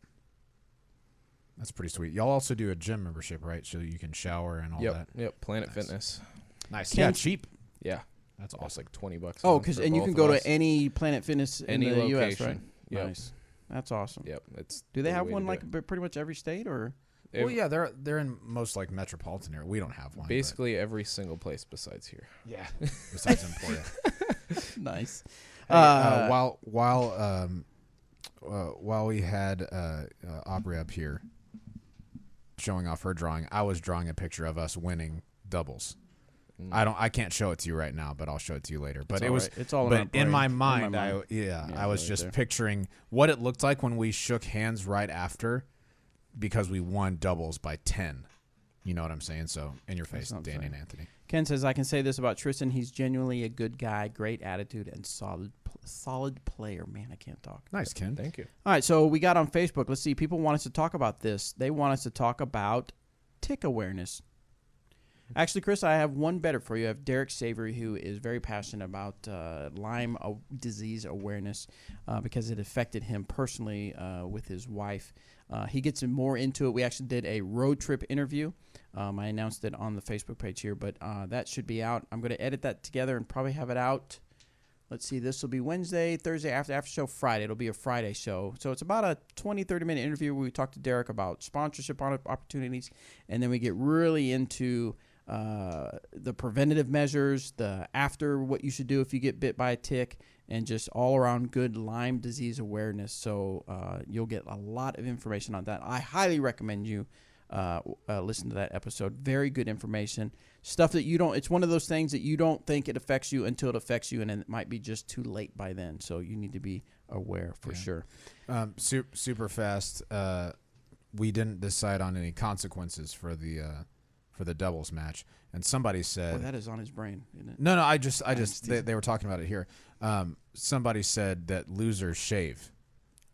Speaker 2: That's pretty sweet. Y'all also do a gym membership, right? So you can shower and all that.
Speaker 4: Yep. Planet
Speaker 2: Nice.
Speaker 4: Fitness.
Speaker 2: Nice.
Speaker 3: Can-
Speaker 2: Yeah, cheap.
Speaker 4: Yeah.
Speaker 2: That's
Speaker 4: It's
Speaker 2: awesome.
Speaker 4: like $20.
Speaker 3: Oh,
Speaker 4: because
Speaker 3: and you can go to any Planet Fitness in
Speaker 4: Any
Speaker 3: the U.S.,
Speaker 4: location.
Speaker 3: right?
Speaker 4: Yep.
Speaker 3: Nice. That's awesome.
Speaker 4: Yep. It's
Speaker 3: Do they
Speaker 4: the
Speaker 3: have
Speaker 4: way to
Speaker 3: one
Speaker 4: do
Speaker 3: like
Speaker 4: it.
Speaker 3: pretty much every state, or?
Speaker 2: Well, yeah, they're in most like metropolitan area. We don't have one. but-
Speaker 4: Basically every single place besides here.
Speaker 2: yeah. Besides Emporia.
Speaker 3: Nice.
Speaker 2: Hey, while we had Aubrey up here showing off her drawing, I was drawing a picture of us winning doubles. I can't show it to you right now, but I'll show it to you later. But
Speaker 3: It's
Speaker 2: it
Speaker 3: all
Speaker 2: was
Speaker 3: right. It's all in
Speaker 2: but
Speaker 3: our
Speaker 2: in
Speaker 3: brain.
Speaker 2: my
Speaker 3: In my
Speaker 2: mind,
Speaker 3: mind.
Speaker 2: I was
Speaker 3: right
Speaker 2: just
Speaker 3: there.
Speaker 2: picturing what it looked like when we shook hands right after, because we won doubles by 10. You know what I'm saying? So in your face,
Speaker 3: what I'm
Speaker 2: Danny
Speaker 3: saying.
Speaker 2: and Anthony.
Speaker 3: Ken says, I can say this about Tristan. He's genuinely a good guy, great attitude, and solid player. Man, I can't talk.
Speaker 2: Nice, Ken.
Speaker 4: Thank you.
Speaker 3: All right, so we got on Facebook. Let's see. People want us to talk about this. They want us to talk about tick awareness. Actually, Chris, I have one better for you. I have Derek Savory, who is very passionate about Lyme disease awareness because it affected him personally with his wife. He gets more into it. We actually did a road trip interview. I announced it on the Facebook page here, but that should be out. I'm going to edit that together and probably have it out. Let's see, this will be Wednesday, Thursday, after show Friday. It'll be a Friday show. So it's about a 20, 30-minute interview where we talk to Derek about sponsorship opportunities, and then we get really into the preventative measures, the after what you should do if you get bit by a tick, and just all-around good Lyme disease awareness. So you'll get a lot of information on that. I highly recommend you listen to that episode. Very good information. Stuff that you don't, it's one of those things that you don't think it affects you until it affects you, and then it might be just too late by then. So you need to be aware for sure.
Speaker 2: Super fast. We didn't decide on any consequences for the doubles match, and somebody said,
Speaker 3: Boy, that is on his brain, isn't it?
Speaker 2: No, I just they were talking about it here. Somebody said that losers shave.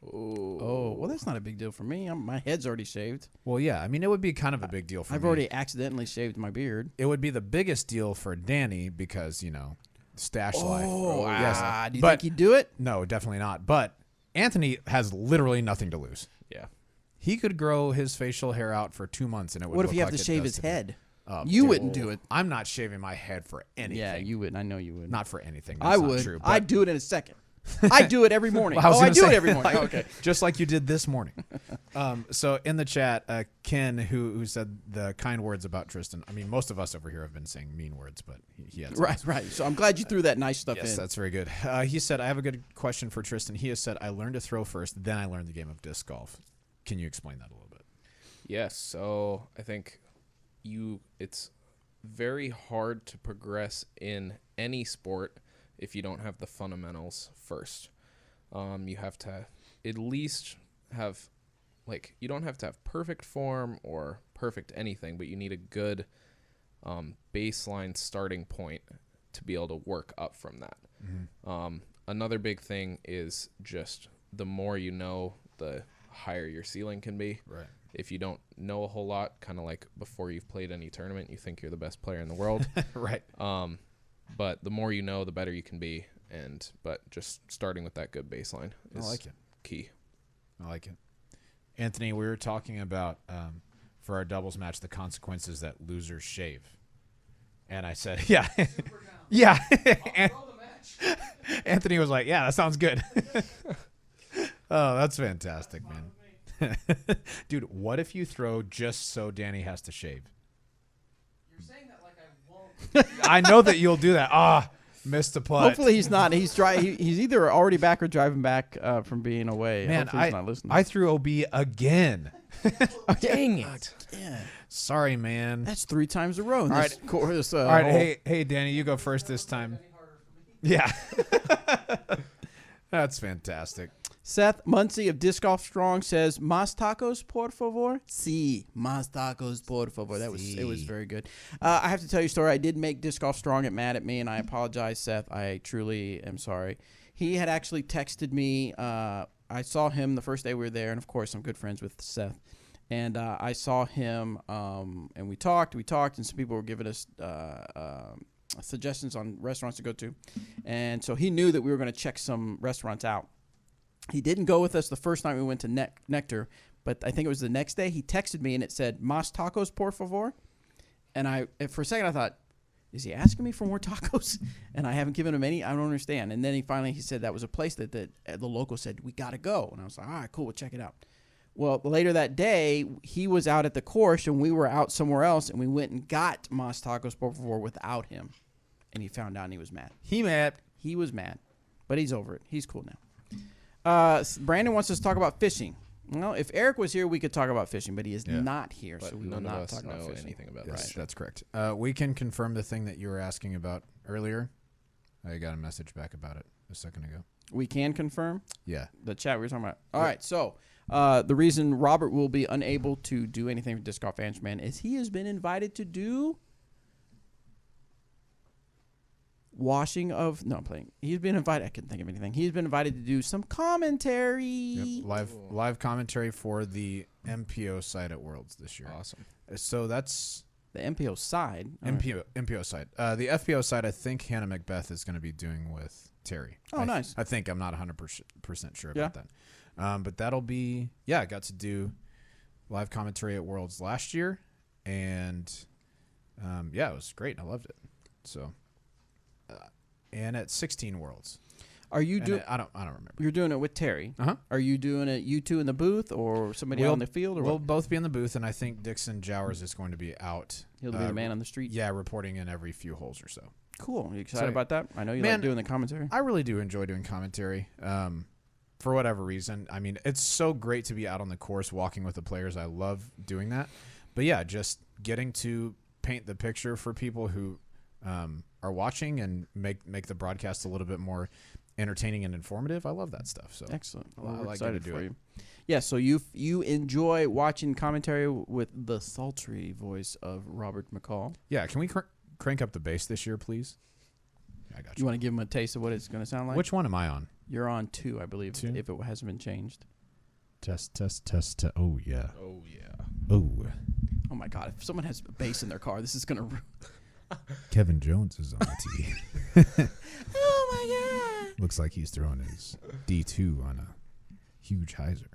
Speaker 3: Oh, well, that's not a big deal for me. My head's already shaved.
Speaker 2: Well, yeah, I mean, it would be kind of a big deal for
Speaker 3: I've
Speaker 2: me.
Speaker 3: already accidentally shaved my beard.
Speaker 2: It would be the biggest deal for Danny because, stash life.
Speaker 3: Yes. Do you
Speaker 2: But-
Speaker 3: think he'd do it?
Speaker 2: No, definitely not. But Anthony has literally nothing to lose.
Speaker 4: Yeah.
Speaker 2: He could grow his facial hair out for 2 months, and it would.
Speaker 3: What if
Speaker 2: look
Speaker 3: you have
Speaker 2: like
Speaker 3: to
Speaker 2: it
Speaker 3: shave
Speaker 2: does
Speaker 3: his
Speaker 2: today.
Speaker 3: head?
Speaker 2: Oh,
Speaker 3: You
Speaker 2: dude.
Speaker 3: wouldn't do it.
Speaker 2: I'm not shaving my head for anything.
Speaker 3: Yeah, you would. I know you would.
Speaker 2: Not for anything.
Speaker 3: I
Speaker 2: That's not
Speaker 3: would.
Speaker 2: True, but-
Speaker 3: I'd do it in a second. I do it every morning.
Speaker 2: Well, I was
Speaker 3: I
Speaker 2: gonna
Speaker 3: do
Speaker 2: say,
Speaker 3: it every morning.
Speaker 2: like,
Speaker 3: Okay.
Speaker 2: Just like you did this morning. So in the chat, Ken, who said the kind words about Tristan. I mean, most of us over here have been saying mean words, but he has.
Speaker 3: Right. So I'm glad you threw that nice stuff
Speaker 2: Yes,
Speaker 3: in.
Speaker 2: that's very good. He said, I have a good question for Tristan. He has said, I learned to throw first, then I learned the game of disc golf. Can you explain that a little bit?
Speaker 4: Yes. So I think it's very hard to progress in any sport if you don't have the fundamentals first. You have to at least have, you don't have to have perfect form or perfect anything, but you need a good baseline starting point to be able to work up from that. Mm-hmm. Another big thing is just the more you know, the higher your ceiling can be.
Speaker 2: Right.
Speaker 4: If you don't know a whole lot, kind of like before you've played any tournament, you think you're the best player in the world.
Speaker 2: Right.
Speaker 4: But the more you know, the better you can be. But just starting with that good baseline is key.
Speaker 2: I like it. Anthony, we were talking about, for our doubles match, the consequences that losers shave. And I said, yeah. Yeah. Anthony was like, "Yeah, that sounds good." Oh, that's fantastic, man. Dude, what if you throw just so Danny has to shave?
Speaker 8: You're saying that like I won't.
Speaker 2: I know that you'll do that. Missed the putt.
Speaker 3: Hopefully he's not. He's he's either already back or driving back from being away.
Speaker 2: Man,
Speaker 3: Hopefully he's not listening.
Speaker 2: I threw OB again.
Speaker 4: Dang it.
Speaker 3: yeah.
Speaker 2: Sorry, man.
Speaker 3: That's 3 times a row. In
Speaker 2: All
Speaker 3: this
Speaker 2: right.
Speaker 3: course,
Speaker 2: All right, hey, Danny, you go first this time. Yeah. That's fantastic.
Speaker 3: Seth Muncie of Disc Golf Strong says, "Más tacos, por favor." Sí, más tacos, por favor. It was very good. I have to tell you a story. I did make Disc Golf Strong get mad at me, and I apologize, Seth. I truly am sorry. He had actually texted me. I saw him the first day we were there, and of course, I'm good friends with Seth. And I saw him, and we talked, and some people were giving us suggestions on restaurants to go to. And so he knew that we were going to check some restaurants out. He didn't go with us the first night we went to Nectar, but I think it was the next day. He texted me, and it said, "Más tacos, por favor." And for a second, I thought, is he asking me for more tacos? And I haven't given him any. I don't understand. And then he said that was a place that the local said, "We got to go." And I was like, all right, cool, we'll check it out. Well, later that day, he was out at the course, and we were out somewhere else, and we went and got Más tacos, por favor without him. And he found out, and he was mad. He was mad, but he's over it. He's cool now. Brandon wants us to talk about fishing. Well, if Eric was here, we could talk about fishing, but he is not here,
Speaker 4: But
Speaker 3: so we will
Speaker 4: none
Speaker 3: not
Speaker 4: of us
Speaker 3: talk about
Speaker 4: know
Speaker 3: fishing.
Speaker 4: anything about
Speaker 2: Yes,
Speaker 4: that.
Speaker 2: that's correct. We can confirm the thing that you were asking about earlier. I got a message back about it a second ago.
Speaker 3: We can confirm
Speaker 2: Yeah.
Speaker 3: the chat we were talking about. All right, so the reason Robert will be unable to do anything for Disc Golf Man is he has been invited to do He's been invited. I couldn't think of anything. He's been invited to do some commentary.
Speaker 2: Yep. Live commentary for the MPO side at Worlds this year.
Speaker 4: Awesome.
Speaker 2: So that's
Speaker 3: The MPO side.
Speaker 2: MPO side. The FPO side, I think Hannah Macbeth is going to be doing with Terry.
Speaker 3: Oh, nice.
Speaker 2: I think. I'm not 100% sure
Speaker 3: Yeah.
Speaker 2: about that. But that'll be, I got to do live commentary at Worlds last year. And, it was great. I loved it. So, and at 16 Worlds.
Speaker 3: Are you doing?
Speaker 2: I don't remember.
Speaker 3: You're doing it with Terry.
Speaker 2: Uh-huh.
Speaker 3: Are you doing it, you two in the booth, or somebody out in the field, or
Speaker 2: We'll
Speaker 3: what?
Speaker 2: both be in the booth, and I think Dixon Jowers is going to be out.
Speaker 3: He'll be the man on the street.
Speaker 2: Yeah, reporting in every few holes or so.
Speaker 3: Cool. Are you excited
Speaker 2: So-
Speaker 3: about that? I know you
Speaker 2: Man,
Speaker 3: like doing the commentary.
Speaker 2: I really do enjoy doing commentary. For whatever reason. I mean, it's so great to be out on the course walking with the players. I love doing that. But yeah, just getting to paint the picture for people who are watching and make the broadcast a little bit more entertaining and informative. I love that stuff. So
Speaker 3: Excellent.
Speaker 2: I
Speaker 3: Well, we're
Speaker 2: like
Speaker 3: excited
Speaker 2: to do
Speaker 3: for
Speaker 2: it.
Speaker 3: you. Yeah, so you enjoy watching commentary with the sultry voice of Robert McCall.
Speaker 2: Yeah, can we crank up the bass this year, please? I got
Speaker 3: You
Speaker 2: you.
Speaker 3: want to give him a taste of what it's going to sound like?
Speaker 2: Which one am I on?
Speaker 3: You're on 2, I believe,
Speaker 2: 2?
Speaker 3: if it hasn't been changed.
Speaker 2: Test. Oh, yeah.
Speaker 4: Oh, yeah.
Speaker 2: Oh.
Speaker 3: Oh, my God. If someone has bass in their car, this is going to...
Speaker 2: Kevin Jones is on the tee.
Speaker 3: Oh, my God.
Speaker 2: Looks like he's throwing his D2 on a huge hyzer.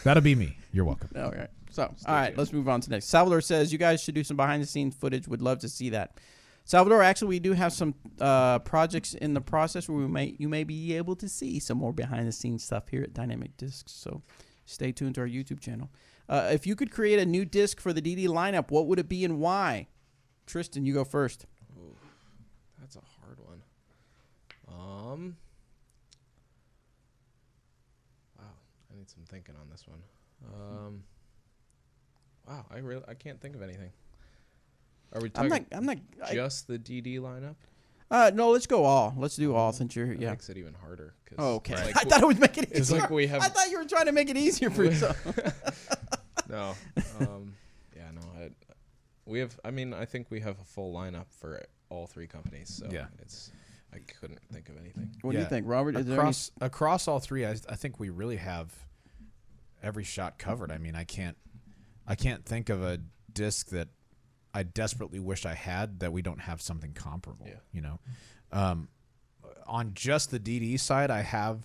Speaker 2: That'll be me. You're welcome.
Speaker 3: All right. So, all right, let's move on to next. Salvador says, you guys should do some behind-the-scenes footage. Would love to see that. Salvador, actually, we do have some projects in the process where you may be able to see some more behind-the-scenes stuff here at Dynamic Discs. So stay tuned to our YouTube channel. If you could create a new disc for the DD lineup, what would it be and why? Tristan, you go first.
Speaker 4: Ooh, that's a hard one. Wow, I need some thinking on this one. Wow, I can't think of anything. Are we talking just the DD lineup?
Speaker 3: No, let's go all. Let's do all since you're
Speaker 4: That
Speaker 3: yeah.
Speaker 4: makes it even harder.
Speaker 3: Oh, okay.
Speaker 4: Like,
Speaker 3: I thought it would make it
Speaker 4: it's
Speaker 3: easier.
Speaker 4: like we have.
Speaker 3: I thought you were trying to make it easier for yourself.
Speaker 4: No. Yeah, no. We have. I mean, I think we have a full lineup for all 3 companies. So
Speaker 2: Yeah.
Speaker 4: I couldn't think of anything.
Speaker 3: What do you think, Robert? Is there any...
Speaker 2: Across all 3, I think we really have every shot covered. I mean, I can't think of a disc that I desperately wish I had that we don't have something comparable.
Speaker 4: Yeah.
Speaker 2: You know, on just the DD side, I have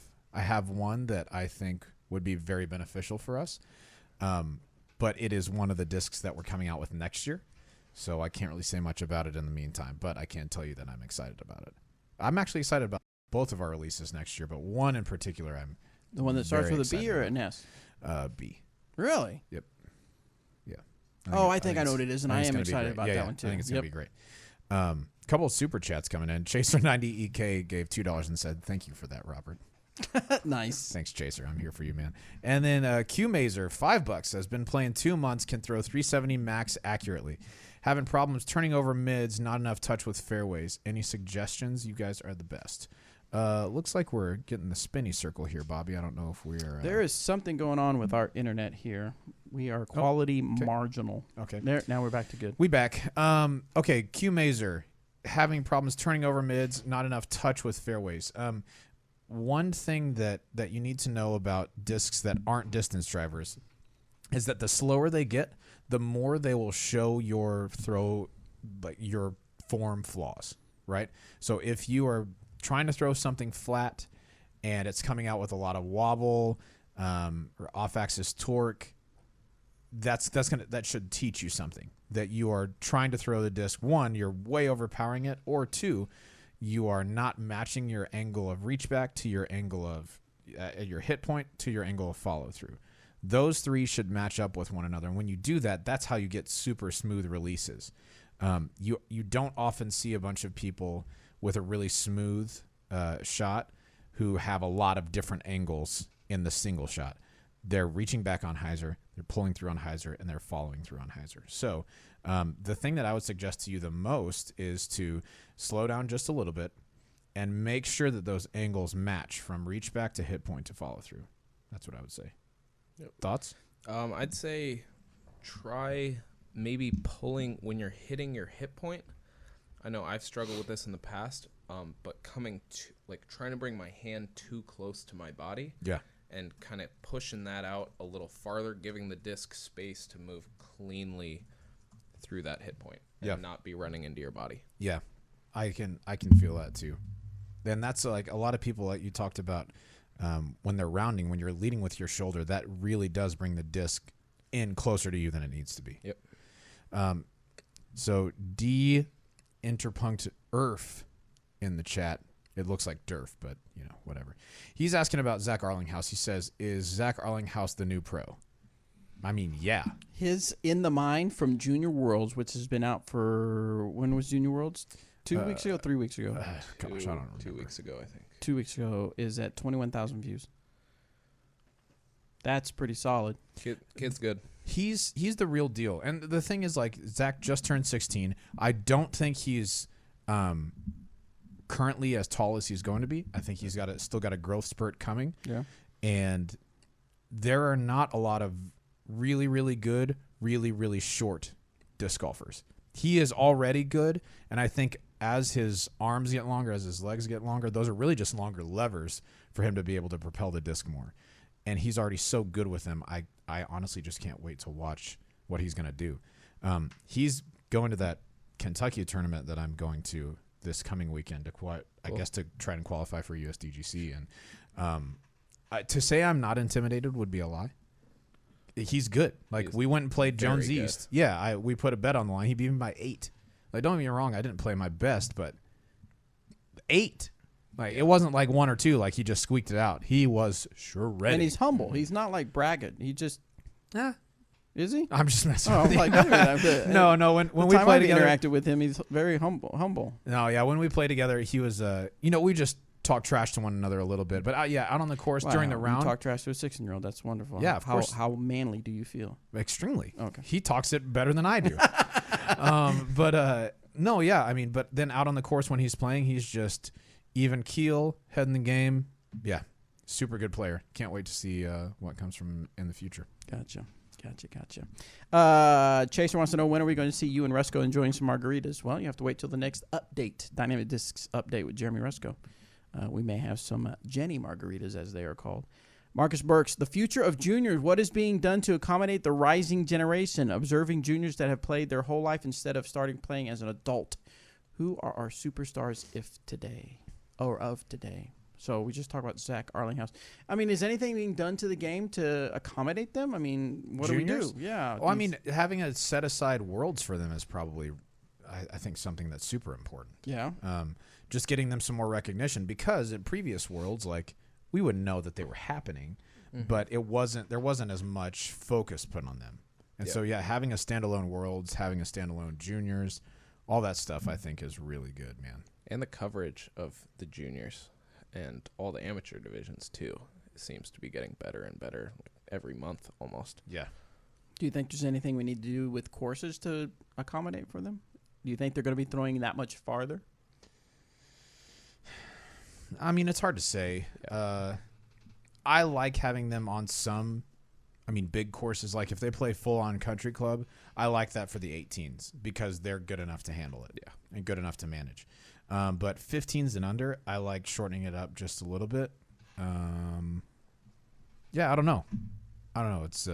Speaker 2: one that I think would be very beneficial for us. But it is one of the discs that we're coming out with next year, so I can't really say much about it in the meantime. But I can tell you that I'm excited about it. I'm actually excited about both of our releases next year, but one in particular I'm
Speaker 3: The one that starts
Speaker 2: very
Speaker 3: with a B or
Speaker 2: excited
Speaker 3: an S?
Speaker 2: about. B.
Speaker 3: Really?
Speaker 2: Yep. Yeah.
Speaker 3: I think I know what it is, and I am
Speaker 2: it's gonna be
Speaker 3: excited
Speaker 2: great.
Speaker 3: about that one too.
Speaker 2: I think it's going to be great. Couple of super chats coming in. Chaser90EK gave $2 and said, "Thank you for that, Robert."
Speaker 3: Nice.
Speaker 2: Thanks, Chaser. I'm here for you, man. And then Q Mazer, $5, has been playing 2 months, can throw 370 max accurately. Having problems turning over mids, not enough touch with fairways. Any suggestions? You guys are the best. Looks like we're getting the spinny circle here, Bobby. I don't know if we're...
Speaker 3: There is something going on with our internet here. We are quality marginal.
Speaker 2: Okay.
Speaker 3: There. Now we're back to good.
Speaker 2: We back. Okay, Q Mazer, having problems turning over mids, not enough touch with fairways. One thing that you need to know about discs that aren't distance drivers is that the slower they get, the more they will show your throw, like your form flaws, right? So if you are trying to throw something flat and it's coming out with a lot of wobble or off-axis torque, that should teach you something, that you are trying to throw the disc. One, you're way overpowering it, or two, you are not matching your angle of reach back to your angle of your hit point to your angle of follow through. Those three should match up with one another. And when you do that, that's how you get super smooth releases. You don't often see a bunch of people with a really smooth shot who have a lot of different angles in the single shot. They're reaching back on hyzer, they're pulling through on hyzer, and they're following through on hyzer. So the thing that I would suggest to you the most is to slow down just a little bit and make sure that those angles match from reach back to hit point to follow through. That's what I would say.
Speaker 4: Yep.
Speaker 2: Thoughts?
Speaker 4: I'd say try maybe pulling when you're hitting your hit point. I know I've struggled with this in the past, but coming to trying to bring my hand too close to my body.
Speaker 2: Yeah.
Speaker 4: And kind of pushing that out a little farther, giving the disc space to move cleanly through that hit point and not be running into your body.
Speaker 2: Yeah, I can feel that too. And that's like a lot of people that you talked about when they're rounding, when you're leading with your shoulder, that really does bring the disc in closer to you than it needs to be.
Speaker 4: Yep.
Speaker 2: So D Interpunct Earth in the chat. It looks like Durf, but, whatever. He's asking about Zach Arlinghouse. He says, is Zach Arlinghouse the new pro? I mean, yeah.
Speaker 3: His In the Mind from Junior Worlds, which has been out for, when was Junior Worlds? 2 weeks ago, 3 weeks ago?
Speaker 2: Gosh, I don't remember.
Speaker 4: 2 weeks ago, I think.
Speaker 3: 2 weeks ago is at 21,000 views. That's pretty solid.
Speaker 4: Kid's good.
Speaker 2: He's the real deal. And the thing is, Zach just turned 16. I don't think he's currently as tall as he's going to be. I think he's still got a growth spurt coming.
Speaker 3: Yeah.
Speaker 2: And there are not a lot of really, really good, really, really short disc golfers. He is already good, and I think as his arms get longer, as his legs get longer, those are really just longer levers for him to be able to propel the disc more. And he's already so good with them. I honestly just can't wait to watch what he's going to do. He's going to that Kentucky tournament that I'm going to this coming weekend to try and qualify for USDGC. And to say I'm not intimidated would be a lie. He's good. We went and played Jones East.
Speaker 4: Good.
Speaker 2: Yeah, we put a bet on the line. He beat me by 8. Don't get me wrong, I didn't play my best, but 8. It wasn't like 1 or 2. He just squeaked it out. He was sure ready.
Speaker 3: And he's humble. He's not bragging. He just is he?
Speaker 2: I'm just messing with you.
Speaker 3: Wait a minute.
Speaker 2: No. When we played together,
Speaker 3: interacted with him, he's very humble.
Speaker 2: No, yeah. When we played together, he was. We just talked trash to one another a little bit, but out on the course during the round,
Speaker 3: you talk trash to a 16-year-old. That's wonderful.
Speaker 2: Yeah, of course.
Speaker 3: How manly do you feel?
Speaker 2: Extremely.
Speaker 3: Okay.
Speaker 2: He talks it better than I do. No, yeah. I mean, but then out on the course when he's playing, he's just even keel, head in the game. Yeah, super good player. Can't wait to see what comes from him in the future.
Speaker 3: Gotcha. Chaser wants to know, when are we going to see you and Rusko enjoying some margaritas? Well, you have to wait till the next update, Dynamic Discs update with Jeremy Rusko. We may have some Jenny margaritas, as they are called. Marcus Burks, the future of juniors. What is being done to accommodate the rising generation? Observing juniors that have played their whole life instead of starting playing as an adult. Who are our superstars of today? So we just talked about Zach Arlinghouse. I mean, is anything being done to the game to accommodate them? I mean, what
Speaker 2: Juniors?
Speaker 3: do we do? Yeah.
Speaker 2: Well, I mean, having a set aside worlds for them is probably I think something that's super important.
Speaker 3: Yeah.
Speaker 2: Just getting them some more recognition, because in previous worlds, like, we wouldn't know that they were happening, but there wasn't as much focus put on them. And so, having a standalone worlds, having a standalone juniors, all that stuff, I think is really good, man.
Speaker 4: And the coverage of the juniors and all the amateur divisions too, it seems to be getting better and better every month almost.
Speaker 2: Yeah.
Speaker 3: Do you think there's anything we need to do with courses to accommodate for them? Do you think they're going to be throwing that much farther?
Speaker 2: I mean, it's hard to say. I like having them on some, big courses. Like if they play full on country club, I like that for the 18s because they're good enough to handle it. Yeah. And good enough to manage. But 15s and under, I like shortening it up just a little bit. I don't know. It's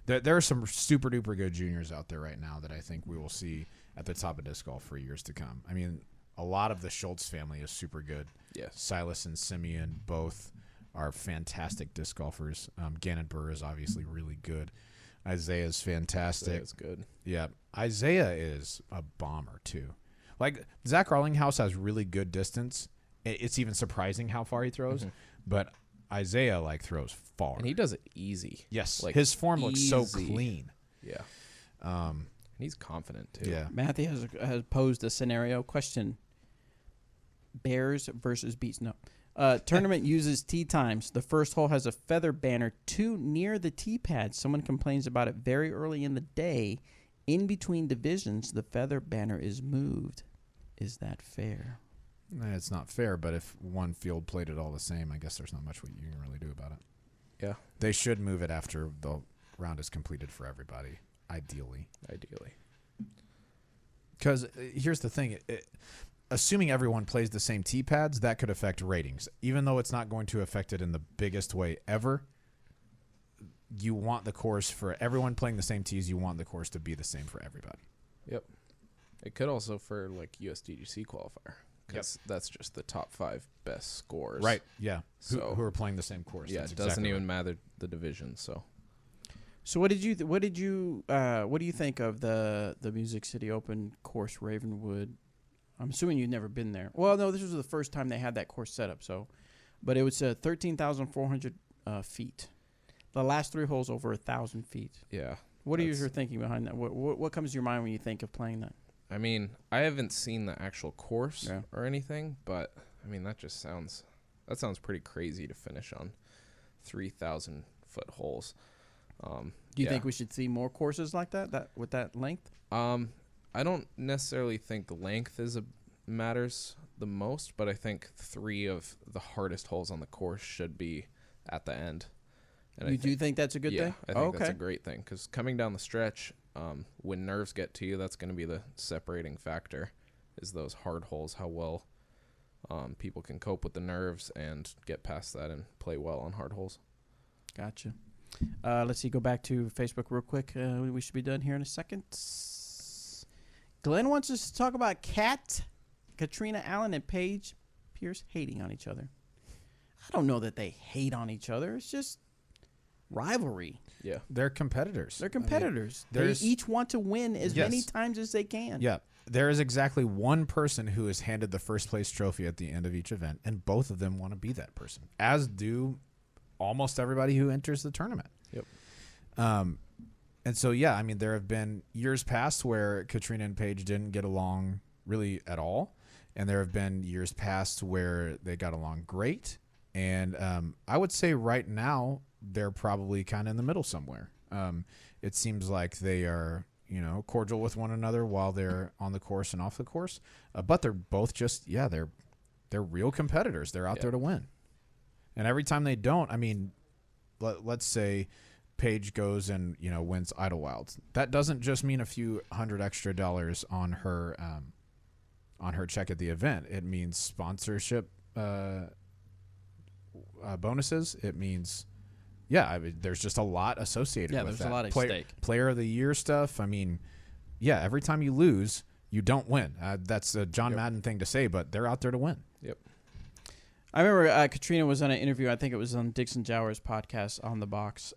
Speaker 2: there are some super duper good juniors out there right now that I think we will see at the top of disc golf for years to come. I mean, a lot of the Schultz family is super good.
Speaker 4: Yes.
Speaker 2: Silas and Simeon both are fantastic disc golfers. Gannon Burr is obviously really good. Isaiah's fantastic.
Speaker 4: Isaiah's good.
Speaker 2: Yeah. Isaiah is a bomber too. Like, Zach Arlinghouse has really good distance. It's even surprising how far he throws. But Isaiah, throws far.
Speaker 4: And he does it easy.
Speaker 2: Yes. His form looks so clean.
Speaker 4: Yeah. And he's confident too.
Speaker 2: Yeah.
Speaker 3: Matthew has posed a scenario question. Bears versus Beats. No. Tournament uses tee times. The first hole has a feather banner too near the tee pad. Someone complains about it very early in the day. In between divisions, the feather banner is moved. Is that fair?
Speaker 2: It's not fair, but if one field played it all the same, I guess there's not much you can really do about it.
Speaker 4: Yeah.
Speaker 2: They should move it after the round is completed for everybody, ideally. Because here's the thing. Assuming everyone plays the same tee pads, that could affect ratings. Even though it's not going to affect it in the biggest way ever, you want the course for everyone playing the same tees. You want the course to be the same for everybody.
Speaker 4: Yep. It could also for USDGC qualifier. Because that's just the top 5 best scores.
Speaker 2: Right, yeah.
Speaker 4: So,
Speaker 2: who are playing the same course.
Speaker 4: Yeah,
Speaker 2: That's
Speaker 4: it doesn't
Speaker 2: exactly
Speaker 4: even matter the division. So
Speaker 3: what do you think of the Music City Open course, Ravenwood? I'm assuming you've never been there. Well, no, this was the first time they had that course set up. So, but it was 13,400 feet. The last 3 holes over 1,000 feet.
Speaker 4: Yeah.
Speaker 3: What are your thinking behind that? What comes to your mind when you think of playing that?
Speaker 4: I mean, I haven't seen the actual course or anything, but I mean that sounds pretty crazy to finish on 3,000 foot holes.
Speaker 3: Do you think we should see more courses like that with that length?
Speaker 4: I don't necessarily think length matters the most, but I think 3 of the hardest holes on the course should be at the end. And
Speaker 3: you do think that's a good thing?
Speaker 4: I think that's a great thing because coming down the stretch, when nerves get to you, that's going to be the separating factor, is those hard holes, how well people can cope with the nerves and get past that and play well on hard holes.
Speaker 3: Gotcha. Let's see, go back to Facebook real quick. We should be done here in a second. Glenn wants us to talk about Katrina Allen and Paige Pierce hating on each other. I don't know that they hate on each other. It's just rivalry.
Speaker 4: Yeah.
Speaker 2: They're competitors.
Speaker 3: They each want to win as many times as they can.
Speaker 2: Yeah. There is exactly one person who is handed the first place trophy at the end of each event, and both of them want to be that person, as do almost everybody who enters the tournament.
Speaker 4: Yep.
Speaker 2: And so, there have been years past where Katrina and Paige didn't get along really at all, and there have been years past where they got along great. And I would say right now they're probably kind of in the middle somewhere. It seems like they are, cordial with one another while they're on the course and off the course. But they're both just, they're real competitors. They're out there to win. And every time they don't, let's say Paige goes and, wins Idlewild. That doesn't just mean a few $100 extra on her check at the event. It means sponsorship bonuses. It means, there's just a lot associated with that.
Speaker 3: There's a lot at stake.
Speaker 2: Player of the year stuff. Every time you lose, you don't win. That's a John Madden thing to say, but they're out there to win.
Speaker 4: Yep.
Speaker 3: I remember Katrina was on an interview. I think it was on Dixon Jower's podcast On the Box.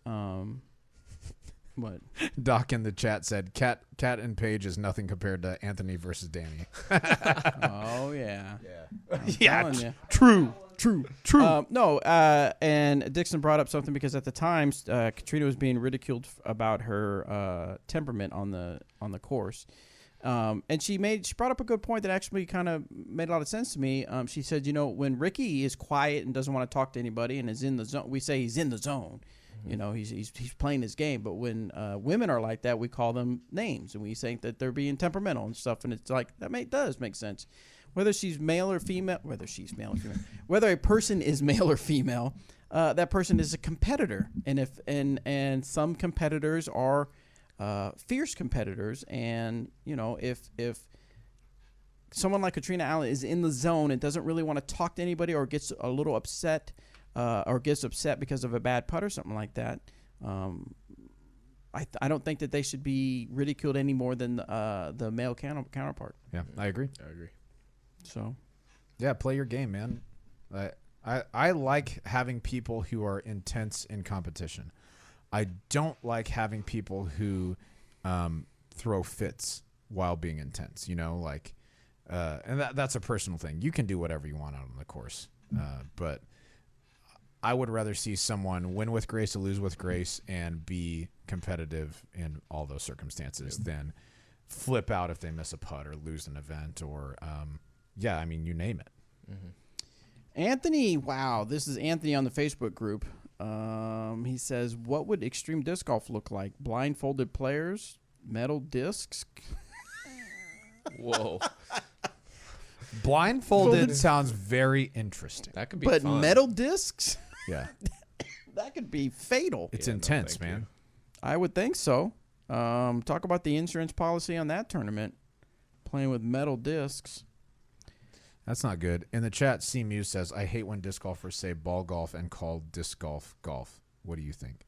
Speaker 3: What?
Speaker 2: Doc in the chat said, Cat and Paige is nothing compared to Anthony versus Danny.
Speaker 3: Oh, yeah.
Speaker 2: Yeah.
Speaker 3: You.
Speaker 2: True.
Speaker 3: No, and Dixon brought up something because at the time, Katrina was being ridiculed about her temperament on the course. And she brought up a good point that actually kind of made a lot of sense to me. She said, when Ricky is quiet and doesn't want to talk to anybody and is in the zone, we say he's in the zone. He's playing his game. But when women are like that, we call them names and we think that they're being temperamental and stuff. And it's like does make sense. Whether she's male or female, whether a person is male or female, that person is a competitor. And some competitors are fierce competitors, and if someone like Katrina Allen is in the zone and doesn't really want to talk to anybody or gets a little upset or gets upset because of a bad putt or something like that, I don't think that they should be ridiculed any more than the male counterpart.
Speaker 2: Yeah, I agree.
Speaker 3: So,
Speaker 2: yeah, play your game, man. I like having people who are intense in competition. I don't like having people who throw fits while being intense, and that's a personal thing. You can do whatever you want out on the course, but I would rather see someone win with grace or lose with grace and be competitive in all those circumstances than flip out if they miss a putt or lose an event or, you name it.
Speaker 3: Mm-hmm. Anthony, wow, this is Anthony on the Facebook group. He says, what would extreme disc golf look like? Blindfolded players, metal discs.
Speaker 4: Whoa.
Speaker 2: Blindfolded sounds very interesting.
Speaker 4: That could be
Speaker 3: But
Speaker 4: fun.
Speaker 3: metal discs?
Speaker 2: Yeah.
Speaker 3: That could be fatal.
Speaker 2: It's intense,
Speaker 4: thank
Speaker 2: man.
Speaker 4: you.
Speaker 3: I would think so. Talk about the insurance policy on that tournament. Playing with metal discs.
Speaker 2: That's not good. In the chat, C-Mew says, I hate when disc golfers say ball golf and call disc golf golf. What do you think?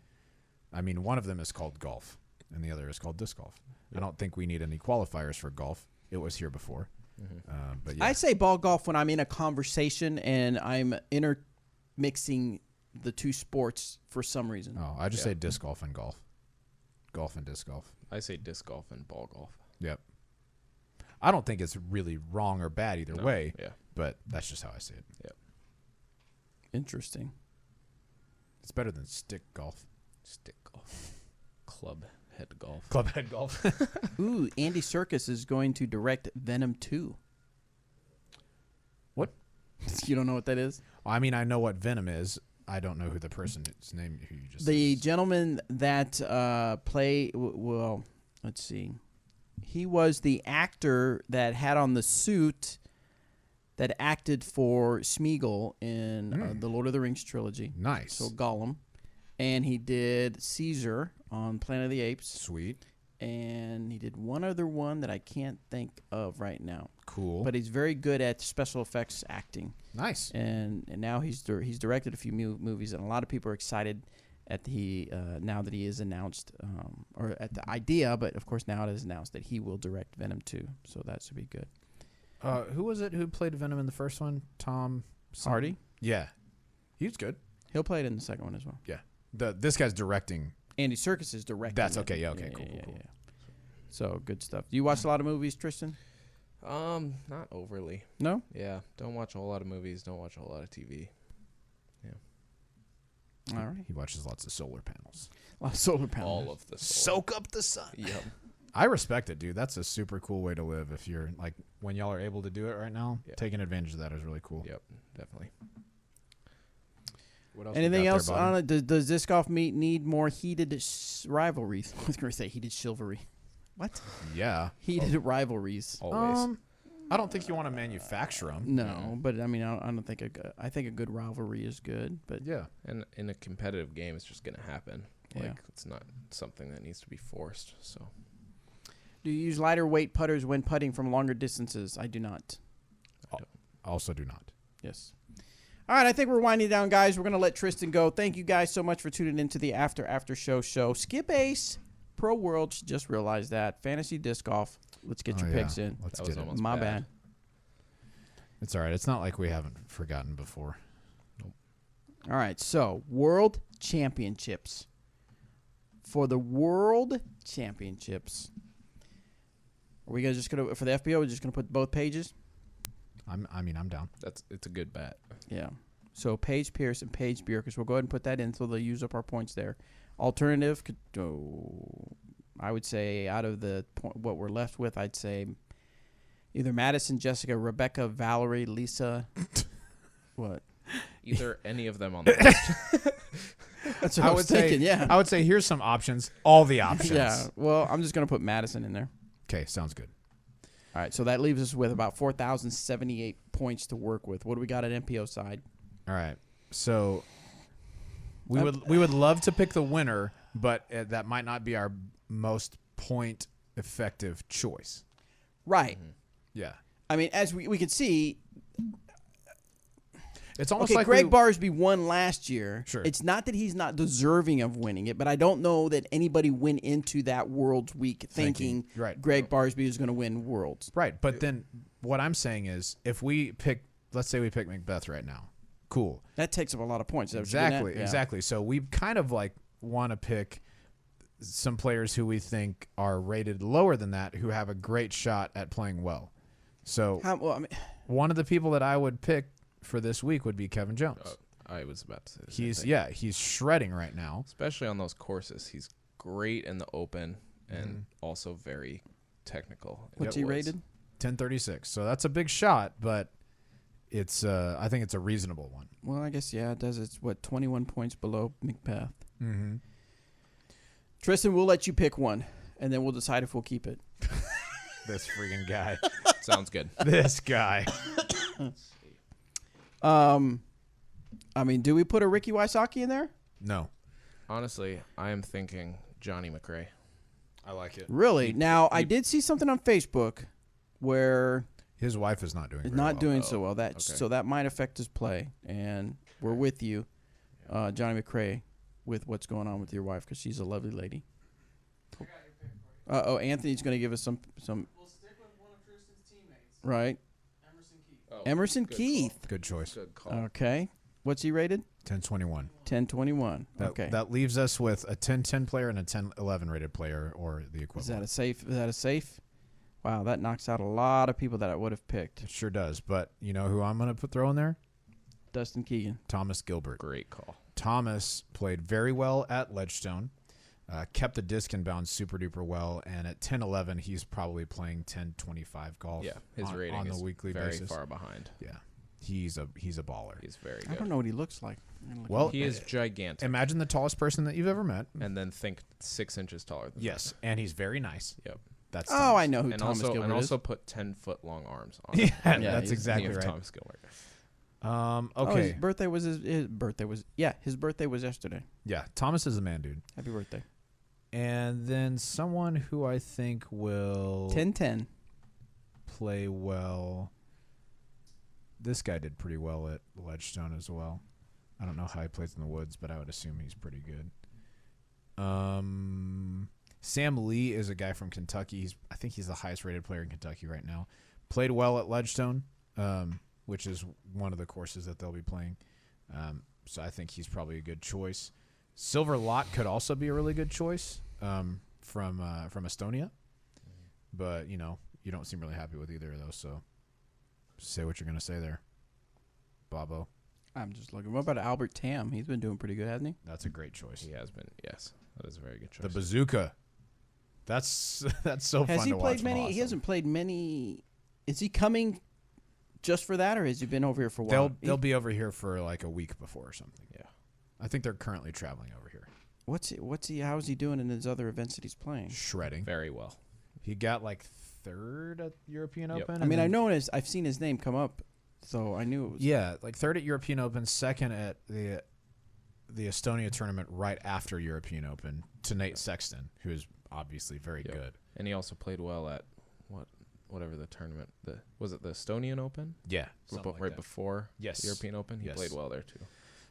Speaker 2: I mean, one of them is called golf, and the other is called disc golf. Yep. I don't think we need any qualifiers for golf. It was here before. Mm-hmm. But yeah.
Speaker 3: I say ball golf when I'm in a conversation and I'm intermixing the two sports for some reason.
Speaker 2: Oh, I just say disc golf and golf. Golf and disc golf.
Speaker 4: I say disc golf and ball golf.
Speaker 2: Yep. I don't think it's really wrong or bad either way, but that's just how I see it.
Speaker 4: Yep.
Speaker 3: Interesting.
Speaker 2: It's better than stick golf.
Speaker 4: Stick golf. Club head golf.
Speaker 2: Club head golf.
Speaker 3: Ooh, Andy Serkis is going to direct Venom 2.
Speaker 2: What?
Speaker 3: You don't know what that is?
Speaker 2: I mean, I know what Venom is. I don't know who the person's name who you just
Speaker 3: The
Speaker 2: said
Speaker 3: gentleman that let's see. He was the actor that had on the suit that acted for Smeagol in the Lord of the Rings trilogy.
Speaker 2: Nice.
Speaker 3: So Gollum. And he did Caesar on Planet of the Apes.
Speaker 2: Sweet.
Speaker 3: And he did one other one that I can't think of right now.
Speaker 2: Cool.
Speaker 3: But he's very good at special effects acting.
Speaker 2: Nice.
Speaker 3: And now he's directed a few movies, and a lot of people are excited at now that he is announced, or at the idea, but of course now it is announced that he will direct Venom 2, so that should be good.
Speaker 2: Who was it who played Venom in the first one? Tom
Speaker 3: Hardy?
Speaker 2: Yeah. He was good.
Speaker 3: He'll play it in the second one as well.
Speaker 2: Yeah. This guy's directing.
Speaker 3: Andy Serkis is directing.
Speaker 2: That's
Speaker 3: it.
Speaker 2: okay. Yeah, okay, cool.
Speaker 3: So good stuff. Do you watch a lot of movies, Tristan?
Speaker 4: Not overly.
Speaker 3: No?
Speaker 4: Yeah. Don't watch a whole lot of movies. Don't watch a whole lot of TV.
Speaker 3: All right.
Speaker 2: He watches lots of solar panels.
Speaker 3: A lot of solar panels.
Speaker 4: All of the solar.
Speaker 2: Soak up the sun.
Speaker 4: Yep.
Speaker 2: I respect it, dude. That's a super cool way to live. If you're like, when y'all are able to do it right now, taking advantage of that is really cool.
Speaker 4: Yep, definitely.
Speaker 2: What else
Speaker 3: Anything
Speaker 2: we got
Speaker 3: else
Speaker 2: there,
Speaker 3: on it? Does disc golf need more heated rivalries? I was going to say heated chivalry. What?
Speaker 2: Yeah.
Speaker 3: Heated rivalries.
Speaker 4: Always.
Speaker 2: I don't think you want to manufacture them.
Speaker 3: No, but I mean, I don't think I think a good rivalry is good. But
Speaker 2: Yeah.
Speaker 4: And in a competitive game, it's just going to happen.
Speaker 3: Yeah.
Speaker 4: Like, it's not something that needs to be forced. So,
Speaker 3: do you use lighter weight putters when putting from longer distances? I do not.
Speaker 2: Also do not.
Speaker 3: Yes. All right, I think we're winding down, guys. We're going to let Tristan go. Thank you guys so much for tuning into the After Show. Skip Ace, Pro Worlds, just realized that. Fantasy Disc Golf. Let's get your picks in.
Speaker 2: Let's
Speaker 4: that
Speaker 2: get
Speaker 4: was
Speaker 2: it.
Speaker 4: almost
Speaker 3: My bad.
Speaker 2: It's all right. It's not like we haven't forgotten before.
Speaker 3: All right, so World Championships. for the World Championships. Are we guys just going to, for the FBO, we're just going to put both pages?
Speaker 2: I'm down.
Speaker 4: It's a good bet.
Speaker 3: Yeah. So Paige Pierce and Paige Bjerkes. We'll go ahead and put that in so they'll use up our points there. Alternative, I would say out of what we're left with, I'd say either Madison, Jessica, Rebecca, Valerie, Lisa. What?
Speaker 4: Either any of them on the list.
Speaker 3: That's what I was thinking, yeah.
Speaker 2: I would say here's some options. All the options.
Speaker 3: Yeah. Well, I'm just going to put Madison in there.
Speaker 2: Okay, sounds good.
Speaker 3: All right, so that leaves us with about 4,078 points to work with. What do we got at MPO side?
Speaker 2: All right. So we would love to pick the winner, but that might not be our most point effective choice.
Speaker 3: Right.
Speaker 2: Mm-hmm. Yeah.
Speaker 3: I mean, as we can see,
Speaker 2: it's almost
Speaker 3: okay,
Speaker 2: like
Speaker 3: Greg Barsby won last year.
Speaker 2: Sure.
Speaker 3: It's not that he's not deserving of winning it, but I don't know that anybody went into that Worlds Week thinking
Speaker 2: right.
Speaker 3: Greg Barsby is going to win Worlds.
Speaker 2: Right. But then what I'm saying is if we pick, let's say we pick Macbeth right now. Cool.
Speaker 3: That takes up a lot of points. Is that what you're getting at? Yeah.
Speaker 2: Exactly. So we kind of like want to pick some players who we think are rated lower than that who have a great shot at playing well. So one of the people that I would pick for this week would be Kevin Jones.
Speaker 4: I was about to say the same thing.
Speaker 2: He's shredding right now.
Speaker 4: Especially on those courses. He's great in the open and also very technical.
Speaker 3: What's he rated?
Speaker 2: 1036. So that's a big shot, but it's I think it's a reasonable one.
Speaker 3: Well, I guess, yeah, it does. It's, 21 points below Macbeth.
Speaker 2: Mm-hmm.
Speaker 3: Tristan, we'll let you pick one, and then we'll decide if we'll keep it.
Speaker 2: This freaking guy.
Speaker 4: Sounds good.
Speaker 2: This guy.
Speaker 3: I mean, do we put a Ricky Wysocki in there?
Speaker 2: No.
Speaker 4: Honestly, I am thinking Johnny McRae.
Speaker 2: I like it.
Speaker 3: Really? Now, I did see something on Facebook where
Speaker 2: his wife is not doing very
Speaker 3: not
Speaker 2: well.
Speaker 3: doing so well. So that might affect his play, and we're with you, Johnny McRae, with what's going on with your wife because she's a lovely lady. Anthony's going to give us some.
Speaker 8: We'll stick with one of Tristan's teammates.
Speaker 3: Right.
Speaker 8: Emerson Keith.
Speaker 4: Oh,
Speaker 3: Emerson
Speaker 4: good
Speaker 3: Keith.
Speaker 2: Good choice.
Speaker 4: Good call.
Speaker 3: Okay. What's he rated?
Speaker 2: 1021.
Speaker 3: 1021. Okay.
Speaker 2: That leaves us with a 1010 player and a 1011 rated player or the equivalent.
Speaker 3: Is that a safe? Wow, that knocks out a lot of people that I would have picked.
Speaker 2: It sure does. But you know who I'm going to throw in there?
Speaker 3: Dustin Keegan.
Speaker 2: Thomas Gilbert.
Speaker 4: Great call.
Speaker 2: Thomas played very well at Ledgestone. Kept the disc in bounds super duper well, and at 10-11, he's probably playing 10-25 golf.
Speaker 4: Yeah, his rating
Speaker 2: on
Speaker 4: is
Speaker 2: the weekly
Speaker 4: very
Speaker 2: basis.
Speaker 4: far behind.
Speaker 2: Yeah, he's a baller.
Speaker 4: He's very good.
Speaker 3: I don't know what he looks like.
Speaker 2: Well,
Speaker 4: he is gigantic.
Speaker 2: Imagine the tallest person that you've ever met.
Speaker 4: And then think 6 inches taller than
Speaker 2: Yes, and he's very nice.
Speaker 4: Yep.
Speaker 2: That's
Speaker 3: Oh,
Speaker 2: Thomas.
Speaker 3: I know who
Speaker 4: And
Speaker 3: Thomas
Speaker 4: also,
Speaker 3: Gilbert
Speaker 4: and
Speaker 3: is.
Speaker 4: also put 10-foot long arms on
Speaker 2: Yeah,
Speaker 4: it.
Speaker 3: Yeah,
Speaker 2: that's
Speaker 3: he's
Speaker 2: exactly right.
Speaker 4: Thomas Gilbert.
Speaker 3: Oh,
Speaker 2: Okay.
Speaker 3: his birthday was his birthday was yesterday.
Speaker 2: Yeah, Thomas is a man, dude.
Speaker 3: Happy birthday.
Speaker 2: And then someone who I think will
Speaker 3: 10-10.
Speaker 2: play well. This guy did pretty well at Ledgestone as well. I don't know how he plays in the woods, but I would assume he's pretty good. Sam Lee is a guy from Kentucky. I think he's the highest rated player in Kentucky right now. Played well at Ledgestone, which is one of the courses that they'll be playing. So I think he's probably a good choice. Silver Lot could also be a really good choice from Estonia. But, you know, you don't seem really happy with either of those, so say what you're going to say there, Bobo.
Speaker 3: I'm just looking. What about Albert Tam? He's been doing pretty good, hasn't he?
Speaker 2: That's a great choice.
Speaker 4: He has been. Yes, that is a very good choice.
Speaker 2: The bazooka. That's so
Speaker 3: Has
Speaker 2: fun
Speaker 3: he
Speaker 2: to
Speaker 3: played
Speaker 2: watch.
Speaker 3: many?
Speaker 2: Awesome.
Speaker 3: He hasn't played many. Is he coming just for that, or has he been over here for a while?
Speaker 2: They'll be over here for like a week before or something.
Speaker 4: Yeah.
Speaker 2: I think they're currently traveling over here.
Speaker 3: How is he doing in his other events that he's playing?
Speaker 2: Shredding.
Speaker 4: Very well.
Speaker 2: He got like third at European
Speaker 4: Yep.
Speaker 2: Open.
Speaker 3: I mean, I've seen his name come up, so I knew it was.
Speaker 2: Yeah, like third at European Open, second at the Estonia tournament right after European Open to Nate Sexton, who is obviously very
Speaker 4: Yep.
Speaker 2: good.
Speaker 4: And he also played well at whatever the tournament. Was it the Estonian Open?
Speaker 2: Yeah,
Speaker 4: Right before
Speaker 2: Yes.
Speaker 4: the European Open? He
Speaker 2: Yes.
Speaker 4: played well there too.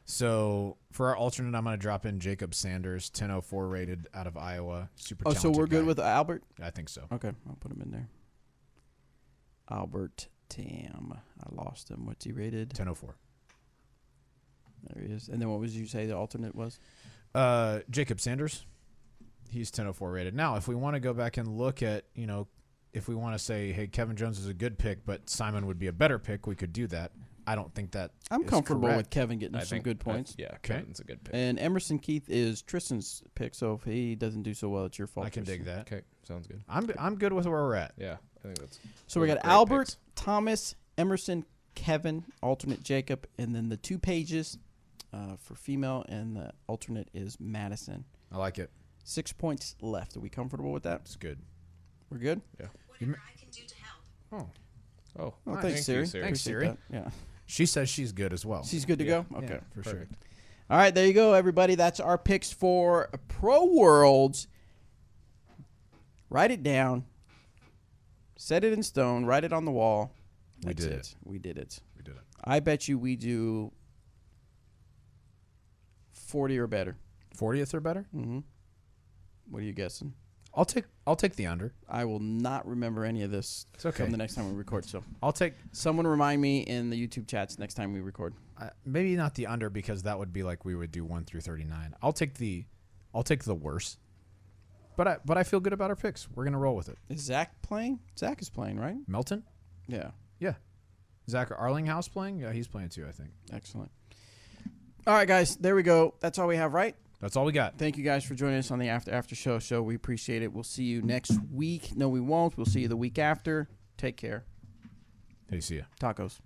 Speaker 2: So for our alternate, I'm going to drop in Jacob Sanders, 1004 rated out of Iowa. Super
Speaker 3: Oh,
Speaker 2: talented
Speaker 3: so we're good
Speaker 2: guy.
Speaker 3: with Albert?
Speaker 2: I think so.
Speaker 3: Okay, I'll put him in there. Albert Tam. I lost him. What's he rated?
Speaker 2: 1004.
Speaker 3: There he is. And then what was you say the alternate was?
Speaker 2: Jacob Sanders. He's 1004 rated. Now, if we want to go back and look at, if we want to say, hey, Kevin Jones is a good pick, but Simon would be a better pick, we could do that. I don't think that
Speaker 3: I'm
Speaker 2: is
Speaker 3: comfortable
Speaker 2: correct.
Speaker 3: with Kevin getting some good points.
Speaker 4: Kevin's a good pick.
Speaker 3: And Emerson Keith is Tristan's pick, so if he doesn't do so well, it's your fault.
Speaker 2: I can
Speaker 3: Tristan.
Speaker 2: dig that.
Speaker 4: Okay, sounds good.
Speaker 2: I'm good with where we're at.
Speaker 4: Yeah, I think that's.
Speaker 3: So we
Speaker 4: those
Speaker 3: got
Speaker 4: are great
Speaker 3: Albert,
Speaker 4: picks.
Speaker 3: Thomas, Emerson, Kevin, alternate Jacob, and then the 2 pages for female, and the alternate is Madison.
Speaker 2: I like it.
Speaker 3: 6 points left. Are we comfortable with that?
Speaker 2: It's good.
Speaker 3: We're good?
Speaker 4: Yeah.
Speaker 5: Whatever I can do to help.
Speaker 4: Oh,
Speaker 3: Well,
Speaker 2: Nice.
Speaker 3: thanks,
Speaker 4: Thank
Speaker 3: Siri.
Speaker 4: you, Siri.
Speaker 2: Thanks,
Speaker 3: Appreciate
Speaker 2: Siri.
Speaker 3: that. Yeah.
Speaker 2: She says she's good as well.
Speaker 3: She's good to
Speaker 4: Yeah.
Speaker 3: go? Okay.
Speaker 2: Yeah, for sure.
Speaker 4: Perfect.
Speaker 3: All right, there you go, everybody. That's our picks for Pro Worlds. Write it down. Set it in stone. Write it on the wall.
Speaker 2: We
Speaker 3: That's
Speaker 2: did
Speaker 3: it.
Speaker 2: it.
Speaker 3: We did it.
Speaker 2: We did it.
Speaker 3: I bet you we do 40 or better.
Speaker 2: 40th or better?
Speaker 3: Mm-hmm. What are you guessing?
Speaker 2: I'll take the under.
Speaker 3: I will not remember any of this
Speaker 2: It's okay.
Speaker 3: come the next time we record. So
Speaker 2: I'll take
Speaker 3: someone remind me in the YouTube chats next time we record.
Speaker 2: maybe not the under because that would be like we would do 1 through 39. I'll take the worst. But I feel good about our picks. We're gonna roll with it.
Speaker 3: Is Zach playing? Zach is playing, right?
Speaker 2: Melton?
Speaker 3: Yeah.
Speaker 2: Yeah. Zach Arlinghouse playing? Yeah, he's playing too, I think.
Speaker 3: Excellent. All right, guys. There we go. That's all we have, right?
Speaker 2: That's all we got.
Speaker 3: Thank you guys for joining us on the After show. We appreciate it. We'll see you next week. No, we won't. We'll see you the week after. Take care.
Speaker 2: Hey, see ya.
Speaker 3: Tacos.